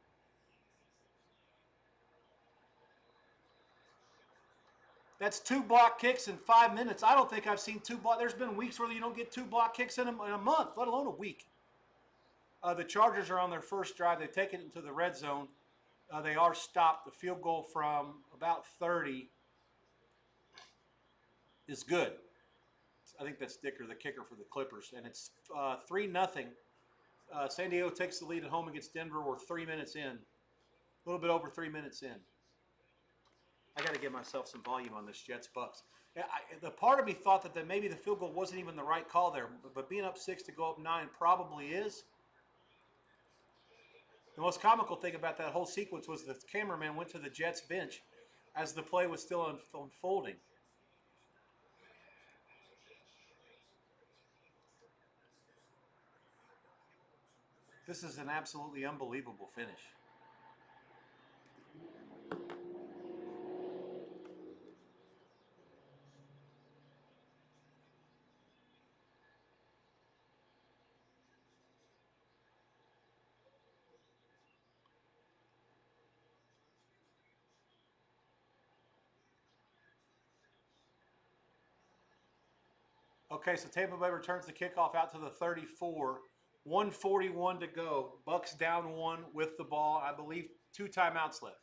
That's 2 block kicks in 5 minutes. I don't think I've seen 2 block. There's been weeks where you don't get 2 block kicks in a month, let alone a week. The Chargers are on their first drive. They've taken it into the red zone. They are stopped. The field goal from about 30 is good. I think that's Dicker, the kicker for the Clippers. And it's 3-0. San Diego takes the lead at home against Denver. We're 3 minutes in. A little bit over 3 minutes in. I got to give myself some volume on this Jets-Bucks. The part of me thought that maybe the field goal wasn't even the right call there, but being up 6 to go up 9 probably is. The most comical thing about that whole sequence was the cameraman went to the Jets bench as the play was still unfolding. This is an absolutely unbelievable finish. Okay, so Tampa Bay returns the kickoff out to the 34. 1:41 to go. Bucks down 1 with the ball. I believe 2 timeouts left.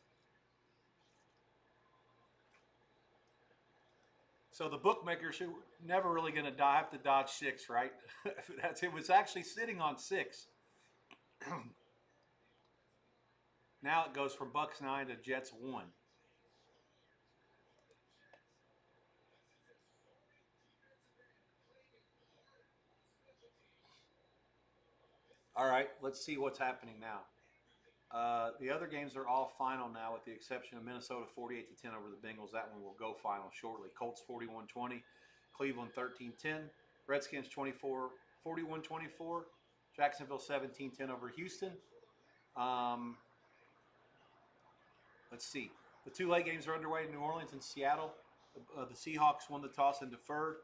So the bookmakers who never really going to have to dodge 6, right? It was actually sitting on 6. Now it goes from Bucks 9 to Jets 1. All right, let's see what's happening now. The other games are all final now, with the exception of Minnesota 48-10 over the Bengals. That one will go final shortly. Colts 41-20, Cleveland 13-10, Redskins 41-24, Jacksonville 17-10 over Houston. Let's see. The two late games are underway in New Orleans and Seattle. The Seahawks won the toss and deferred,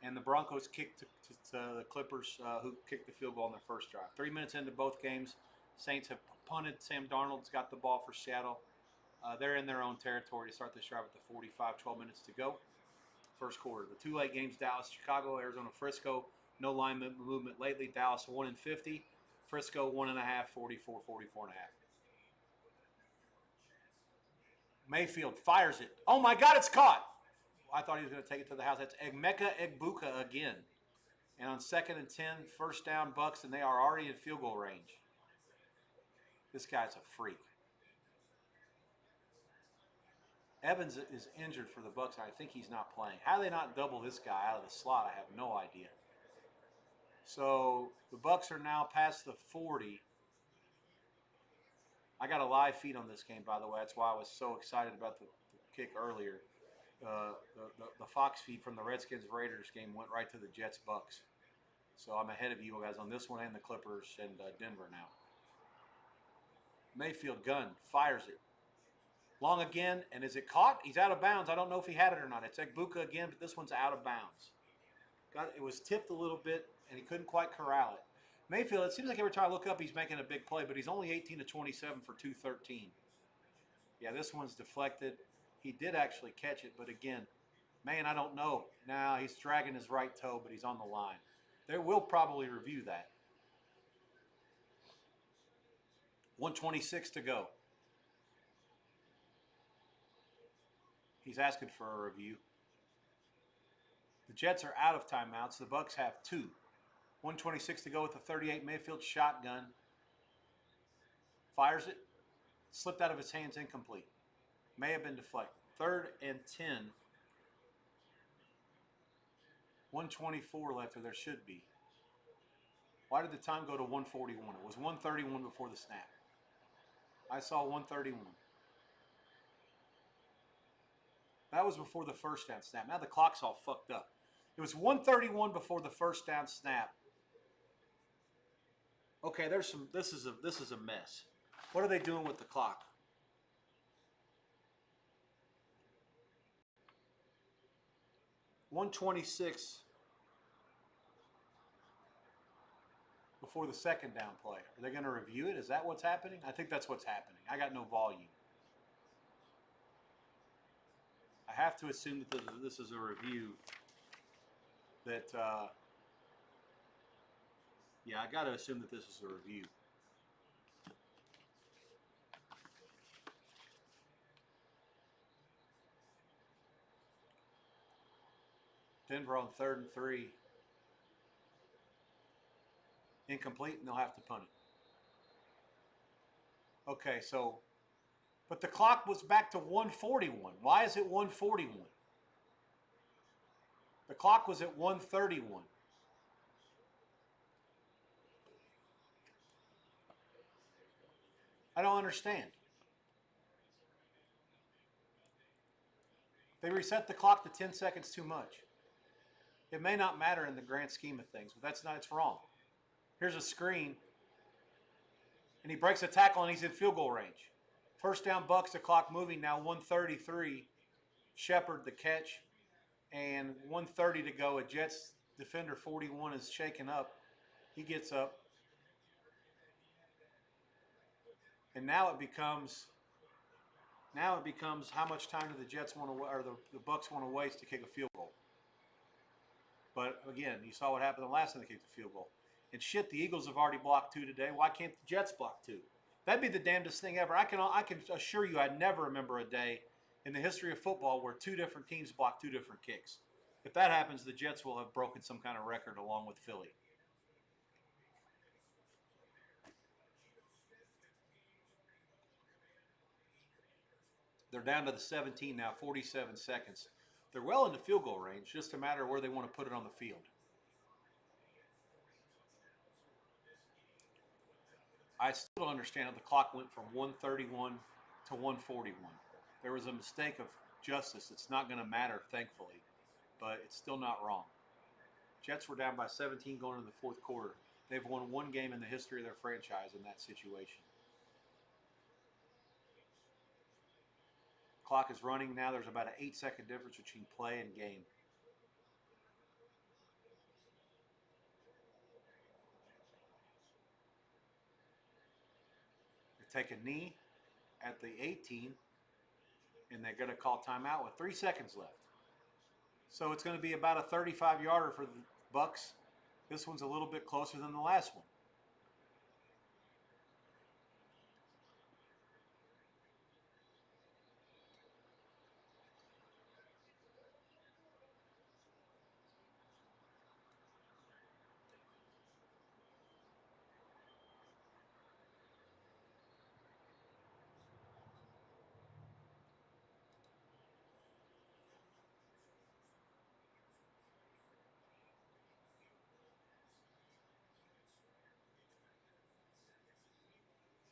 and the Broncos kicked to the Clippers, who kicked the field goal on their first drive. 3 minutes into both games, Saints have punted. Sam Darnold's got the ball for Seattle. They're in their own territory to start this drive at the 45, 12 minutes to go. First quarter. The two late games, Dallas, Chicago, Arizona, Frisco. No line movement lately. Dallas 1-50. Frisco 1.5, 44, 44.5. Mayfield fires it. Oh my God, it's caught. I thought he was going to take it to the house. That's Emeka Egbuka again. And on 2nd and 10, first down Bucks, and they are already in field goal range. This guy's a freak. Evans is injured for the Bucks. I think he's not playing. How do they not double this guy out of the slot? I have no idea. So the Bucks are now past the 40. I got a live feed on this game, by the way. That's why I was so excited about the kick earlier. The Fox feed from the Redskins-Raiders game went right to the Jets-Bucks. So I'm ahead of you guys on this one and the Clippers and Denver now. Mayfield gun, fires it. Long again, and is it caught? He's out of bounds. I don't know if he had it or not. It's Egbuka again, but this one's out of bounds. It was tipped a little bit, and he couldn't quite corral it. Mayfield, it seems like every time I look up, he's making a big play, but he's only 18 to 27 for 213. Yeah, this one's deflected. He did actually catch it, but again, man, I don't know. Now he's dragging his right toe, but he's on the line. They will probably review that. 1:26 to go. He's asking for a review. The Jets are out of timeouts. The Bucks have 2. 1:26 to go with the 38 Mayfield shotgun. Fires it. Slipped out of his hands, incomplete. May have been deflected. 3rd and 10. 1:24 left, or there should be. Why did the time go to 1:41? It was 1:31 before the snap. I saw 1:31. That was before the first down snap. Now the clock's all fucked up. It was 1:31 before the first down snap. Okay, there's some. This is a mess. What are they doing with the clock? $1:26 before the second down play. Are they going to review it? Is that what's happening? I think that's what's happening. I got no volume. I have to assume that this is a review. Yeah, I got to assume that this is a review. Denver on 3rd and 3. Incomplete, and they'll have to punt it. Okay, so, but the clock was back to 1:41. Why is it 1:41? The clock was at 1:31. I don't understand. They reset the clock to 10 seconds too much. It may not matter in the grand scheme of things, but it's wrong. Here's a screen, and he breaks a tackle, and he's in field goal range. First down Bucks, the clock moving now, 1:33. Shepard the catch, and 1:30 to go. A Jets defender, 41, is shaken up. He gets up. And now it becomes how much time do the Jets want to, or the Bucks want to waste to kick a field goal. But again, you saw what happened the last time they kicked the field goal. And shit, the Eagles have already blocked 2 today. Why can't the Jets block 2? That'd be the damnedest thing ever. I can assure you, I never remember a day in the history of football where 2 different teams block 2 different kicks. If that happens, the Jets will have broken some kind of record along with Philly. They're down to the 17 now, 47 seconds. They're well into field goal range, just a matter of where they want to put it on the field. I still don't understand how the clock went from 1:31 to 1:41. There was a mistake of justice. It's not going to matter, thankfully, but it's still not wrong. Jets were down by 17 going into the fourth quarter. They've won 1 game in the history of their franchise in that situation. Clock is running now. There's about an 8-second difference between play and game. They take a knee at the 18, and they're going to call timeout with 3 seconds left. So it's going to be about a 35-yarder for the Bucks. This one's a little bit closer than the last one.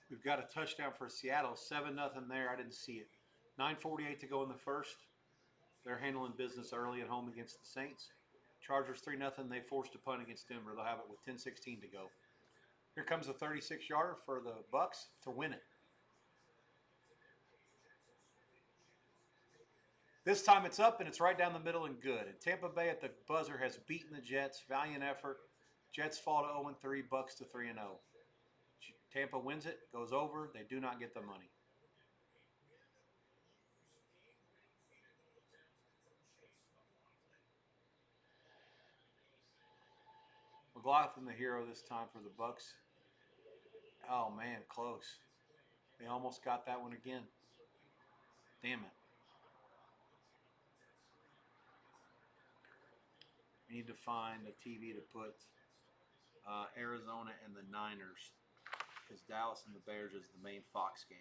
We've got a touchdown for Seattle, 7-0 there. I didn't see it. 9:48 to go in the first. They're handling business early at home against the Saints. Chargers 3-0. They forced a punt against Denver. They'll have it with 10:16 to go. Here comes a 36-yarder for the Bucks to win it. This time it's up and it's right down the middle and good. And Tampa Bay at the buzzer has beaten the Jets. Valiant effort. Jets fall to 0-3. Bucks to 3-0. Tampa wins it, goes over. They do not get the money. McLaughlin the hero this time for the Bucks. Oh man, close. They almost got that one again. Damn it. We need to find a TV to put Arizona and the Niners, because Dallas and the Bears is the main Fox game.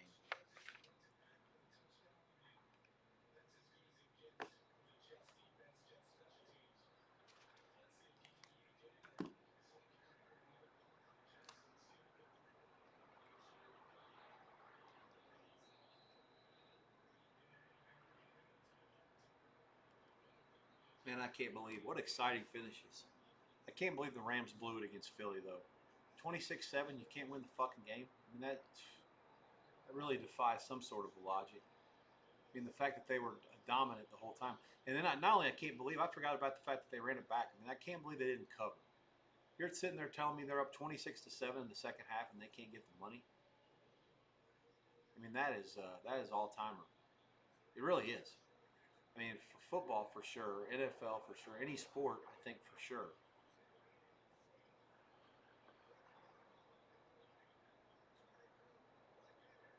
Man, I can't believe what exciting finishes. I can't believe the Rams blew it against Philly though. 26-7, you can't win the fucking game. I mean that really defies some sort of logic. I mean the fact that they were dominant the whole time, and then not only I can't believe, I forgot about the fact that they ran it back. I mean I can't believe they didn't cover. You're sitting there telling me they're up 26-7 in the second half and they can't get the money. I mean that is all timer. It really is. I mean, for football for sure, NFL for sure, any sport I think for sure.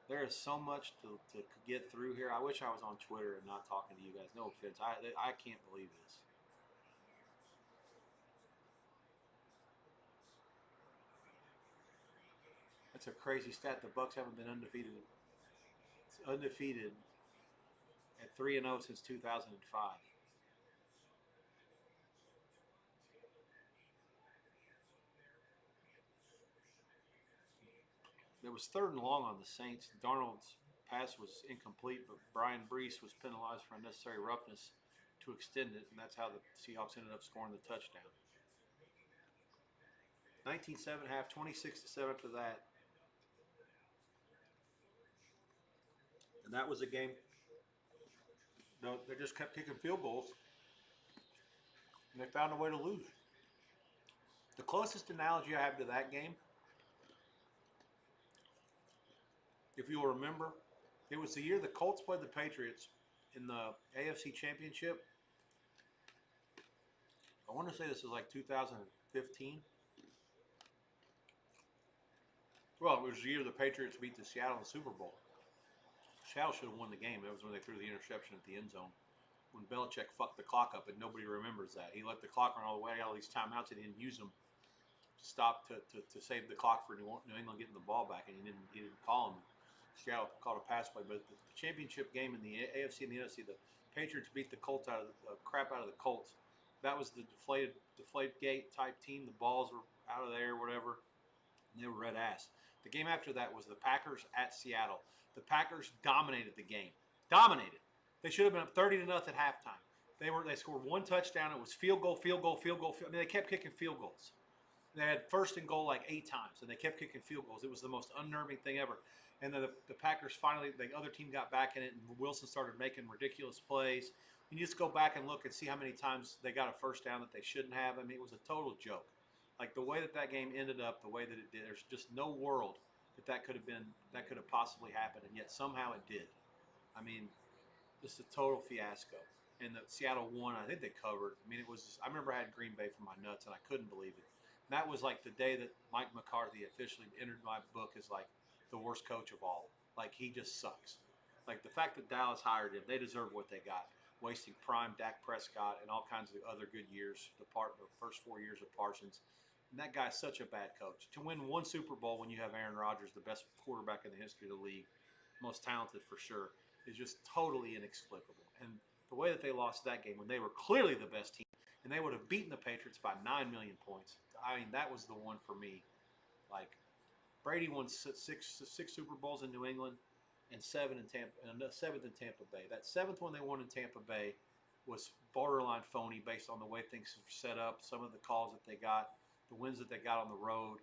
There is so much to get through here. I wish I was on Twitter and not talking to you guys. No offense. I can't believe this. That's a crazy stat. The Bucks haven't been undefeated. It's undefeated at 3-0 since 2005. There was 3rd and long on the Saints. Darnold's pass was incomplete, but Brian Brees was penalized for unnecessary roughness to extend it, and that's how the Seahawks ended up scoring the touchdown. 19-7 half, 26-7 after that. And that was a game. No, they just kept kicking field goals, and they found a way to lose. The closest analogy I have to that game, if you'll remember, it was the year the Colts played the Patriots in the AFC Championship. I want to say this was like 2015. Well, it was the year the Patriots beat the Seattle in the Super Bowl. Seattle should have won the game. That was when they threw the interception at the end zone. When Belichick fucked the clock up, and nobody remembers that. He let the clock run all the way, all these timeouts, and he didn't use them to stop to save the clock for New England getting the ball back, and he didn't call them. Seattle called a pass play, but the championship game in the AFC and the NFC, the Patriots beat the Colts out of the crap out of the Colts. That was the deflate gate type team. The balls were out of there, whatever, and they were red ass. The game after that was the Packers at Seattle. The Packers dominated the game. Dominated. They should have been up 30-0 at halftime. They scored one touchdown. It was field goal, field goal, field goal. I mean, they kept kicking field goals. They had 1st and goal like 8 times, and they kept kicking field goals. It was the most unnerving thing ever. And then the Packers finally, the other team got back in it, and Wilson started making ridiculous plays. And you just go back and look and see how many times they got a first down that they shouldn't have. I mean, it was a total joke. Like the way that game ended up, the way that it did, there's just no world that could have possibly happened, and yet somehow it did. I mean, just a total fiasco. And the Seattle won. I think they covered. I mean, it was. I remember I had Green Bay for my nuts, and I couldn't believe it. And that was like the day that Mike McCarthy officially entered my book as like the worst coach of all. Like he just sucks. Like the fact that Dallas hired him, they deserve what they got. Wasting prime Dak Prescott and all kinds of other good years. The first 4 years of Parsons. And that guy's such a bad coach. To win one Super Bowl when you have Aaron Rodgers, the best quarterback in the history of the league, most talented for sure, is just totally inexplicable. And the way that they lost that game when they were clearly the best team and they would have beaten the Patriots by 9 million points. I mean, that was the one for me. Like Brady won six Super Bowls in New England and seventh in Tampa Bay. That seventh one they won in Tampa Bay was borderline phony based on the way things were set up, some of the calls that they got, the wins that they got on the road.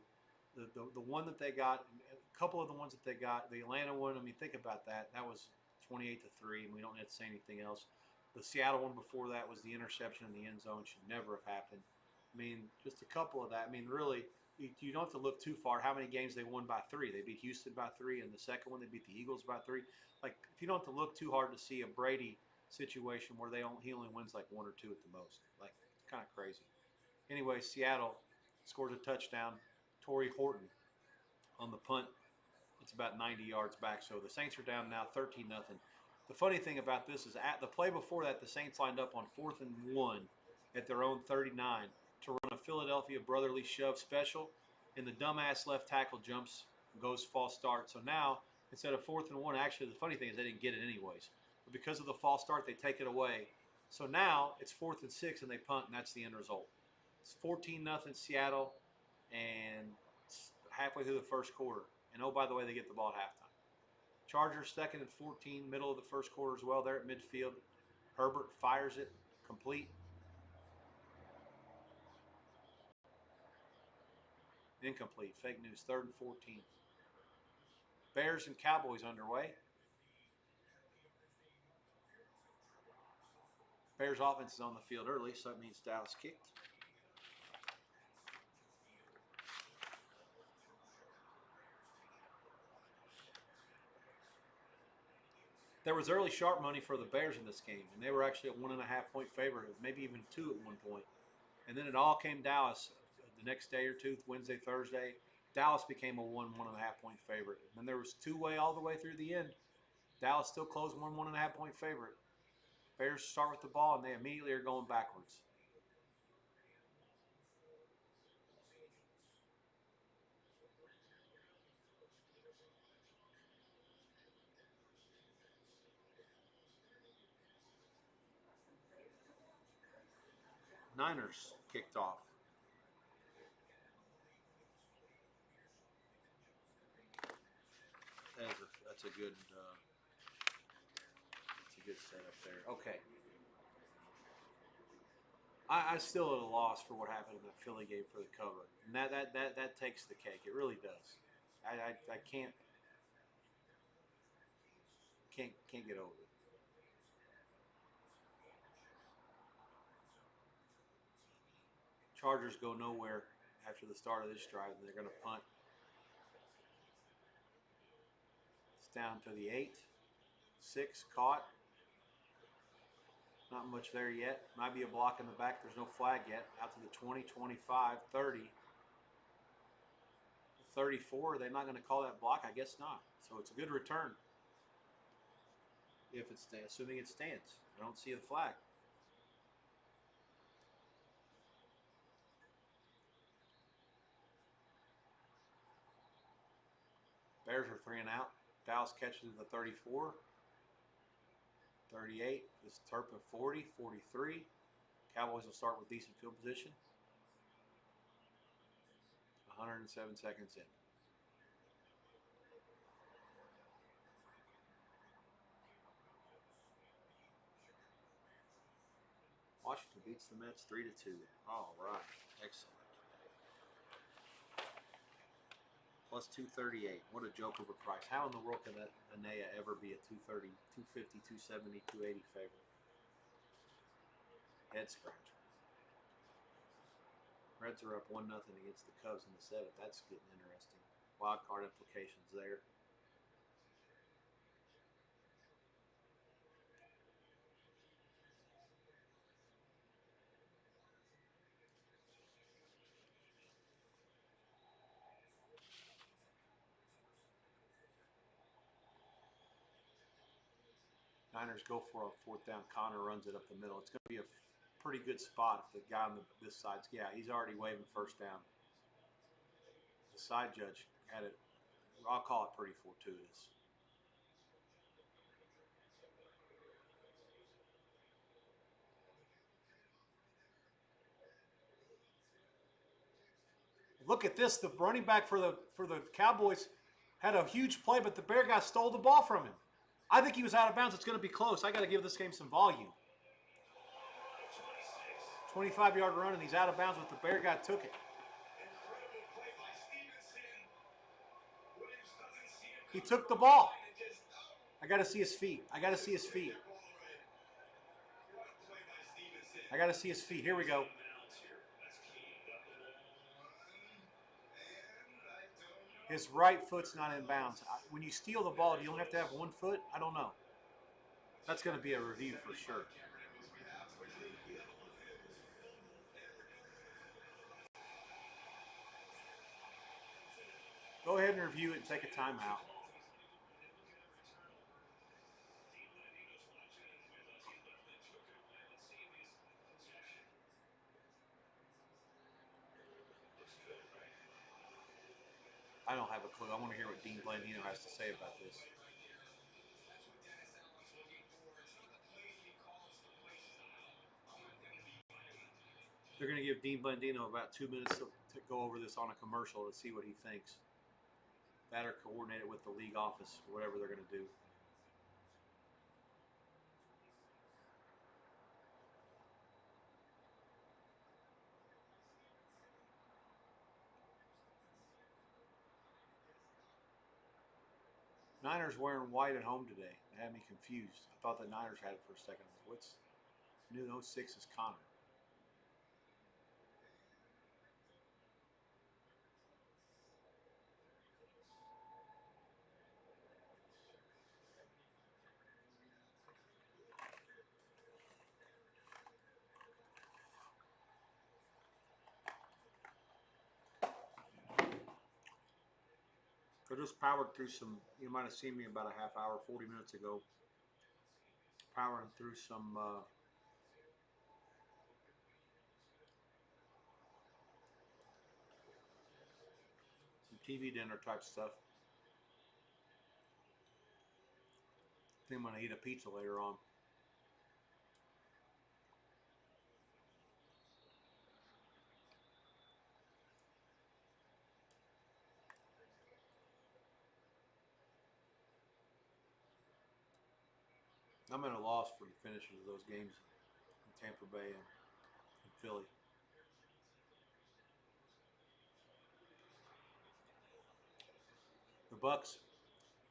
The one that they got, a couple of the ones that they got, the Atlanta one, I mean, think about that. That was 28-3, and we don't have to say anything else. The Seattle one before that was the interception in the end zone. Should never have happened. I mean, just a couple of that. I mean, really, you don't have to look too far. How many games they won by 3? They beat Houston by 3, and the second one they beat the Eagles by 3. Like, if you don't have to look too hard to see a Brady situation where he only wins like 1 or 2 at the most. Like, it's kind of crazy. Anyway, Seattle scores a touchdown. Torrey Horton on the punt. It's about 90 yards back. So the Saints are down now 13-0. The funny thing about this is at the play before that, the Saints lined up on 4th and 1 at their own 39 to run a Philadelphia brotherly shove special, and the dumbass left tackle jumps, goes false start. So now, instead of 4th and 1, actually the funny thing is they didn't get it anyways. But because of the false start, they take it away. So now it's 4th and 6, and they punt, and that's the end result. It's 14-0 Seattle, and it's halfway through the first quarter. And oh, by the way, they get the ball at halftime. Chargers 2nd and 14, middle of the first quarter as well. They're at midfield. Herbert fires it, complete. Incomplete. Fake news. 3rd and 14. Bears and Cowboys underway. Bears offense is on the field early, so that means Dallas kicked. There was early sharp money for the Bears in this game, and they were actually a 1.5-point favorite, maybe even 2 at one point. And then it all came Dallas the next day or two, Wednesday, Thursday. Dallas became a 1.5-point favorite. And then there was two-way all the way through the end. Dallas still closed 1.5-point favorite. Bears start with the ball, and they immediately are going backwards. Niners kicked off. That's a good setup there. Okay. I still at a loss for what happened in the Philly game for the cover, and that takes the cake. It really does. I can't get over it. Chargers go nowhere after the start of this drive, and they're going to punt. It's down to the 8, 6 caught. Not much there yet. Might be a block in the back. There's no flag yet. Out to the 20, 25, 30. 34, they're not going to call that block? I guess not. So it's a good return. If it's assuming it stands. I don't see a flag. Bears are 3 and out. Dallas catches the 34. 38. It's Turpin 40, 43. Cowboys will start with decent field position. 107 seconds in. Washington beats the Mets 3-2. All right. Excellent. plus 238. What a joke of a price. How in the world can that Anea ever be a 230, 250, 270, 280 favorite? Head scratcher. Reds are up 1-0 against the Cubs in the seventh. That's getting interesting. Wild card implications there. Niners go for a fourth down. Connor runs it up the middle. It's going to be a pretty good spot if the guy on this side's. Yeah, he's already waving first down. The side judge had it. I'll call it pretty fortuitous. Look at this. The running back for the Cowboys had a huge play, but the Bear guy stole the ball from him. I think he was out of bounds. It's going to be close. I got to give this game some volume. 25-yard run, and he's out of bounds, but the Bear guy took it. He took the ball. I got to see his feet. I got to see his feet. I got to see his feet. Here we go. His right foot's not in bounds. When you steal the ball, do you only have to have one foot? I don't know. That's going to be a review for sure. Go ahead and review it and take a timeout. I don't have a clue. I want to hear what Dean Blandino has to say about this. They're going to give Dean Blandino about 2 minutes to go over this on a commercial to see what he thinks. That or coordinate it with the league office, whatever they're going to do. Niners wearing white at home today. It had me confused. I thought the Niners had it for a second. What's new? 06 is Connor. I just powered through some. You might have seen me about a half hour, 40 minutes ago. Powering through some TV dinner type stuff. I think I'm going to eat a pizza later on. I'm at a loss for the finishes of those games in Tampa Bay and Philly. The Bucks'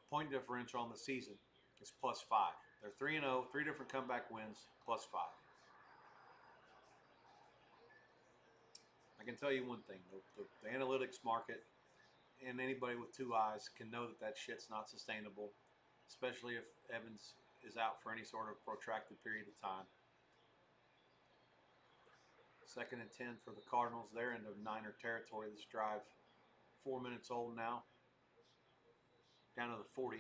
point differential on the season is +5. They're 3-0, 3 different comeback wins, +5. I can tell you one thing: the analytics market and anybody with 2 eyes can know that shit's not sustainable, especially if Evans is out for any sort of protracted period of time. 2nd and 10 for the Cardinals. They're into Niner territory. This drive, 4 minutes old now, down to the 40.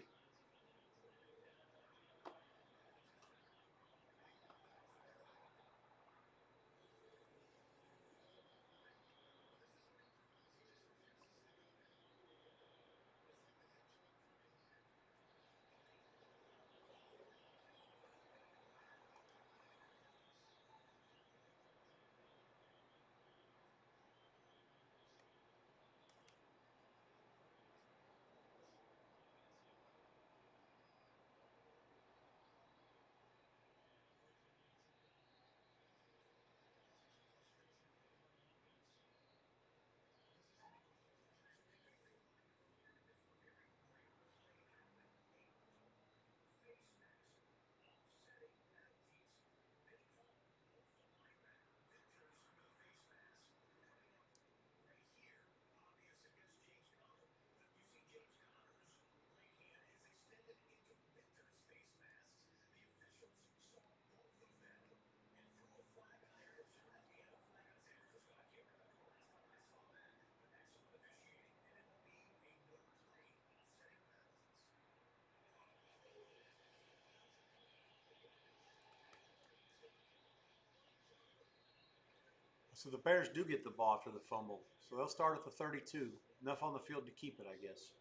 So the Bears do get the ball after the fumble. So they'll start at the 32. Enough on the field to keep it, I guess.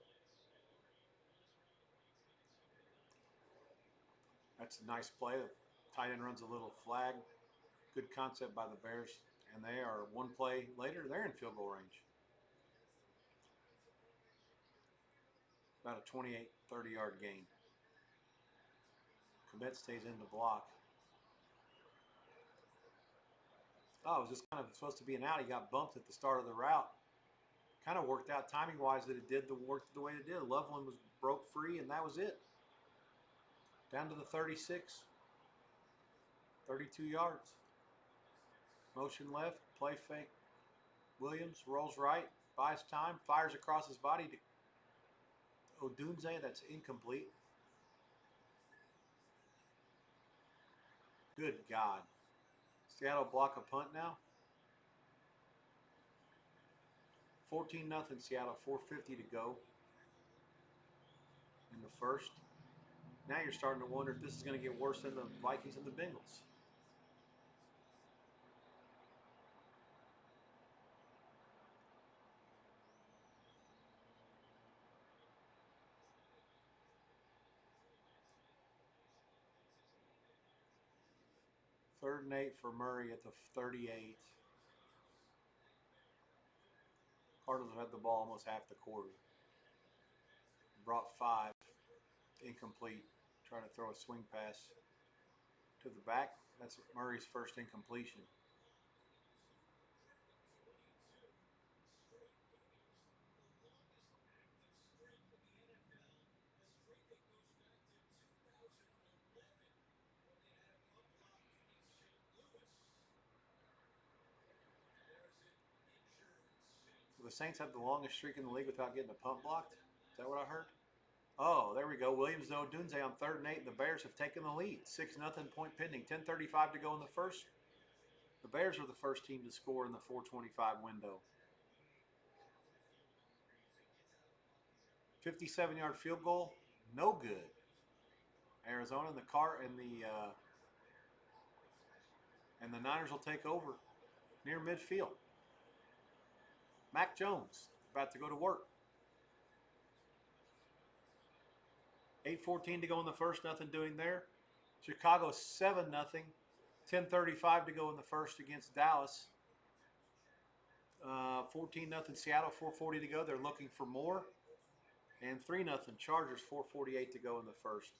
That's a nice play. The tight end runs a little flag. Good concept by the Bears. And they are one play later, they're in field goal range. About a 28, 30-yard gain. Komet stays in the block. Oh, it was just kind of supposed to be an out. He got bumped at the start of the route. Kind of worked out timing-wise that it did the work the way it did. Loveland was broke free, and that was it. Down to the 36. 32 yards. Motion left, play fake. Williams rolls right, buys time, fires across his body to Odunze. That's incomplete. Good God. Seattle block a punt now. 14-0 Seattle, 4:50 to go in the first. Now you're starting to wonder if this is going to get worse than the Vikings and the Bengals. Third and 8 for Murray at the 38. Cardinals have had the ball almost half the quarter. Brought 5. Incomplete. Trying to throw a swing pass to the back. That's Murray's first incompletion. So the Saints have the longest streak in the league without getting a punt blocked. Is that what I heard? Oh, there we go. Williams to Odunze on 3rd and 8, and the Bears have taken the lead. 6-0 point pending. 10:35 to go in the first. The Bears are the first team to score in the 4:25 window. 57-yard field goal, no good. Arizona and the Niners will take over near midfield. Mac Jones about to go to work. 8:14 to go in the first, nothing doing there. Chicago 7-0. 10:35 to go in the first against Dallas. 14-0 Seattle, 4:40 to go. They're looking for more. And 3-0 Chargers, 4:48 to go in the first.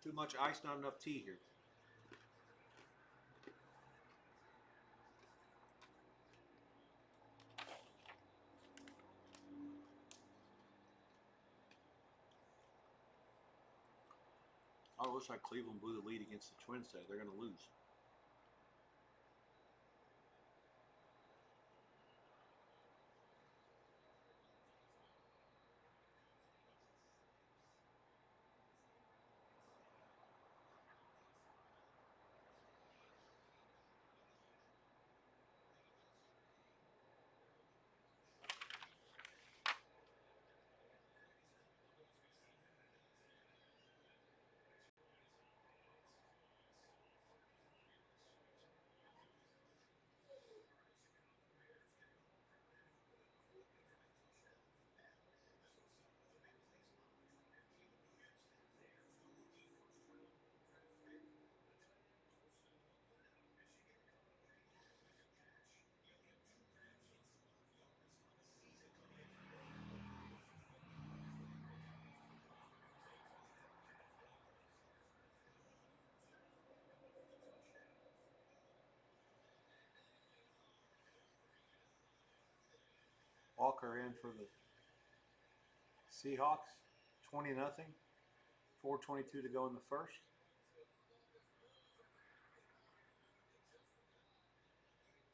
Too much ice, not enough tea here. I wish Cleveland blew the lead against the Twins today. They're going to lose. Walker in for the Seahawks. 20-0. 4:22 to go in the first.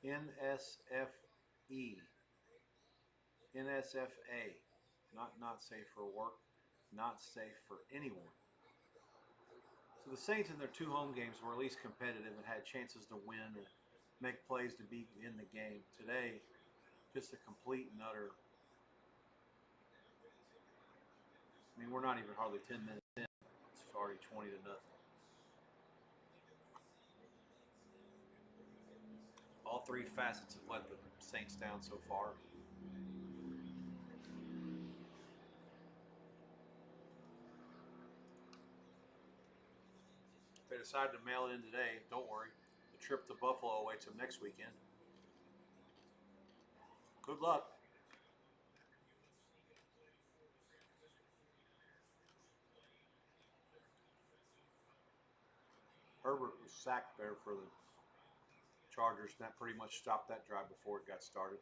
NSFE. NSFA. Not safe for work. Not safe for anyone. So the Saints in their 2 home games were at least competitive and had chances to win or make plays to be in the game. Today, just a complete and utter. I mean, we're not even hardly 10 minutes in. It's already 20-0. All three facets have let the Saints down so far. If they decide to mail it in today, don't worry. The trip to Buffalo awaits them next weekend. Good luck. Herbert was sacked there for the Chargers, and that pretty much stopped that drive before it got started.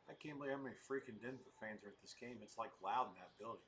I can't believe how many freaking Denver fans are at this game. It's like loud in that building.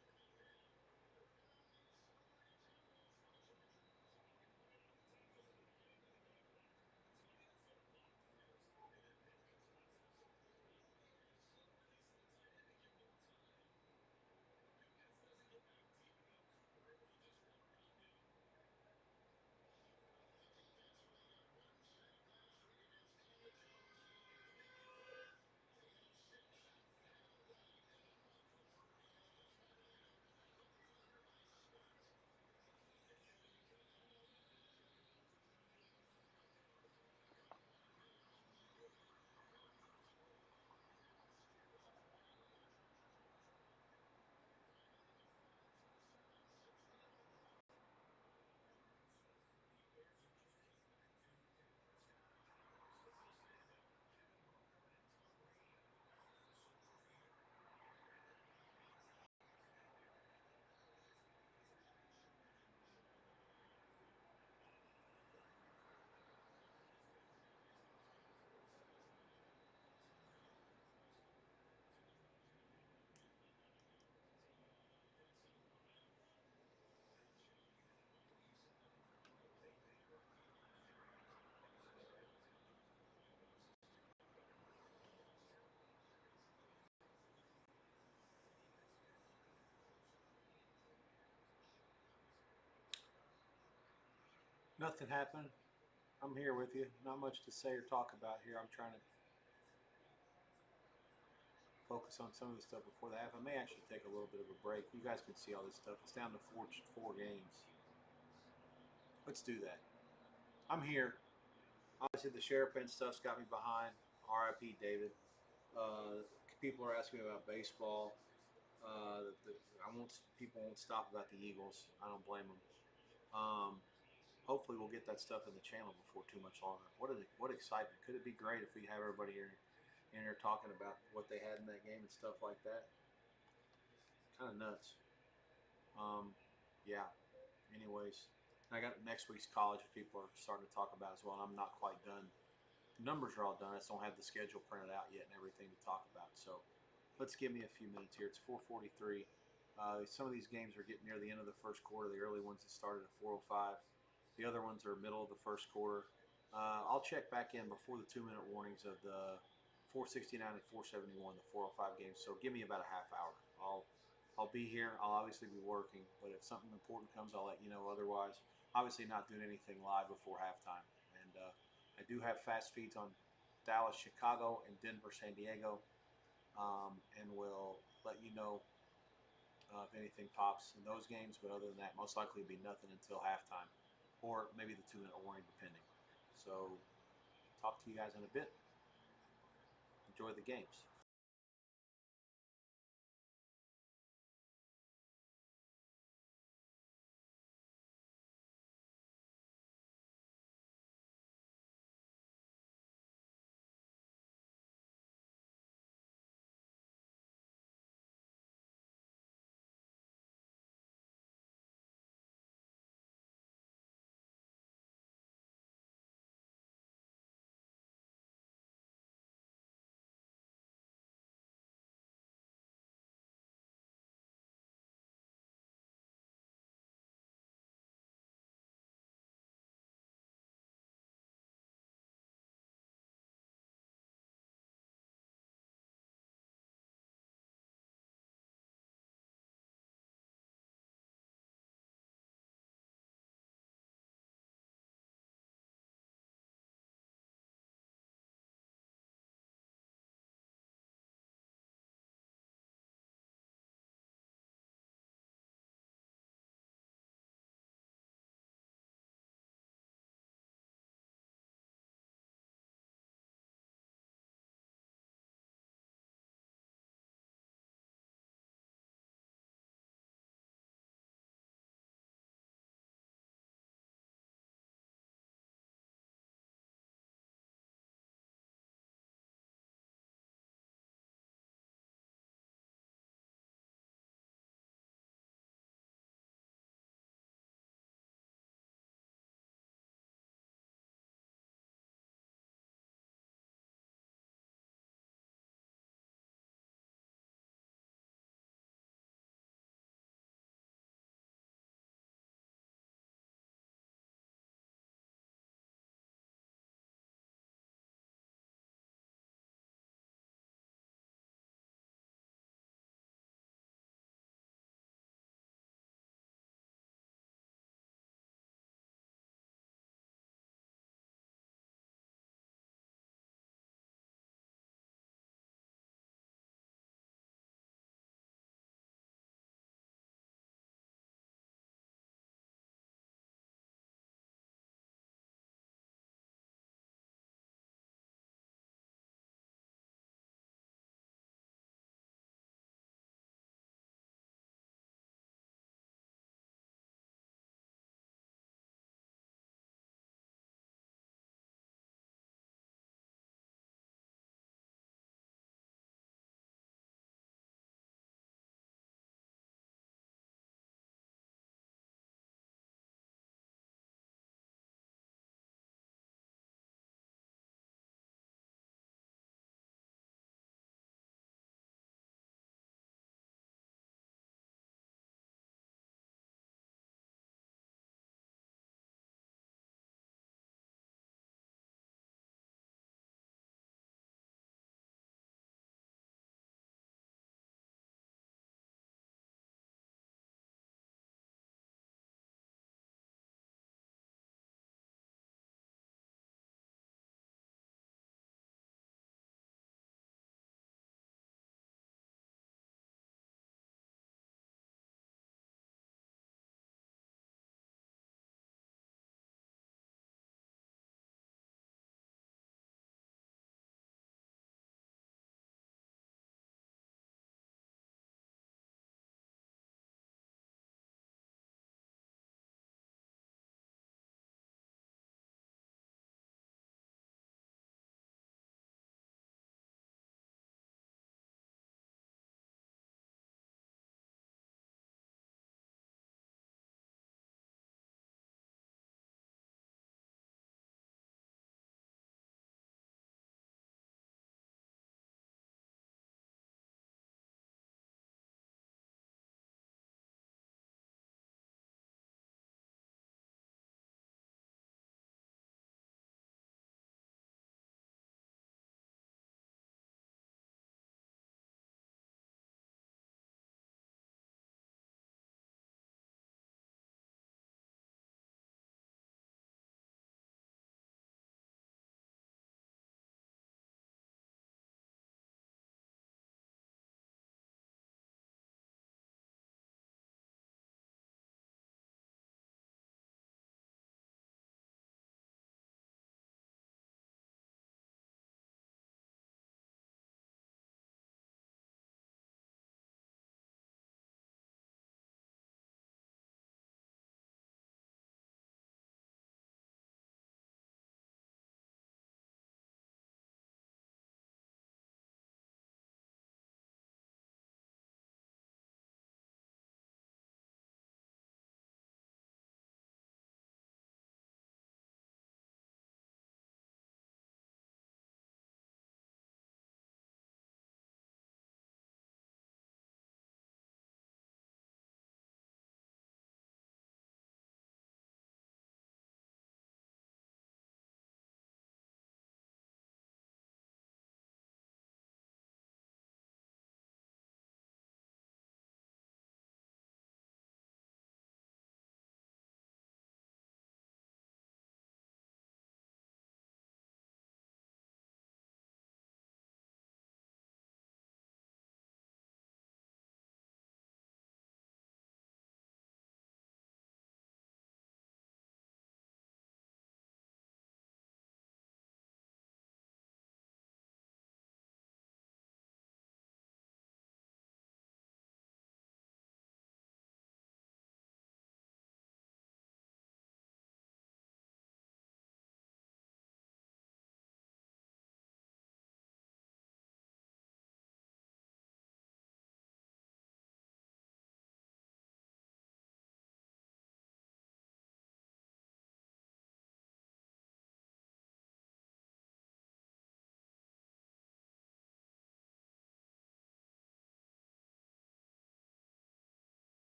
Nothing happened. I'm here with you. Not much to say or talk about here. I'm trying to focus on some of the stuff before the half. I may actually take a little bit of a break. You guys can see all this stuff. It's down to four games. Let's do that. I'm here. Obviously, the Sherapan stuff's got me behind. R.I.P. David. Uh, People are asking me about baseball. I won't. People won't stop about the Eagles. I don't blame them. Hopefully, we'll get that stuff in the channel before too much longer. What excitement! Could it be great if we have everybody here in here talking about what they had in that game and stuff like that? Kind of nuts. Um, yeah. Anyways, I got next week's college people are starting to talk about as well. And I'm not quite done. The numbers are all done. I just don't have the schedule printed out yet and everything to talk about. So let's give me a few minutes here. It's 4:43. Some of these games are getting near the end of the first quarter. The early ones that started at 4:05. The other ones are middle of the first quarter. I'll check back in before the 2-minute warnings of the 469 and 471, the 4:05 games. So give me about a half hour. I'll be here. I'll obviously be working, but if something important comes, I'll let you know. Otherwise, obviously not doing anything live before halftime. And I do have fast feeds on Dallas, Chicago, and Denver, San Diego, and we'll let you know if anything pops in those games. But other than that, most likely it'll be nothing until halftime, or maybe the 2-minute warning, depending. So, talk to you guys in a bit. Enjoy the games.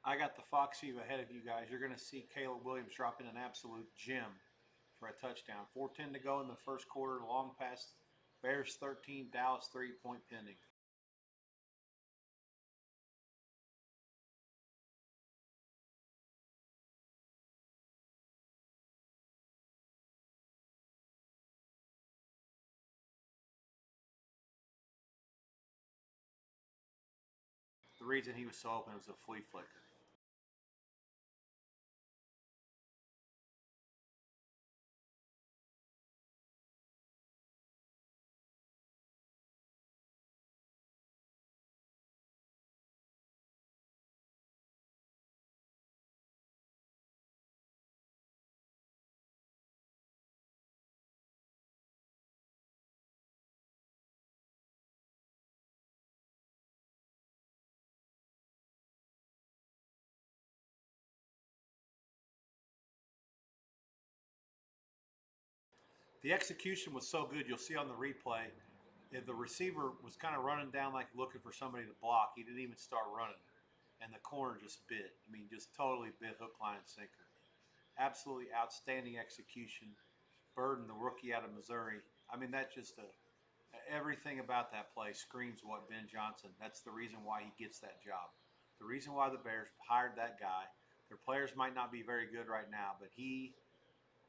I got the Fox View ahead of you guys. You're going to see Caleb Williams dropping an absolute gem for a touchdown. 4:10 to go in the first quarter. Long pass. Bears 13, Dallas 3-point pending. The reason he was so open was a flea flicker. The execution was so good. You'll see on the replay, if the receiver was kind of running down like looking for somebody to block. He didn't even start running, and the corner just bit. I mean, just totally bit hook, line, and sinker. Absolutely outstanding execution. Burden, the rookie out of Missouri. I mean, that's just everything about that play screams what Ben Johnson. That's the reason why he gets that job. The reason why the Bears hired that guy. Their players might not be very good right now, but he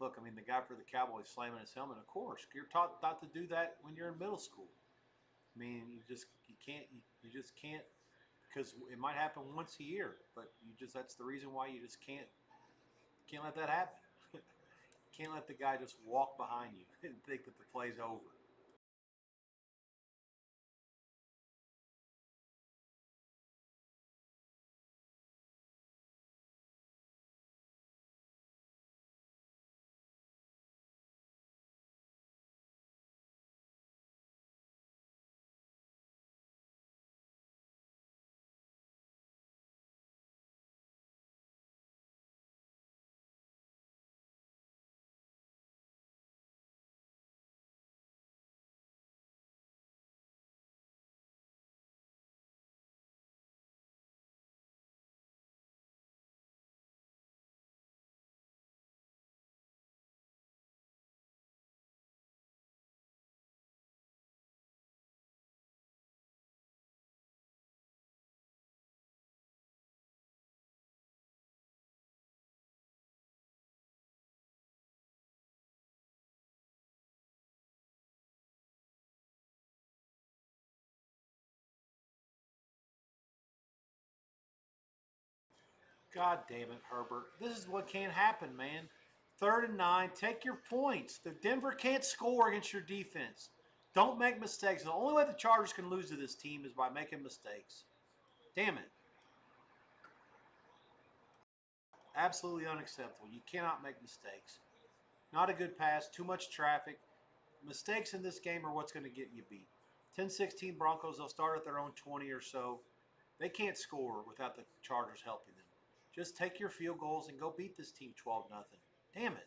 look. I mean, the guy for the Cowboys slamming his helmet. Of course, you're taught not to do that when you're in middle school. I mean, you just can't because it might happen once a year, but you just that's the reason why you just can't let that happen. Can't let the guy just walk behind you and think that the play's over. God damn it, Herbert. This is what can't happen, man. 3rd and 9, take your points. The Denver can't score against your defense. Don't make mistakes. The only way the Chargers can lose to this team is by making mistakes. Damn it. Absolutely unacceptable. You cannot make mistakes. Not a good pass, too much traffic. Mistakes in this game are what's going to get you beat. 10-16 Broncos, they'll start at their own 20 or so. They can't score without the Chargers helping them. Just take your field goals and go beat this team 12-0. Damn it.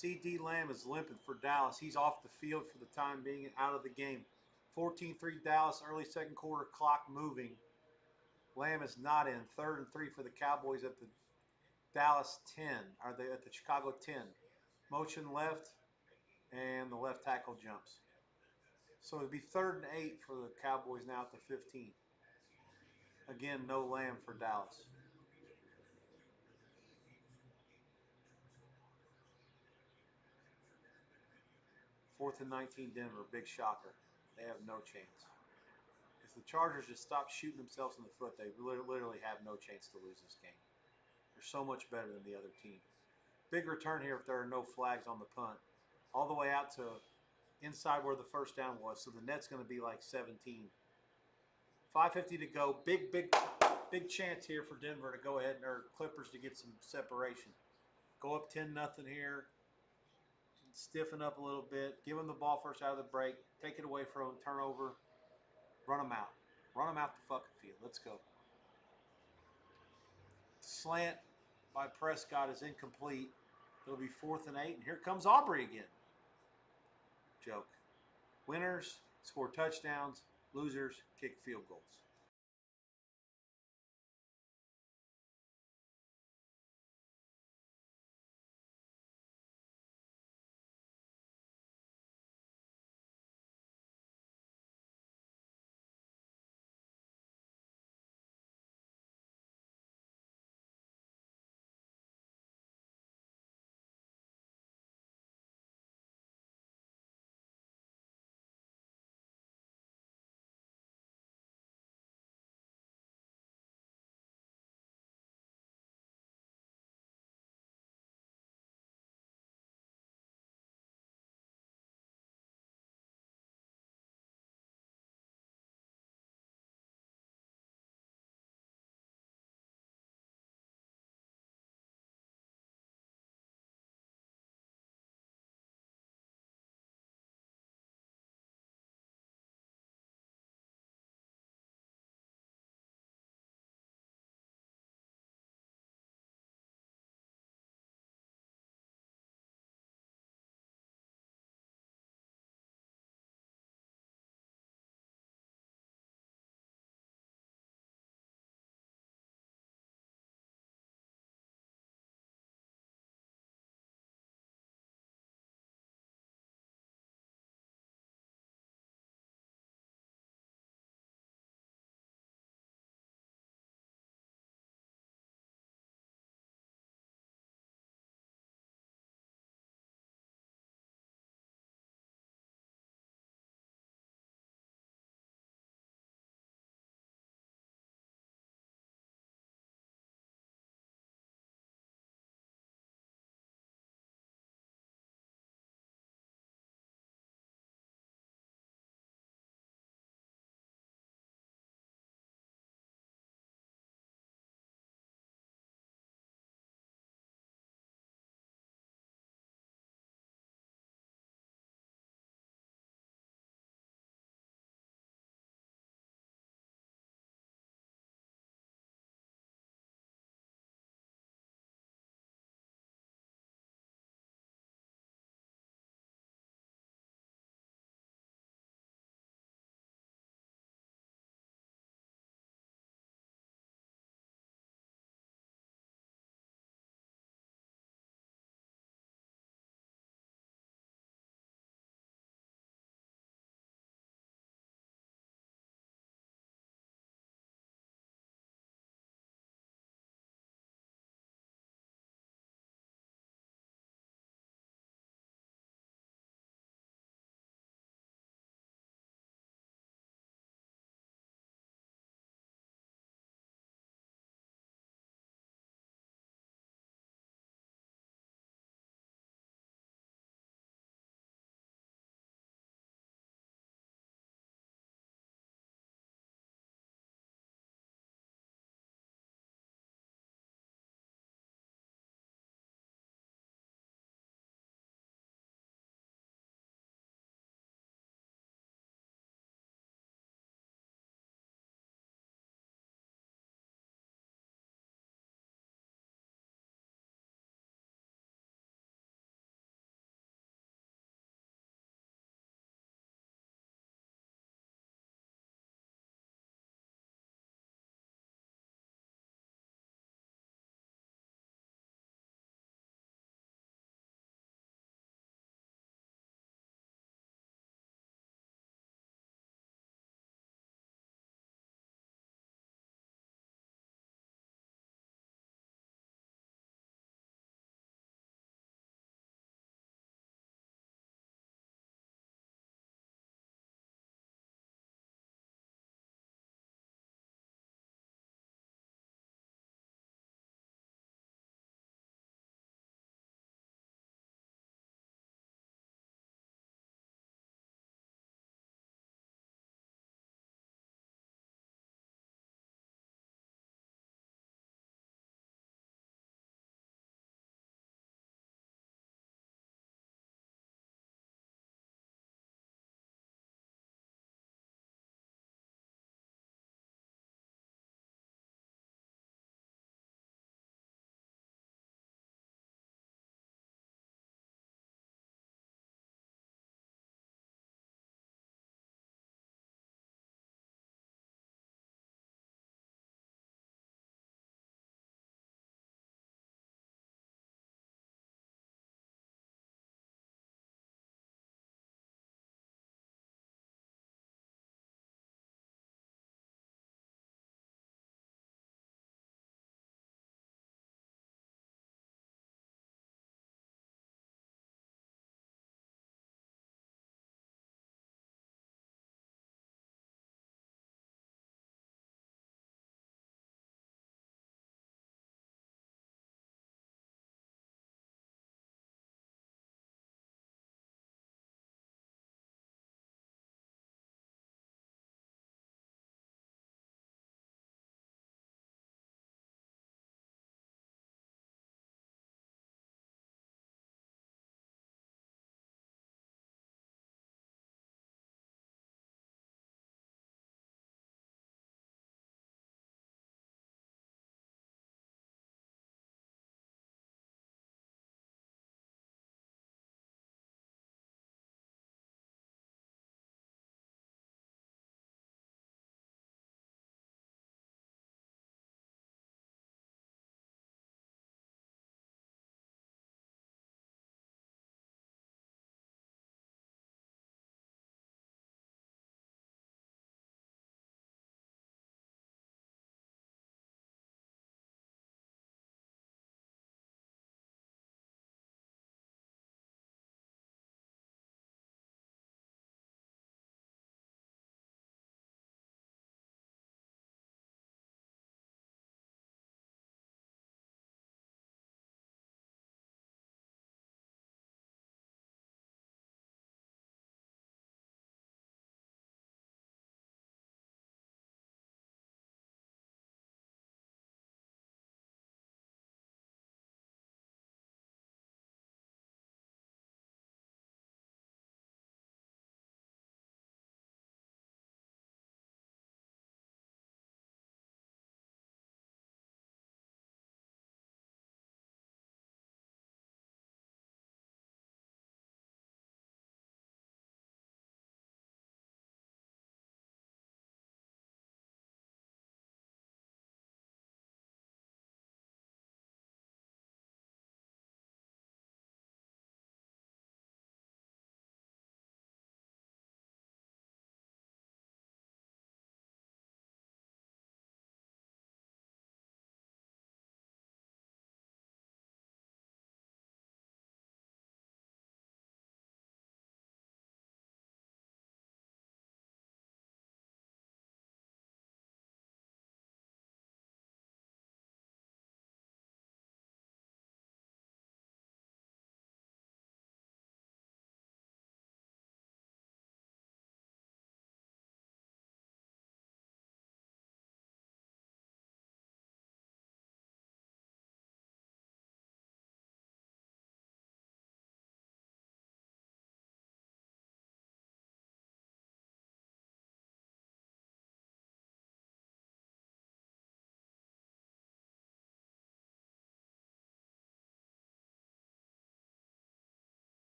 C.D. Lamb is limping for Dallas. He's off the field for the time being and out of the game. 14-3 Dallas, early second quarter, clock moving. Lamb is not in. 3rd and 3 for the Cowboys at the Dallas 10, or at the Chicago 10. Motion left, and the left tackle jumps. So it'd be 3rd and 8 for the Cowboys now at the 15. Again, no Lamb for Dallas. Fourth and 19 Denver, big shocker. They have no chance. If the Chargers just stop shooting themselves in the foot, they literally have no chance to lose this game. They're so much better than the other team. Big return here if there are no flags on the punt. All the way out to inside where the first down was. So the net's going to be like 17. 5:50 to go. Big chance here for Denver to go ahead, or Clippers to get some separation. Go up 10-0 here. Stiffen up a little bit. Give them the ball first out of the break. Take it away from them. Turnover. Run them out. Run them out the fucking field. Let's go. Slant by Prescott is incomplete. It'll be 4th and 8. And here comes Aubrey again. Joke. Winners score touchdowns. Losers kick field goals.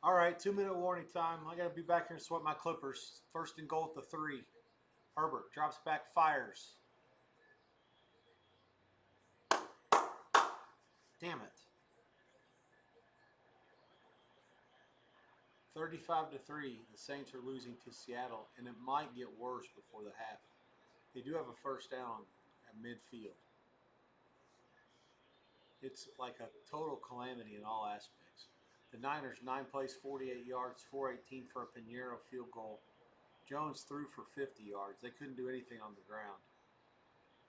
All right, 2 minute warning time. I got to be back here and sweat my Clippers. First and goal at the 3. Herbert drops back, fires. Damn it. 35-3. The Saints are losing to Seattle, and it might get worse before the half. They do have a first down at midfield. It's like a total calamity in all aspects. The Niners, 9 plays, 48 yards, 418 for a Pinheiro field goal. Jones threw for 50 yards. They couldn't do anything on the ground.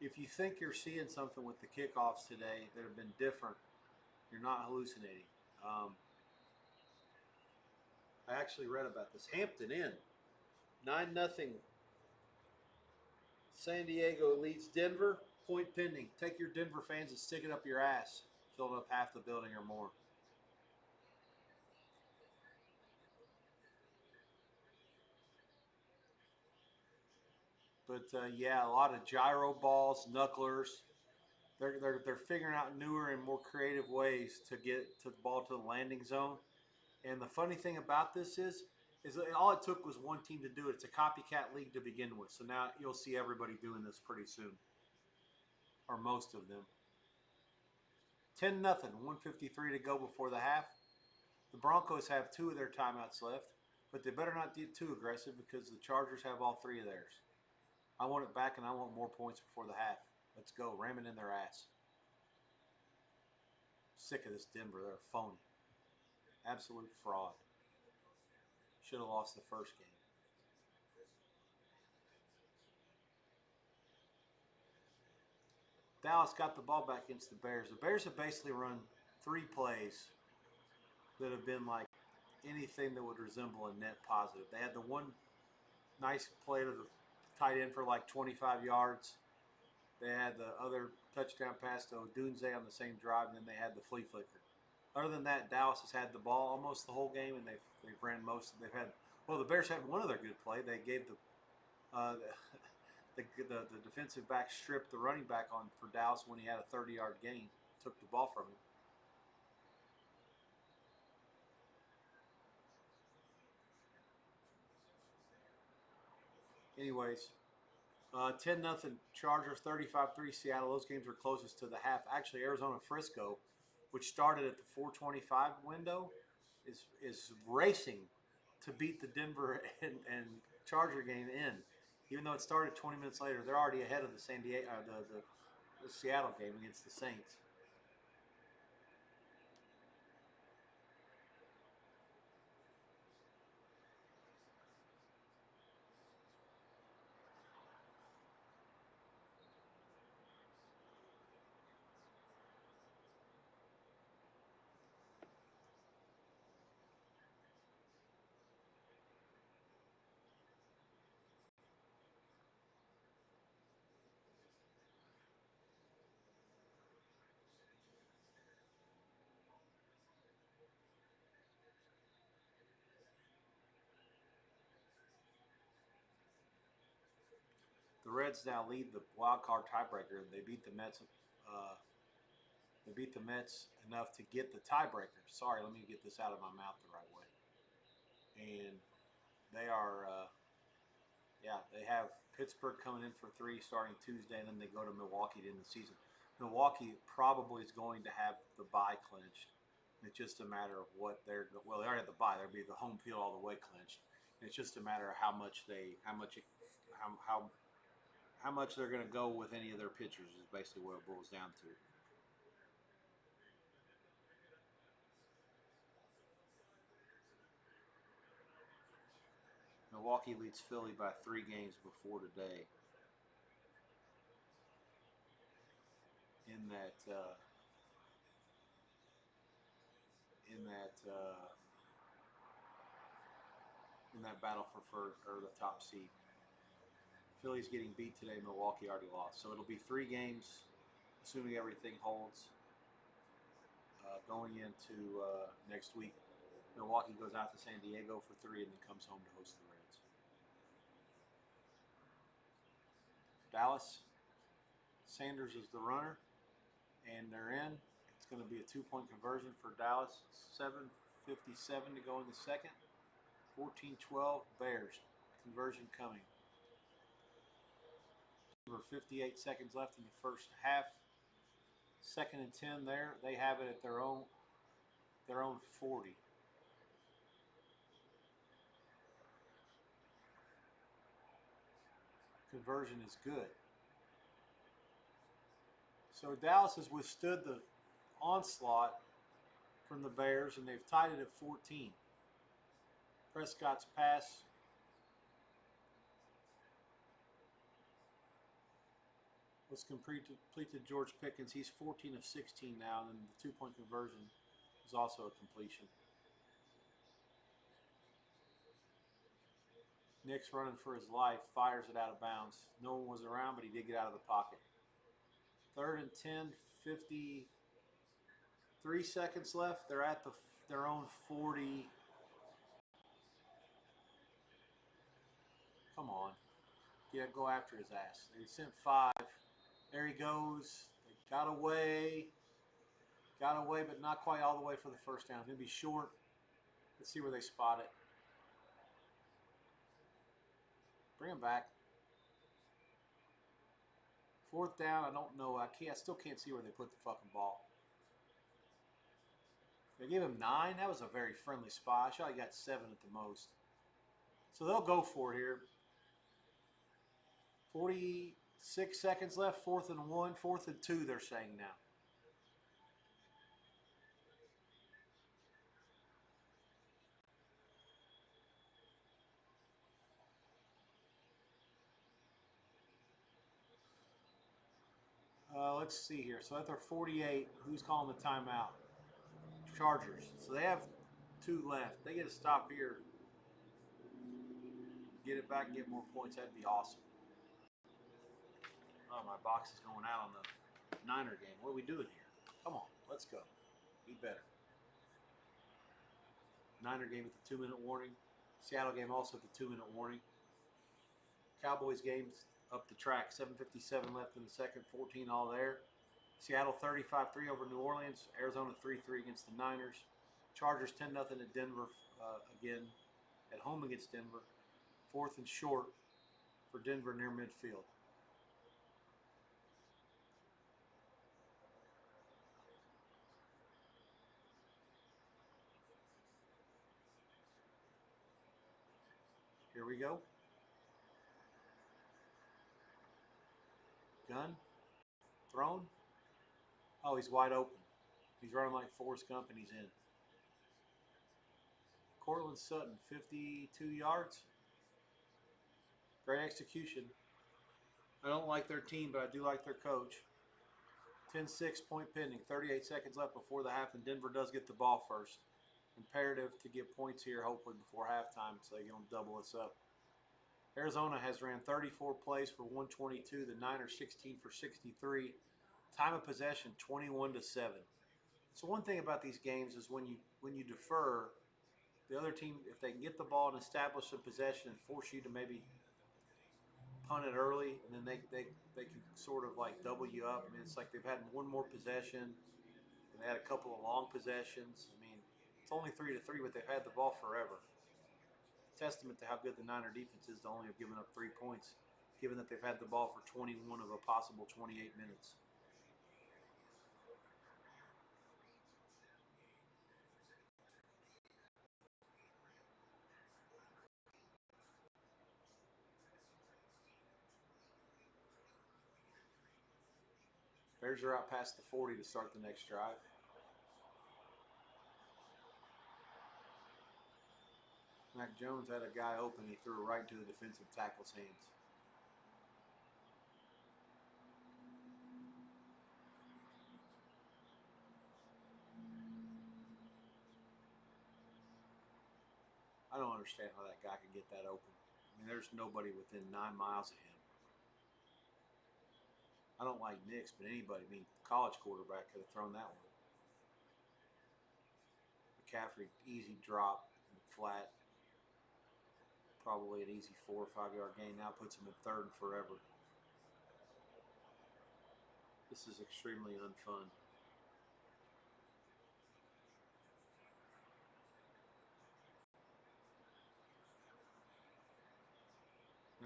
If you think you're seeing something with the kickoffs today that have been different, you're not hallucinating. Um, I actually read about this. Hampton Inn, 9-0. San Diego leads Denver. Point pending. Take your Denver fans and stick it up your ass. Filling up half the building or more. But yeah, a lot of gyro balls, knucklers. They're figuring out newer and more creative ways to get to the ball to the landing zone. And the funny thing about this is that all it took was one team to do it. It's a copycat league to begin with. So now you'll see everybody doing this pretty soon, or most of them. 10-0, 153 to go before the half. The Broncos have 2 of their timeouts left, but they better not get too aggressive because the Chargers have all 3 of theirs. I want it back and I want more points before the half. Let's go. Ram it in their ass. Sick of this Denver. They're a phony. Absolute fraud. Should have lost the first game. Dallas got the ball back against the Bears. The Bears have basically run 3 plays that have been like anything that would resemble a net positive. They had the one nice play to the tight end for like 25 yards. They had the other touchdown pass to Odunze on the same drive, and then they had the flea flicker. Other than that, Dallas has had the ball almost the whole game, and they've ran most. They've had well, the Bears had one other good play. They gave the defensive back stripped the running back on for Dallas when he had a 30-yard gain. Took the ball from him. Anyways, 10-0 Chargers, 35-3 Seattle. Those games were closest to the half. Actually, Arizona Frisco, which started at the 4:25 window, is racing to beat the Denver and Charger game in. Even though it started 20 minutes later, they're already ahead of the San Diego the Seattle game against the Saints. The Reds now lead the wild card tiebreaker. Uh, they beat the Mets enough to get the tiebreaker. Sorry, let me get this out of my mouth the right way. And they are, yeah, they have Pittsburgh coming in for 3 starting Tuesday, and then they go to Milwaukee to end the season. Milwaukee probably is going to have the bye clinched. It's just a matter of what they already have the bye. They'll be the home field all the way clinched. And it's just a matter of how much they're going to go with any of their pitchers is basically what it boils down to. Milwaukee leads Philly by 3 games before today. In that in that in that battle for first or the top seed. Philly's getting beat today. Milwaukee already lost, so it'll be 3 games, assuming everything holds. Going into next week, Milwaukee goes out to San Diego for 3, and then comes home to host the Reds. Dallas, Sanders is the runner, and they're in. It's going to be a 2-point conversion for Dallas. 7:40 7:57 to go in the second. 14-12 Bears. Conversion coming. 58 seconds left in the first half. 2nd and 10 there. They have it at their own 40. Conversion is good. So Dallas has withstood the onslaught from the Bears, and they've tied it at 14. Prescott's pass was complete to George Pickens. He's 14 of 16 now, and the two-point conversion is also a completion. Nick's running for his life, fires it out of bounds. No one was around, but he did get out of the pocket. 3rd and 10, 53 seconds left. They're at their own 40. Come on. Yeah, go after his ass. They sent 5. There he goes. They got away, but not quite all the way for the first down. It's going to be short. Let's see where they spot it. Bring him back. 4th down, I don't know. I still can't see where they put the fucking ball. They gave him 9. That was a very friendly spot. I shot he got 7 at the most. So they'll go for it here. 46 seconds left. 4th and 1. 4th and 2, they're saying now. Let's see here. So at their 48, who's calling the timeout? Chargers. So they have 2 left. They get a stop here. Get it back and get more points. That'd be awesome. Oh, my box is going out on the Niner game. What are we doing here? Come on, let's go. Be better. Niner game with the 2-minute warning. Seattle game also with the 2-minute warning. Cowboys game's up the track. 7:57 left in the second. 14 all there. Seattle 35-3 over New Orleans. Arizona 3-3 against the Niners. Chargers 10-0 at Denver again. At home against Denver. 4th and short for Denver near midfield. Here we go. Gun. Thrown. Oh, he's wide open. He's running like Forrest Gump and he's in. Cortland Sutton, 52 yards. Great execution. I don't like their team, but I do like their coach. 10-6 point pending. 38 seconds left before the half, and Denver does get the ball first. Imperative to get points here, hopefully, before halftime, so they don't double us up. Arizona has ran 34 plays for 122. The Niners 16 for 63. Time of possession 21-7. So one thing about these games is when you defer, the other team, if they can get the ball and establish some possession and force you to maybe punt it early, and then they can sort of like double you up. I mean, it's like they've had one more possession, and they had a couple of long possessions. I mean, it's only 3-3, but they've had the ball forever. Testament to how good the Niner defense is to only have given up 3 points, given that they've had the ball for 21 of a possible 28 minutes. Bears are out past the 40 to start the next drive. Mac Jones had a guy open. He threw it right into the defensive tackle's hands. I don't understand how that guy could get that open. I mean, there's nobody within 9 miles of him. I don't like Knicks, but anybody, I mean, college quarterback could have thrown that one. McCaffrey, easy drop, flat. Probably an easy 4 or 5 yard gain. Now puts him in 3rd and forever. This is extremely unfun.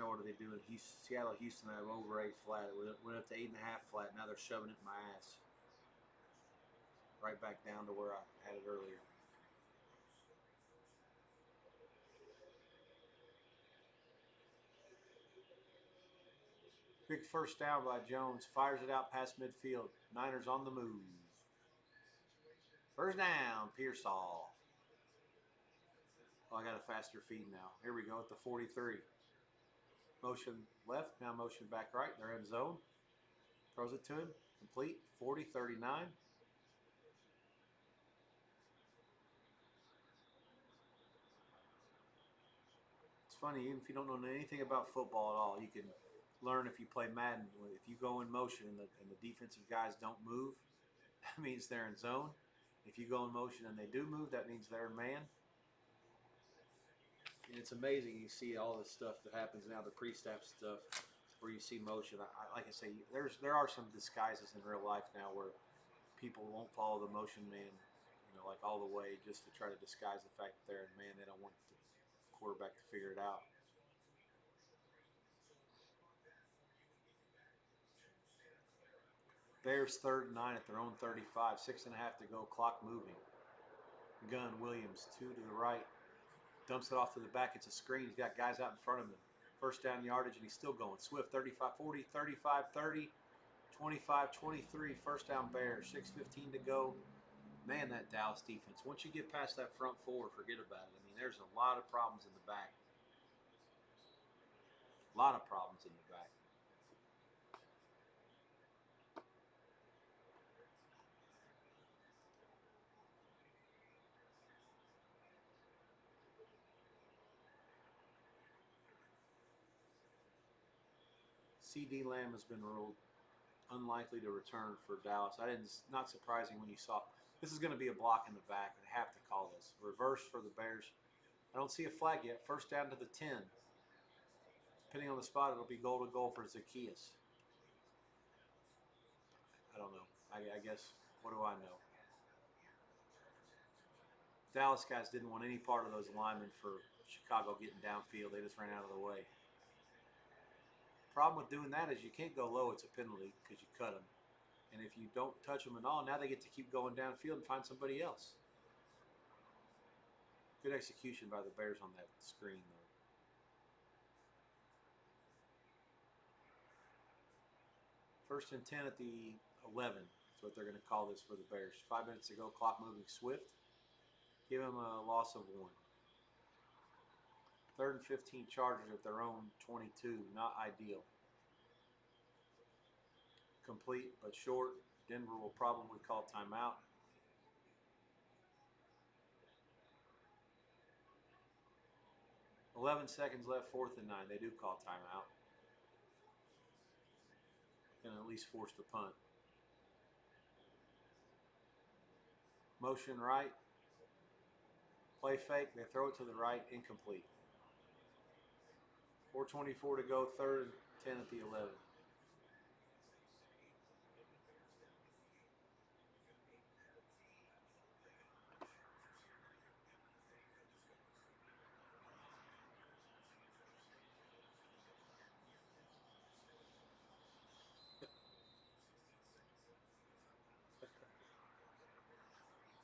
Now what are they doing? Seattle, Houston, I have over 8 flat. It went up to 8.5 flat. Now they're shoving it in my ass. Right back down to where I had it earlier. Big first down by Jones. Fires it out past midfield. Niners on the move. First down, Pearsall. Oh, I got a faster feed now. Here we go at the 43. Motion left, now motion back right. They're in zone. Throws it to him. Complete. 40, 39. It's funny, even if you don't know anything about football at all, you can learn if you play Madden. If you go in motion and the defensive guys don't move, that means they're in zone. If you go in motion and they do move, that means they're in man. And it's amazing. You see all this stuff that happens now, the pre-snap stuff, where you see motion. Like I say, there are some disguises in real life now where people won't follow the motion man, like all the way, just to try to disguise the fact that they're in man. They don't want the quarterback to figure it out. Bears 3rd and 9 at their own 35. 6.5 to go. Clock moving. Gunn, Williams, 2 to the right. Dumps it off to the back. It's a screen. He's got guys out in front of him. First down yardage, and he's still going. Swift, 35-40, 35-30, 25-23. First down Bears. 6:15 to go. Man, that Dallas defense. Once you get past that front four, forget about it. I mean, there's a lot of problems in the back. A lot of problems in the back. C.D. Lamb has been ruled unlikely to return for Dallas. Not surprising when you saw this is going to be a block in the back. They have to call this. Reverse for the Bears. I don't see a flag yet. First down to the 10. Depending on the spot, it'll be goal to goal for Zacchaeus. I don't know. I guess, what do I know? Dallas guys didn't want any part of those linemen for Chicago getting downfield. They just ran out of the way. Problem with doing that is you can't go low. It's a penalty because you cut them. And if you don't touch them at all, now they get to keep going downfield and find somebody else. Good execution by the Bears on that screen, though. First and 10 at the 11. That's what they're going to call this for the Bears. 5 minutes to go. Clock moving. Swift. Give them a loss of 1. 3rd and 15 Chargers at their own 22. Not ideal. Complete but short. Denver will probably call timeout. "11 seconds left, 4th and 9. They do call timeout. Can at least force the punt. Motion right. Play fake. They throw it to the right. Incomplete. 4:24 to go. 3rd and 10 at the 11.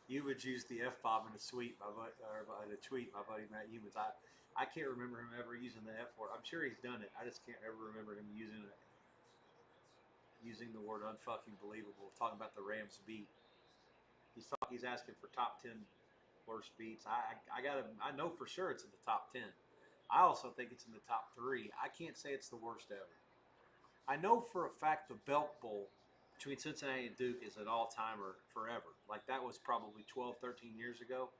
Humans used the F-bomb in a tweet, my buddy Matt Humans. I can't remember him ever using the F word. I'm sure he's done it. I just can't ever remember him using the word unfucking believable, talking about the Rams beat. He's asking for top 10 worst beats. I know for sure it's in the top 10. I also think it's in the top 3. I can't say it's the worst ever. I know for a fact the Belk Bowl between Cincinnati and Duke is an all-timer forever. Like, that was probably 12, 13 years ago.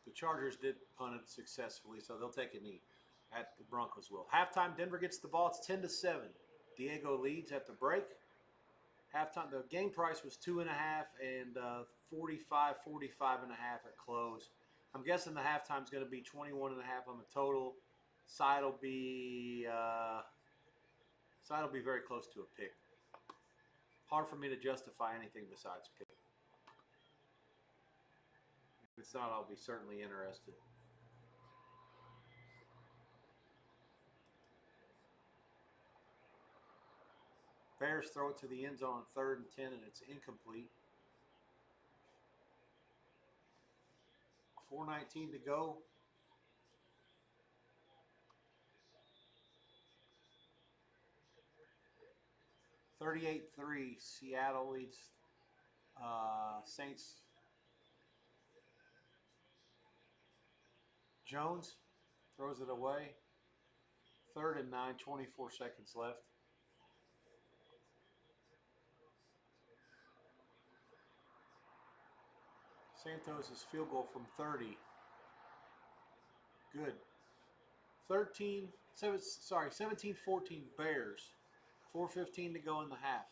The Chargers did punt it successfully, so they'll take a knee. At the Broncos will. Halftime, Denver gets the ball. It's 10-7. Diego leads at the break. Halftime, the game price was 2.5 and 45, 45.5 at close. I'm guessing the halftime is going to be 21.5 on the total. Side will be very close to a pick. Hard for me to justify anything besides pick. If it's not, I'll be certainly interested. Bears throw it to the end zone on 3rd and 10, and it's incomplete. 4:19 to go. 38-3, Seattle leads Saints. Jones throws it away. 3rd and 9, 24 seconds left. Santos' field goal from 30. Good. 17-14 Bears. 4:15 to go in the half.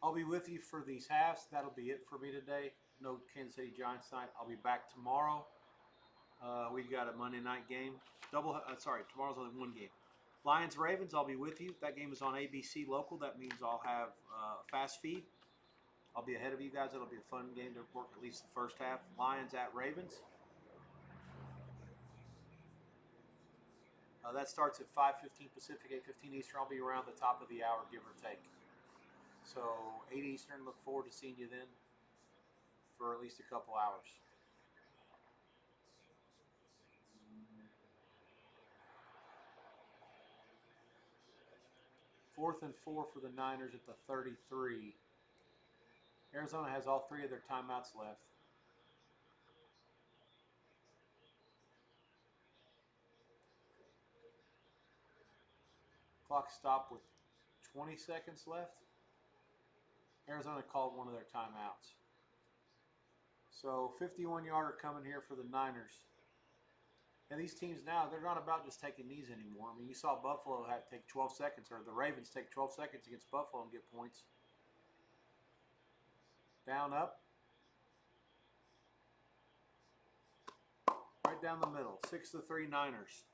I'll be with you for these halves. That'll be it for me today. No Kansas City Giants tonight. I'll be back tomorrow. We've got a Monday night game. Tomorrow's only one game. Lions Ravens. I'll be with you. That game is on ABC local. That means I'll have fast feed. I'll be ahead of you guys. It'll be a fun game to work at least the first half. Lions at Ravens. That starts at 5:15 Pacific, 8:15 Eastern. I'll be around the top of the hour, give or take. So 8 Eastern. Look forward to seeing you then for at least a couple hours. 4th and 4 for the Niners at the 33. Arizona has all 3 of their timeouts left. Clock stopped with 20 seconds left. Arizona called one of their timeouts. So 51-yarder coming here for the Niners. And these teams now, they're not about just taking these anymore. I mean, you saw Buffalo had to take 12 seconds, or the Ravens take 12 seconds against Buffalo and get points. Down, up. Right down the middle. 6-3 Niners.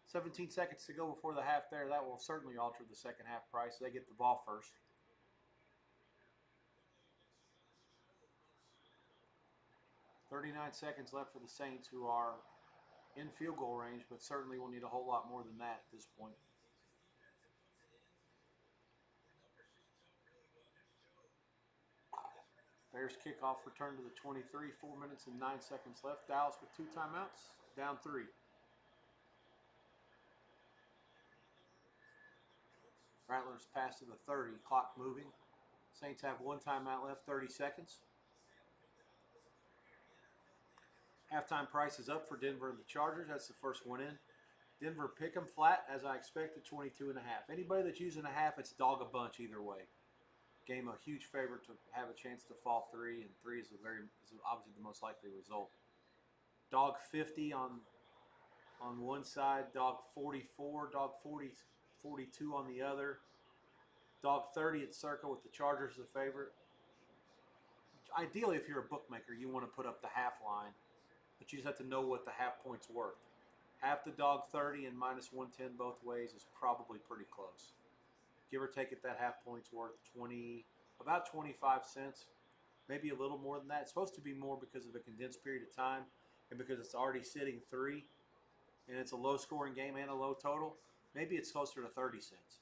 17 seconds to go before the half there. That will certainly alter the second half price. They get the ball first. 39 seconds left for the Saints, who are in field goal range, but certainly will need a whole lot more than that at this point. Bears kickoff return to the 23. 4 minutes and 9 seconds left. Dallas with 2 timeouts. Down 3. Rattlers pass to the 30. Clock moving. Saints have 1 timeout left. 30 seconds. Halftime price is up for Denver and the Chargers. That's the first one in. Denver pick 'em flat, as I expected, 22.5. Anybody that's using a half, it's dog a bunch either way. Game a huge favorite to have a chance to fall 3, and 3 is obviously the most likely result. Dog 50 on one side, dog 44, dog 42 on the other. Dog 30 at circle with the Chargers the favorite. Ideally, if you're a bookmaker, you want to put up the half line, but you just have to know what the half point's worth. Half the dog 30 and minus 110 both ways is probably pretty close. Give or take it, that half point's worth about 25 cents, maybe a little more than that. It's supposed to be more because of a condensed period of time and because it's already sitting 3 and it's a low scoring game and a low total. Maybe it's closer to 30 cents.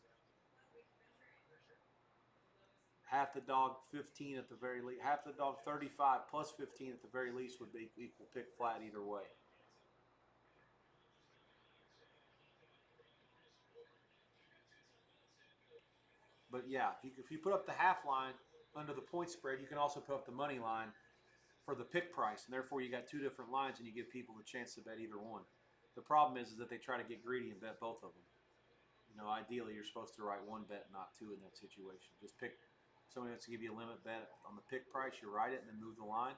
Half the dog 15 at the very least. Half the dog 35 plus 15 at the very least would be equal pick flat either way. But yeah, if you put up the half line under the point spread, you can also put up the money line for the pick price, and therefore you got 2 different lines, and you give people a chance to bet either one. The problem is that they try to get greedy and bet both of them. Ideally you're supposed to write one bet, not two in that situation. Just pick somebody that's to give you a limit bet on the pick price. You write it and then move the line,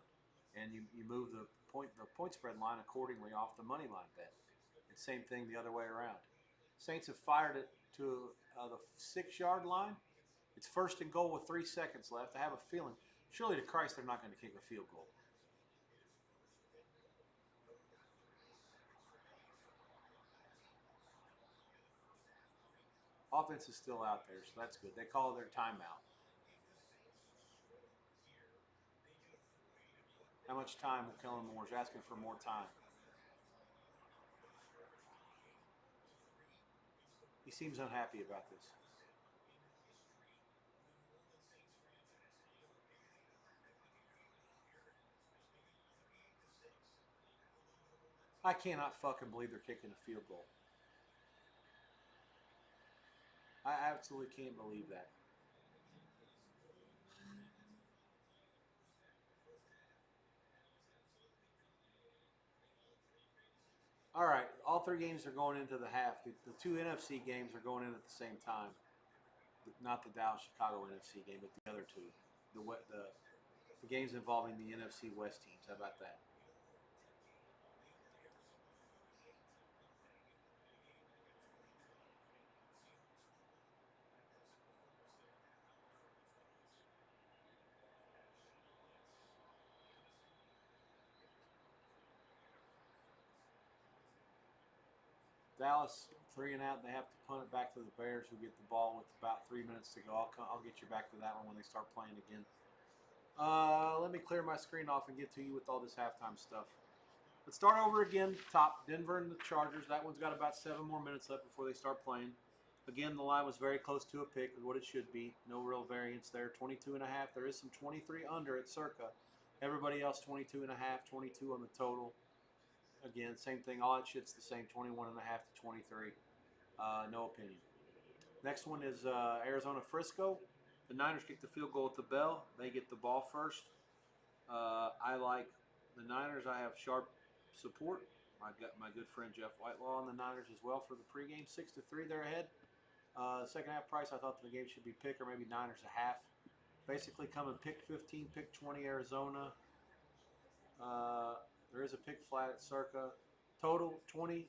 and you move the point spread line accordingly off the money line bet. And same thing the other way around. Saints have fired it to the 6 yard line. It's first and goal with 3 seconds left. I have a feeling, surely to Christ, they're not going to kick a field goal. Offense is still out there, so that's good. They call their timeout. How much time will Kellen Moore's asking for more time? He seems unhappy about this. I cannot fucking believe they're kicking a field goal. I absolutely can't believe that. All right, all 3 games are going into the half. The two NFC games are going in at the same time. Not the Dallas Chicago NFC game, but the other two. The games involving the NFC West teams. How about that? Dallas 3 and out. They have to punt it back to the Bears, who get the ball with about 3 minutes to go. I'll get you back to that one when they start playing again. Let me clear my screen off and get to you with all this halftime stuff. Let's start over again. Top Denver and the Chargers. That one's got about 7 more minutes left before they start playing. Again, the line was very close to a pick, what it should be. No real variance there. 22.5. There is some 23 under at circa. Everybody else 22.5, 22 on the total. Again, same thing. All that shit's the same. 21.5 to 23. No opinion. Next one is Arizona Frisco. The Niners kick the field goal at the bell. They get the ball first. I like the Niners. I have sharp support. My good friend Jeff Whitelaw on the Niners as well for the pregame. 6-3, they're ahead. Second half price, I thought the game should be pick or maybe Niners a half. Basically, coming pick 15, pick 20 Arizona. There is a pick flat at circa. Total 20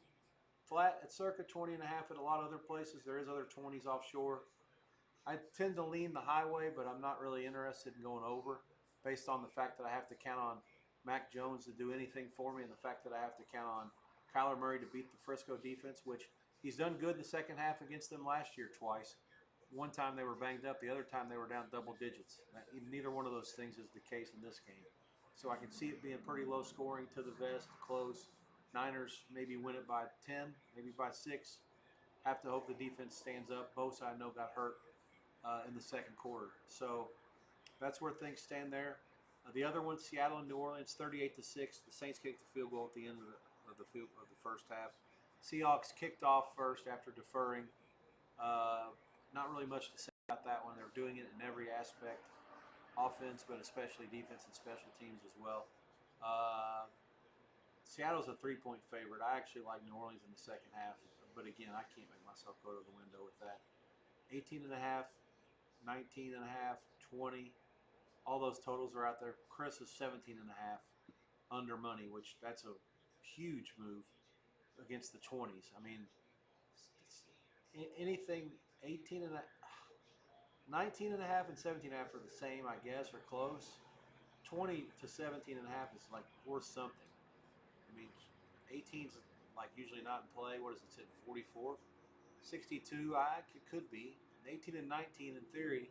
flat at circa 20.5 at a lot of other places. There is other 20s offshore. I tend to lean the highway, but I'm not really interested in going over based on the fact that I have to count on Mac Jones to do anything for me and the fact that I have to count on Kyler Murray to beat the Frisco defense, which he's done good in the second half against them last year twice. One time they were banged up, the other time they were down double digits. Neither one of those things is the case in this game. So I can see it being pretty low scoring to the vest, close. Niners maybe win it by 10, maybe by 6. Have to hope the defense stands up. Bosa, I know, got hurt in the second quarter. So that's where things stand there. The other one, Seattle and New Orleans, 38-6. The Saints kicked the field goal at the end of the first half. Seahawks kicked off first after deferring. Not really much to say about that one. They're doing it in every aspect, offense, but especially defense and special teams as well. Seattle's a 3-point favorite. I actually like New Orleans in the second half, but again, I can't make myself go to the window with that. 18.5, 19.5, 20. All those totals are out there. Chris is 17.5 under money, which that's a huge move against the 20s. I mean, anything 18 and a, 19 and a half and 17 and a half are the same, I guess, or close. 20 to 17 and a half is like worth something. I mean, 18's like usually not in play. What is it, sitting 44? 62, it could be. 18 and 19 in theory,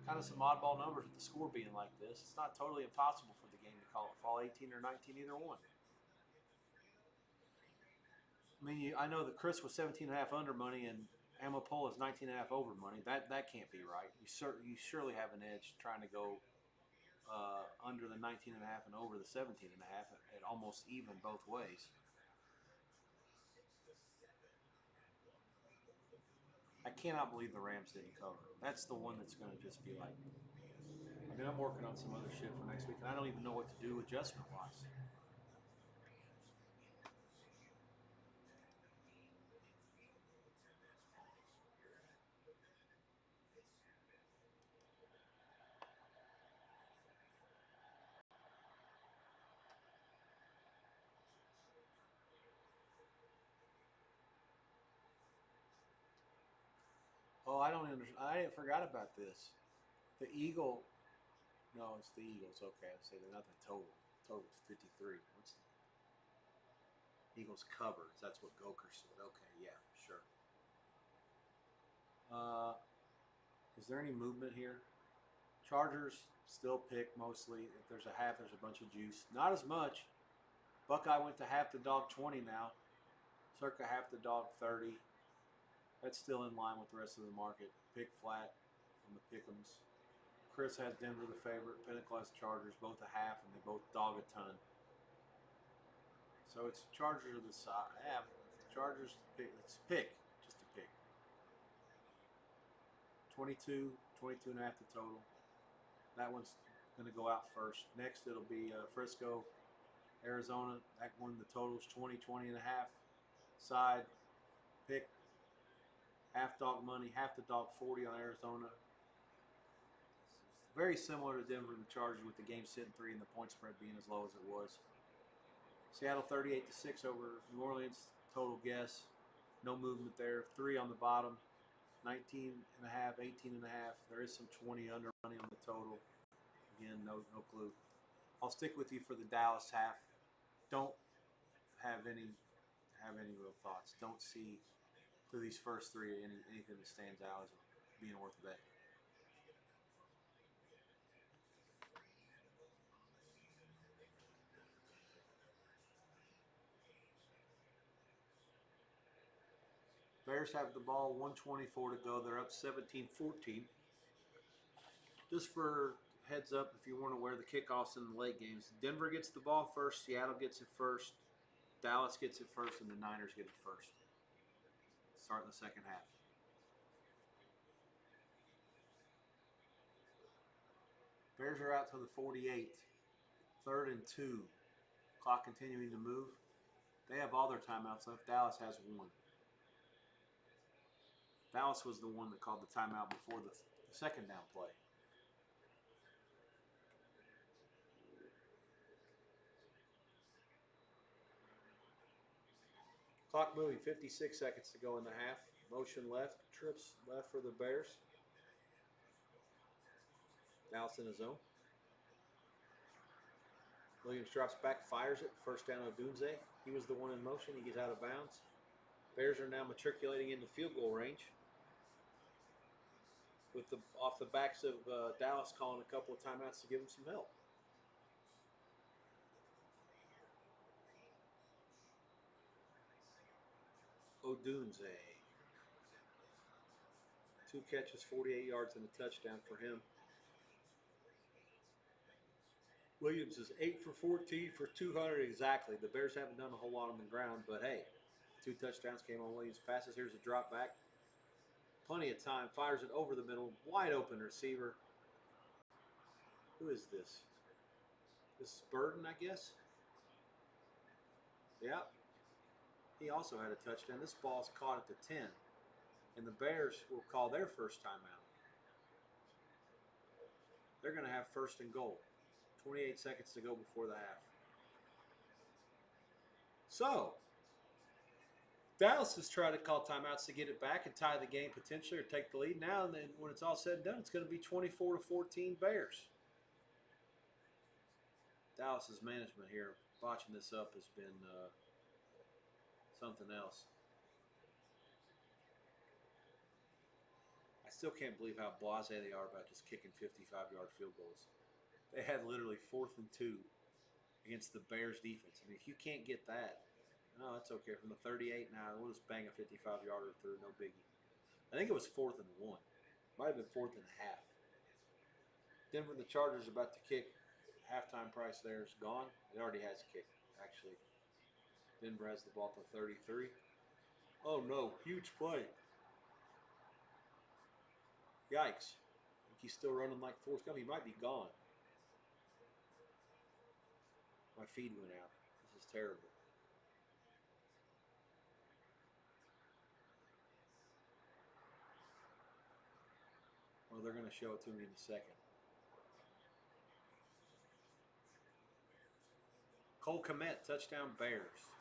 kind of some oddball numbers with the score being like this. It's not totally impossible for the game to call it fall 18 or 19, either one. I mean, I know that Chris was 17 and a half under money and Amapola is 19 and a half over money. That can't be right. You surely have an edge trying to go under the 19 and a half and over the 17 and a half at almost even both ways. I cannot believe the Rams didn't cover. That's the one that's going to just be like. I mean, I'm working on some other shit for next week, and I don't even know what to do adjustment wise. Oh, I don't understand. I forgot about this. The Eagle. No, it's the Eagles. Okay, I say they're not the total. Total's 53. What's the Eagles covered? That's what Goker said. Okay, yeah, sure. Uh, is there any movement here? Chargers still pick mostly. If there's a half, there's a bunch of juice. Not as much. Buckeye went to half the dog 20 now. Circa half the dog 30. That's still in line with the rest of the market. Pick flat on the pick'ems. Chris has Denver the favorite. Pinnacle has Chargers, both a half, and they both dog a ton. So it's Chargers are the side. Yeah, Chargers pick. It's pick. Just a pick. 22, 22 and a half the total. That one's going to go out first. Next, it'll be Frisco, Arizona. That one, the total's 20, 20 and a half. Side, pick, half dog money, half the dog 40 on Arizona. It's very similar to Denver and the Chargers with the game sitting 3 and the point spread being as low as it was. Seattle 38-6 over New Orleans. Total guess. No movement there. 3 on the bottom. 19 and a half, 18 and a half. There is some 20 under money on the total. Again, no clue. I'll stick with you for the Dallas half. Don't have any real thoughts. Don't see through these first 3 anything that stands out as being worth a bet. Bears have the ball, 124 to go. They're up 17-14. Just for heads up, if you weren't aware, the kickoffs in the late games. Denver gets the ball first, Seattle gets it first, Dallas gets it first, and the Niners get it first. Starting the second half. Bears are out to the 48. 3rd and 2. Clock continuing to move. They have all their timeouts left. Dallas has 1. Dallas was the one that called the timeout before the second down play. Clock moving, 56 seconds to go in the half. Motion left, trips left for the Bears. Dallas in his zone. Williams drops back, fires it. First down Odunze. He was the one in motion. He gets out of bounds. Bears are now matriculating into field goal range. With the off the backs of Dallas calling a couple of timeouts to give them some help. Odunze. 2 catches, 48 yards, and a touchdown for him. Williams is 8 for 14 for 200 exactly. The Bears haven't done a whole lot on the ground, but hey, 2 touchdowns came on Williams' passes. Here's a drop back. Plenty of time. Fires it over the middle. Wide open receiver. Who is this? This is Burden, I guess. Yeah. He also had a touchdown. This ball's caught at the 10. And the Bears will call their first timeout. They're going to have 1st and goal. 28 seconds to go before the half. So, Dallas is trying to call timeouts to get it back and tie the game potentially or take the lead. Now and then, when it's all said and done, it's going to be 24-14 Bears. Dallas's management here botching this up has been something else. I still can't believe how blasé they are about just kicking 55-yard field goals. They had literally 4th and 2 against the Bears defense. I mean, if you can't get that, no, that's okay. From the 38 now, we'll just bang a 55-yarder through, no biggie. I think it was 4th and 1. Might have been 4th and a half. Denver, the Chargers, about to kick. Halftime price there is gone. It already has kicked, actually. Denver has the ball to 33. Oh no, huge play. Yikes. I think he's still running like Forrest Gump. He might be gone. My feed went out. This is terrible. Well, they're going to show it to me in a second. Cole Kmet, touchdown Bears.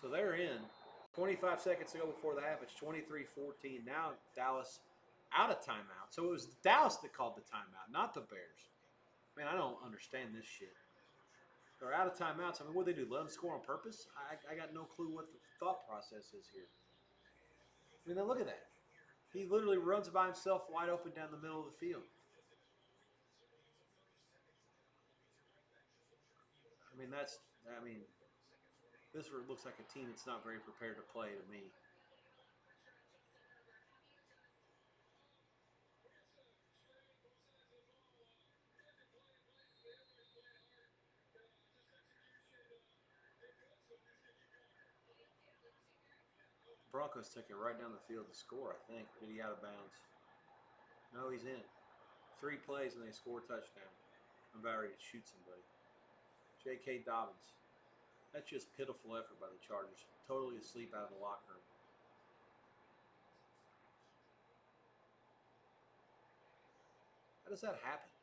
So they're in. 25 seconds to go before the half. It's 23-14. Now Dallas out of timeout. So it was Dallas that called the timeout, not the Bears. Man, I don't understand this shit. They're out of timeouts. I mean, what do they do? Let them score on purpose? I got no clue what the thought process is here. I mean, then look at that. He literally runs by himself wide open down the middle of the field. I mean, this looks like a team that's not very prepared to play to me. Broncos took it right down the field to score, I think. Did he out of bounds? No, he's in. 3 plays and they score a touchdown. I'm about ready to shoot somebody. J.K. Dobbins. That's just pitiful effort by the Chargers. Totally asleep out of the locker room. How does that happen?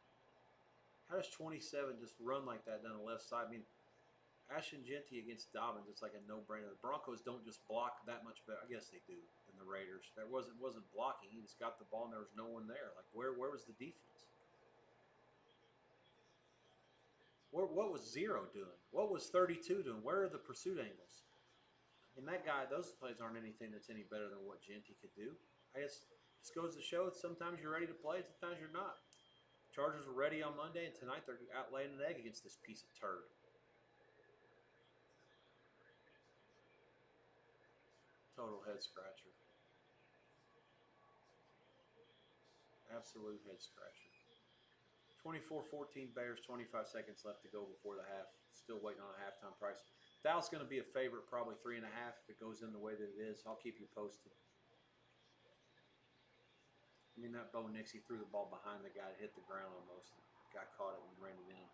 How does 27 just run like that down the left side? I mean, Ashton Genty against Dobbins, it's like a no-brainer. The Broncos don't just block that much better. I guess they do than the Raiders. There wasn't blocking. He just got the ball and there was no one there. Like where was the defense? What was 0 doing? What was 32 doing? Where are the pursuit angles? And that guy, those plays aren't anything that's any better than what Genty could do. I guess this goes to show that sometimes you're ready to play, sometimes you're not. Chargers were ready on Monday, and tonight they're out laying an egg against this piece of turd. Total head scratcher. Absolute head scratcher. 24-14 Bears, 25 seconds left to go before the half. Still waiting on a halftime price. Dallas going to be a favorite, probably 3.5 if it goes in the way that it is. I'll keep you posted. I mean, that Bo Nix, he threw the ball behind the guy. It hit the ground almost. The guy caught it and ran it in.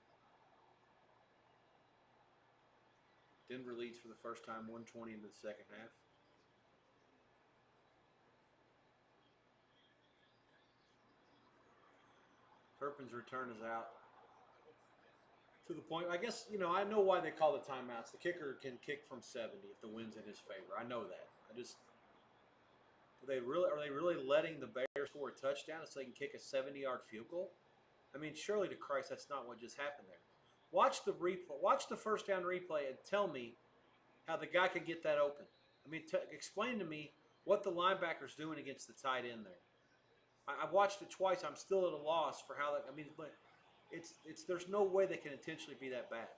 Denver leads for the first time, 120 into the second half. Turpin's return is out. To the point, I guess, I know why they call the timeouts. The kicker can kick from 70 if the wind's in his favor. I know that. Are they really letting the Bears score a touchdown so they can kick a 70-yard field goal? I mean, surely to Christ, that's not what just happened there. Watch the replay. Watch the first down replay and tell me how the guy could get that open. I mean, explain to me what the linebacker's doing against the tight end there. I've watched it twice. I'm still at a loss for how that. I mean, but there's no way they can intentionally be that bad.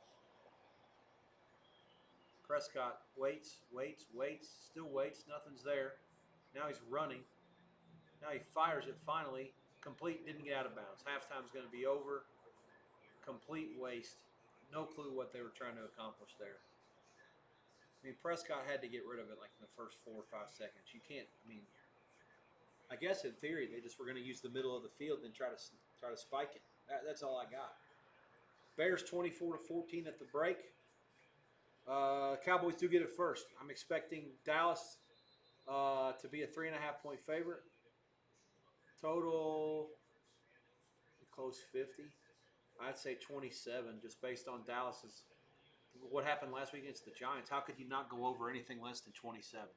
Prescott waits, still waits. Nothing's there. Now he's running. Now he fires it finally. Complete, didn't get out of bounds. Halftime's going to be over. Complete waste. No clue what they were trying to accomplish there. I mean, Prescott had to get rid of it like in the first 4 or 5 seconds. You can't, I guess in theory they just were going to use the middle of the field and try to spike it. That's all I got. Bears 24-14 at the break. Cowboys do get it first. I'm expecting Dallas to be a 3.5-point favorite. Total close 50. I'd say 27, just based on Dallas's what happened last week against the Giants. How could you not go over anything less than 27?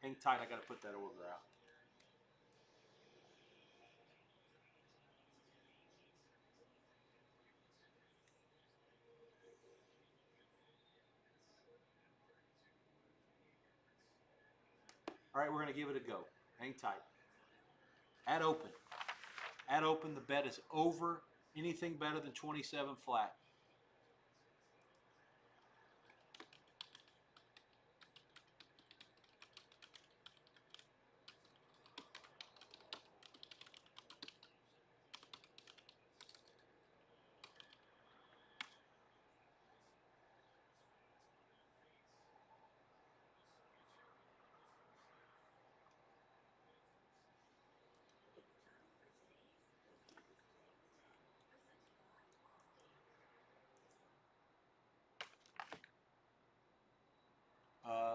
Hang tight. I got to put that order out. All right, we're going to give it a go. Hang tight. At open. At open, the bet is over. Anything better than 27 flat.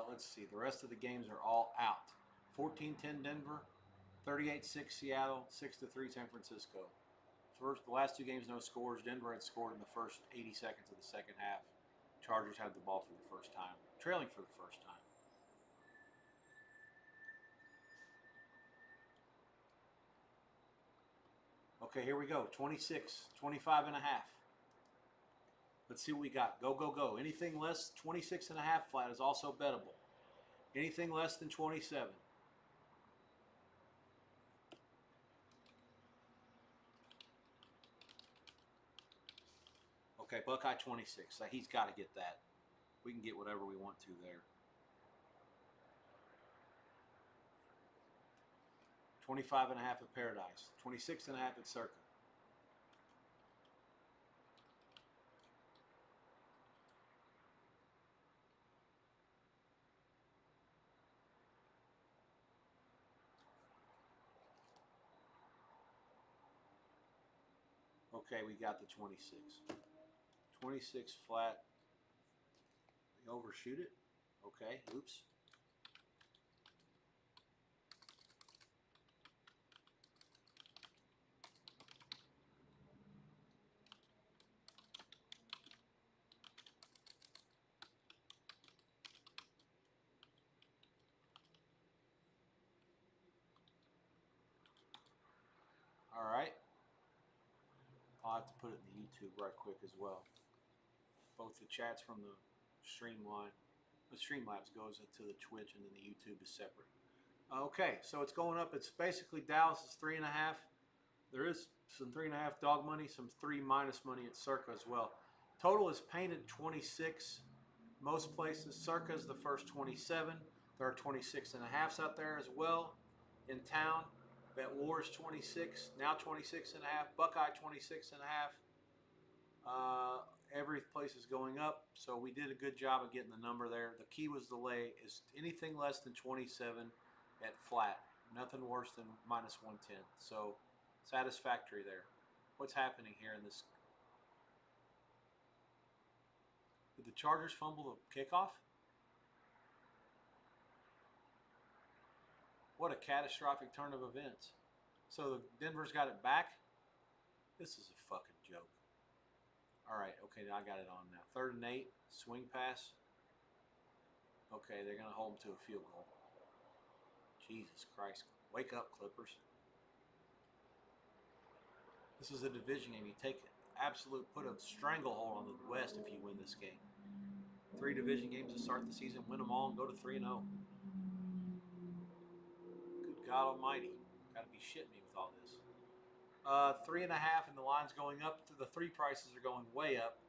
Let's see. The rest of the games are all out. 14-10 Denver, 38-6 Seattle, 6-3 San Francisco. The last 2 games, no scores. Denver had scored in the first 80 seconds of the second half. Chargers had the ball for the first time, trailing for the first time. Okay, here we go. 26, 25 and a half. Let's see what we got. Go, go, go. Anything less 26 and a half flat is also bettable. Anything less than 27. Okay, Buckeye 26. He's got to get that. We can get whatever we want to there. 25 and a half at Paradise. 26 and a half at Circa. Okay, we got the 26. 26 flat. We overshoot it. Okay, oops. All right. I'll have to put it in the YouTube right quick as well. Both the chats from the Streamline, the Streamlabs goes into the Twitch, and then the YouTube is separate. Okay, so it's going up. It's basically Dallas is 3.5. There is some 3.5 dog money, some 3 minus money at Circa as well. Total is painted 26. Most places, Circa is the first 27. There are 26 and a halves out there as well in town. Bet Wars 26, now 26 and a half. Buckeye 26 and a half. Every place is going up, so we did a good job of getting the number there. The key was the lay is anything less than 27 at flat. Nothing worse than minus 110. So satisfactory there. What's happening here in this? Did the Chargers fumble the kickoff? What a catastrophic turn of events. So Denver's got it back? This is a fucking joke. All right, okay, I got it on now. 3rd and 8, swing pass. Okay, they're going to hold them to a field goal. Jesus Christ. Wake up, Clippers. This is a division game. You take put a stranglehold on the West if you win this game. 3 division games to start the season, win them all, and go to 3-0. Good God Almighty. Got to be shitting me with all this. 3.5, and the line's going up. The 3 prices are going way up.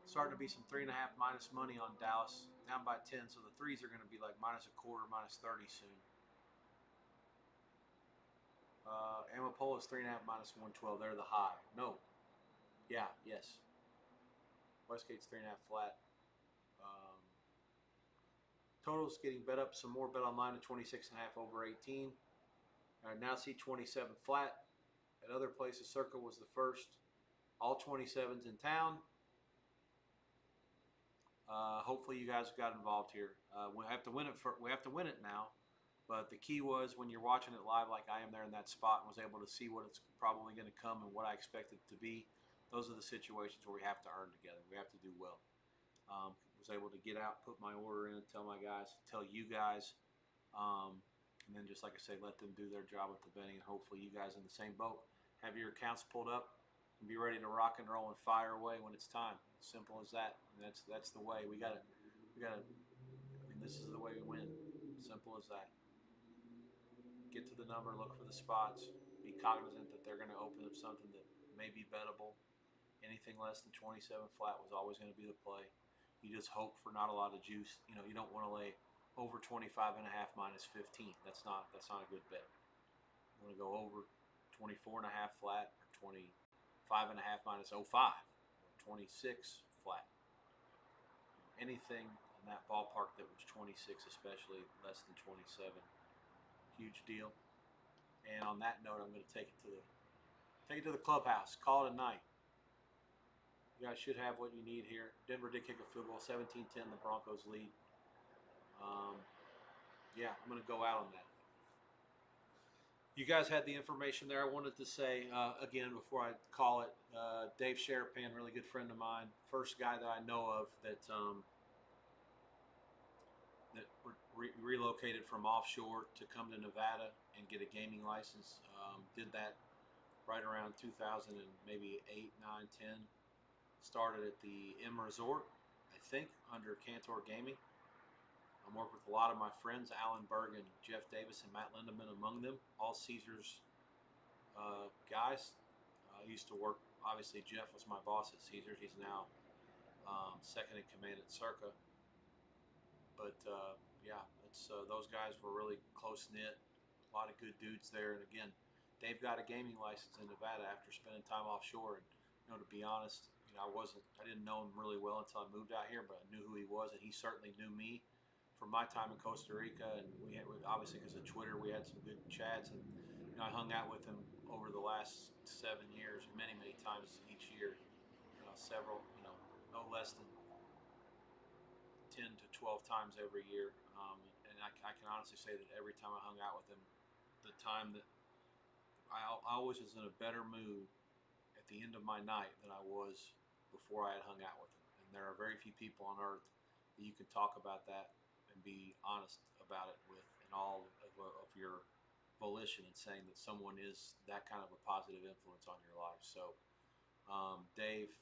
Starting to be some 3.5 minus money on Dallas, down by 10. So the 3s are going to be like minus a quarter, minus 30 soon. Amapola is 3.5 minus 112. They're the high. No. Yeah. Yes. Westgate's 3.5 flat. Totals getting bet up some more. Bet online at 26.5 over 18. Now see 27 flat. At other places, Circa was the first. All 27s in town. Hopefully you guys got involved here. We have to win it. We have to win it now. But the key was when you're watching it live, like I am there in that spot, and was able to see what it's probably going to come and what I expect it to be. Those are the situations where we have to earn together. We have to do well. Was able to get out, put my order in, tell my guys, tell you guys, and then just like I say, let them do their job with the betting, and hopefully you guys in the same boat. Have your accounts pulled up and be ready to rock and roll and fire away when it's time. Simple as that. And that's the way. We gotta. I mean, this is the way we win. Simple as that. Get to the number, look for the spots, be cognizant that they're going to open up something that may be bettable. Anything less than 27 flat was always going to be the play. You just hope for not a lot of juice. You know, you don't want to lay over 25 and a half minus 15. That's not a good bet. You want to go over 24 and a half flat or 25 and a half minus 05 or 26 flat. Anything in that ballpark that was 26, especially less than 27. Huge deal. And on that note, I'm going to take it to the clubhouse. Call it a night. You guys should have what you need here. Denver did kick a field goal, 17-10. The Broncos lead. Yeah, I'm going to go out on that. You guys had the information there. I wanted to say again before I call it. Dave Sherapan, really good friend of mine, first guy that I know of that relocated from offshore to come to Nevada and get a gaming license. Did that right around 2000 and maybe 8, 9, 10. Started at the M Resort, I think, under Cantor Gaming. I'm working with a lot of my friends, Alan Berg and Jeff Davis and Matt Lindeman among them, all Caesars guys. I used to work, obviously Jeff was my boss at Caesars. He's now second in command at Circa. But yeah, it's those guys were really close knit. A lot of good dudes there. And again, Dave got a gaming license in Nevada after spending time offshore. And to be honest, I didn't know him really well until I moved out here, but I knew who he was, and he certainly knew me from my time in Costa Rica. And we had, obviously, because of Twitter, we had some good chats. And I hung out with him over the last 7 years, many, many times each year. Several, no less than 10 to 12 times every year. And I can honestly say that every time I hung out with him, the time that I always was in a better mood at the end of my night than I was before I had hung out with him. And there are very few people on earth that you can talk about that and be honest about it with, and all of your volition, and saying that someone is that kind of a positive influence on your life. So Dave,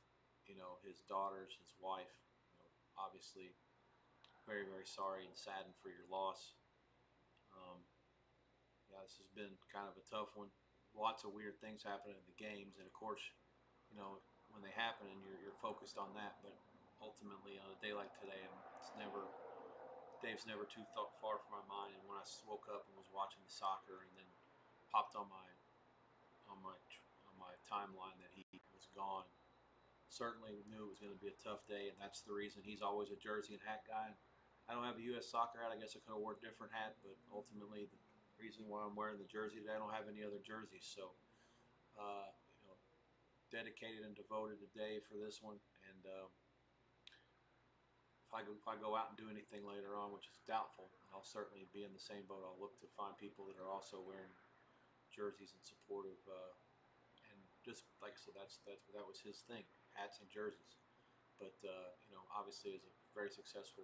his daughters, his wife, obviously very, very sorry and saddened for your loss. Um, yeah, this has been kind of a tough one. Lots of weird things happen in the games, and of course, when they happen, and you're focused on that. But ultimately, on a day like today, Dave's never too far from my mind. And when I woke up and was watching the soccer, and then popped on my timeline that he was gone, certainly knew it was going to be a tough day, and that's the reason he's always a jersey and hat guy. I don't have a U.S. soccer hat. I guess I could have worn a different hat, but ultimately the reason why I'm wearing the jersey today, I don't have any other jerseys. So, uh, you know, dedicated and devoted to Dave for this one. And if I go out and do anything later on, which is doubtful, I'll certainly be in the same boat. I'll look to find people that are also wearing jerseys in support of. And just like I said, that was his thing, hats and jerseys. But obviously, as a very successful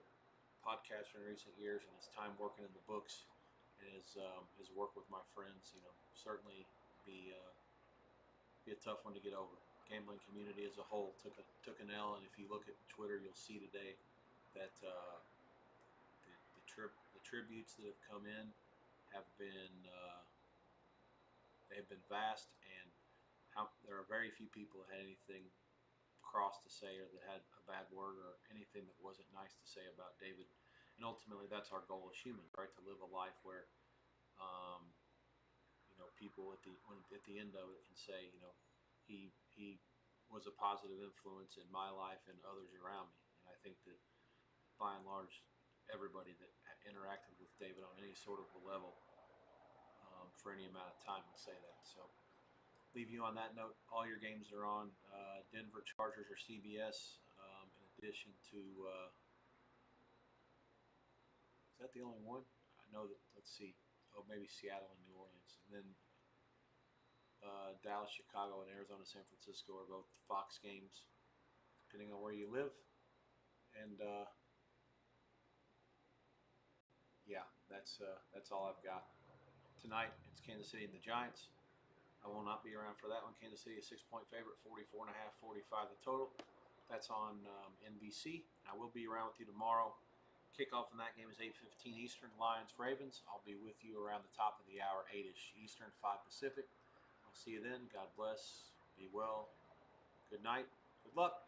podcaster in recent years, and his time working in the books, and his work with my friends, certainly be be a tough one to get over. Gambling community as a whole took an L, and if you look at Twitter, you'll see today that the tributes that have come in have been they have been vast, and there are very few people that had anything cross to say, or that had a bad word, or anything that wasn't nice to say about David. And ultimately, that's our goal as humans, right? To live a life where, um, people at the end of it can say, he was a positive influence in my life and others around me. And I think that by and large, everybody that interacted with David on any sort of a level, for any amount of time, would say that. So, leave you on that note. All your games are on Denver Chargers or CBS. In addition to, is that the only one? I know that. Let's see. Oh, maybe Seattle and New Orleans, and then Dallas, Chicago, and Arizona, San Francisco are both Fox games, depending on where you live. And yeah, that's all I've got tonight. It's Kansas City and the Giants. I will not be around for that one. Kansas City is 6-point favorite, 44.5, 45 the total. That's on NBC. I will be around with you tomorrow. Kickoff in that game is 8:15 Eastern, Lions Ravens. I'll be with you around the top of the hour, 8ish Eastern, 5 Pacific. I'll see you then. God bless. Be well. Good night. Good luck.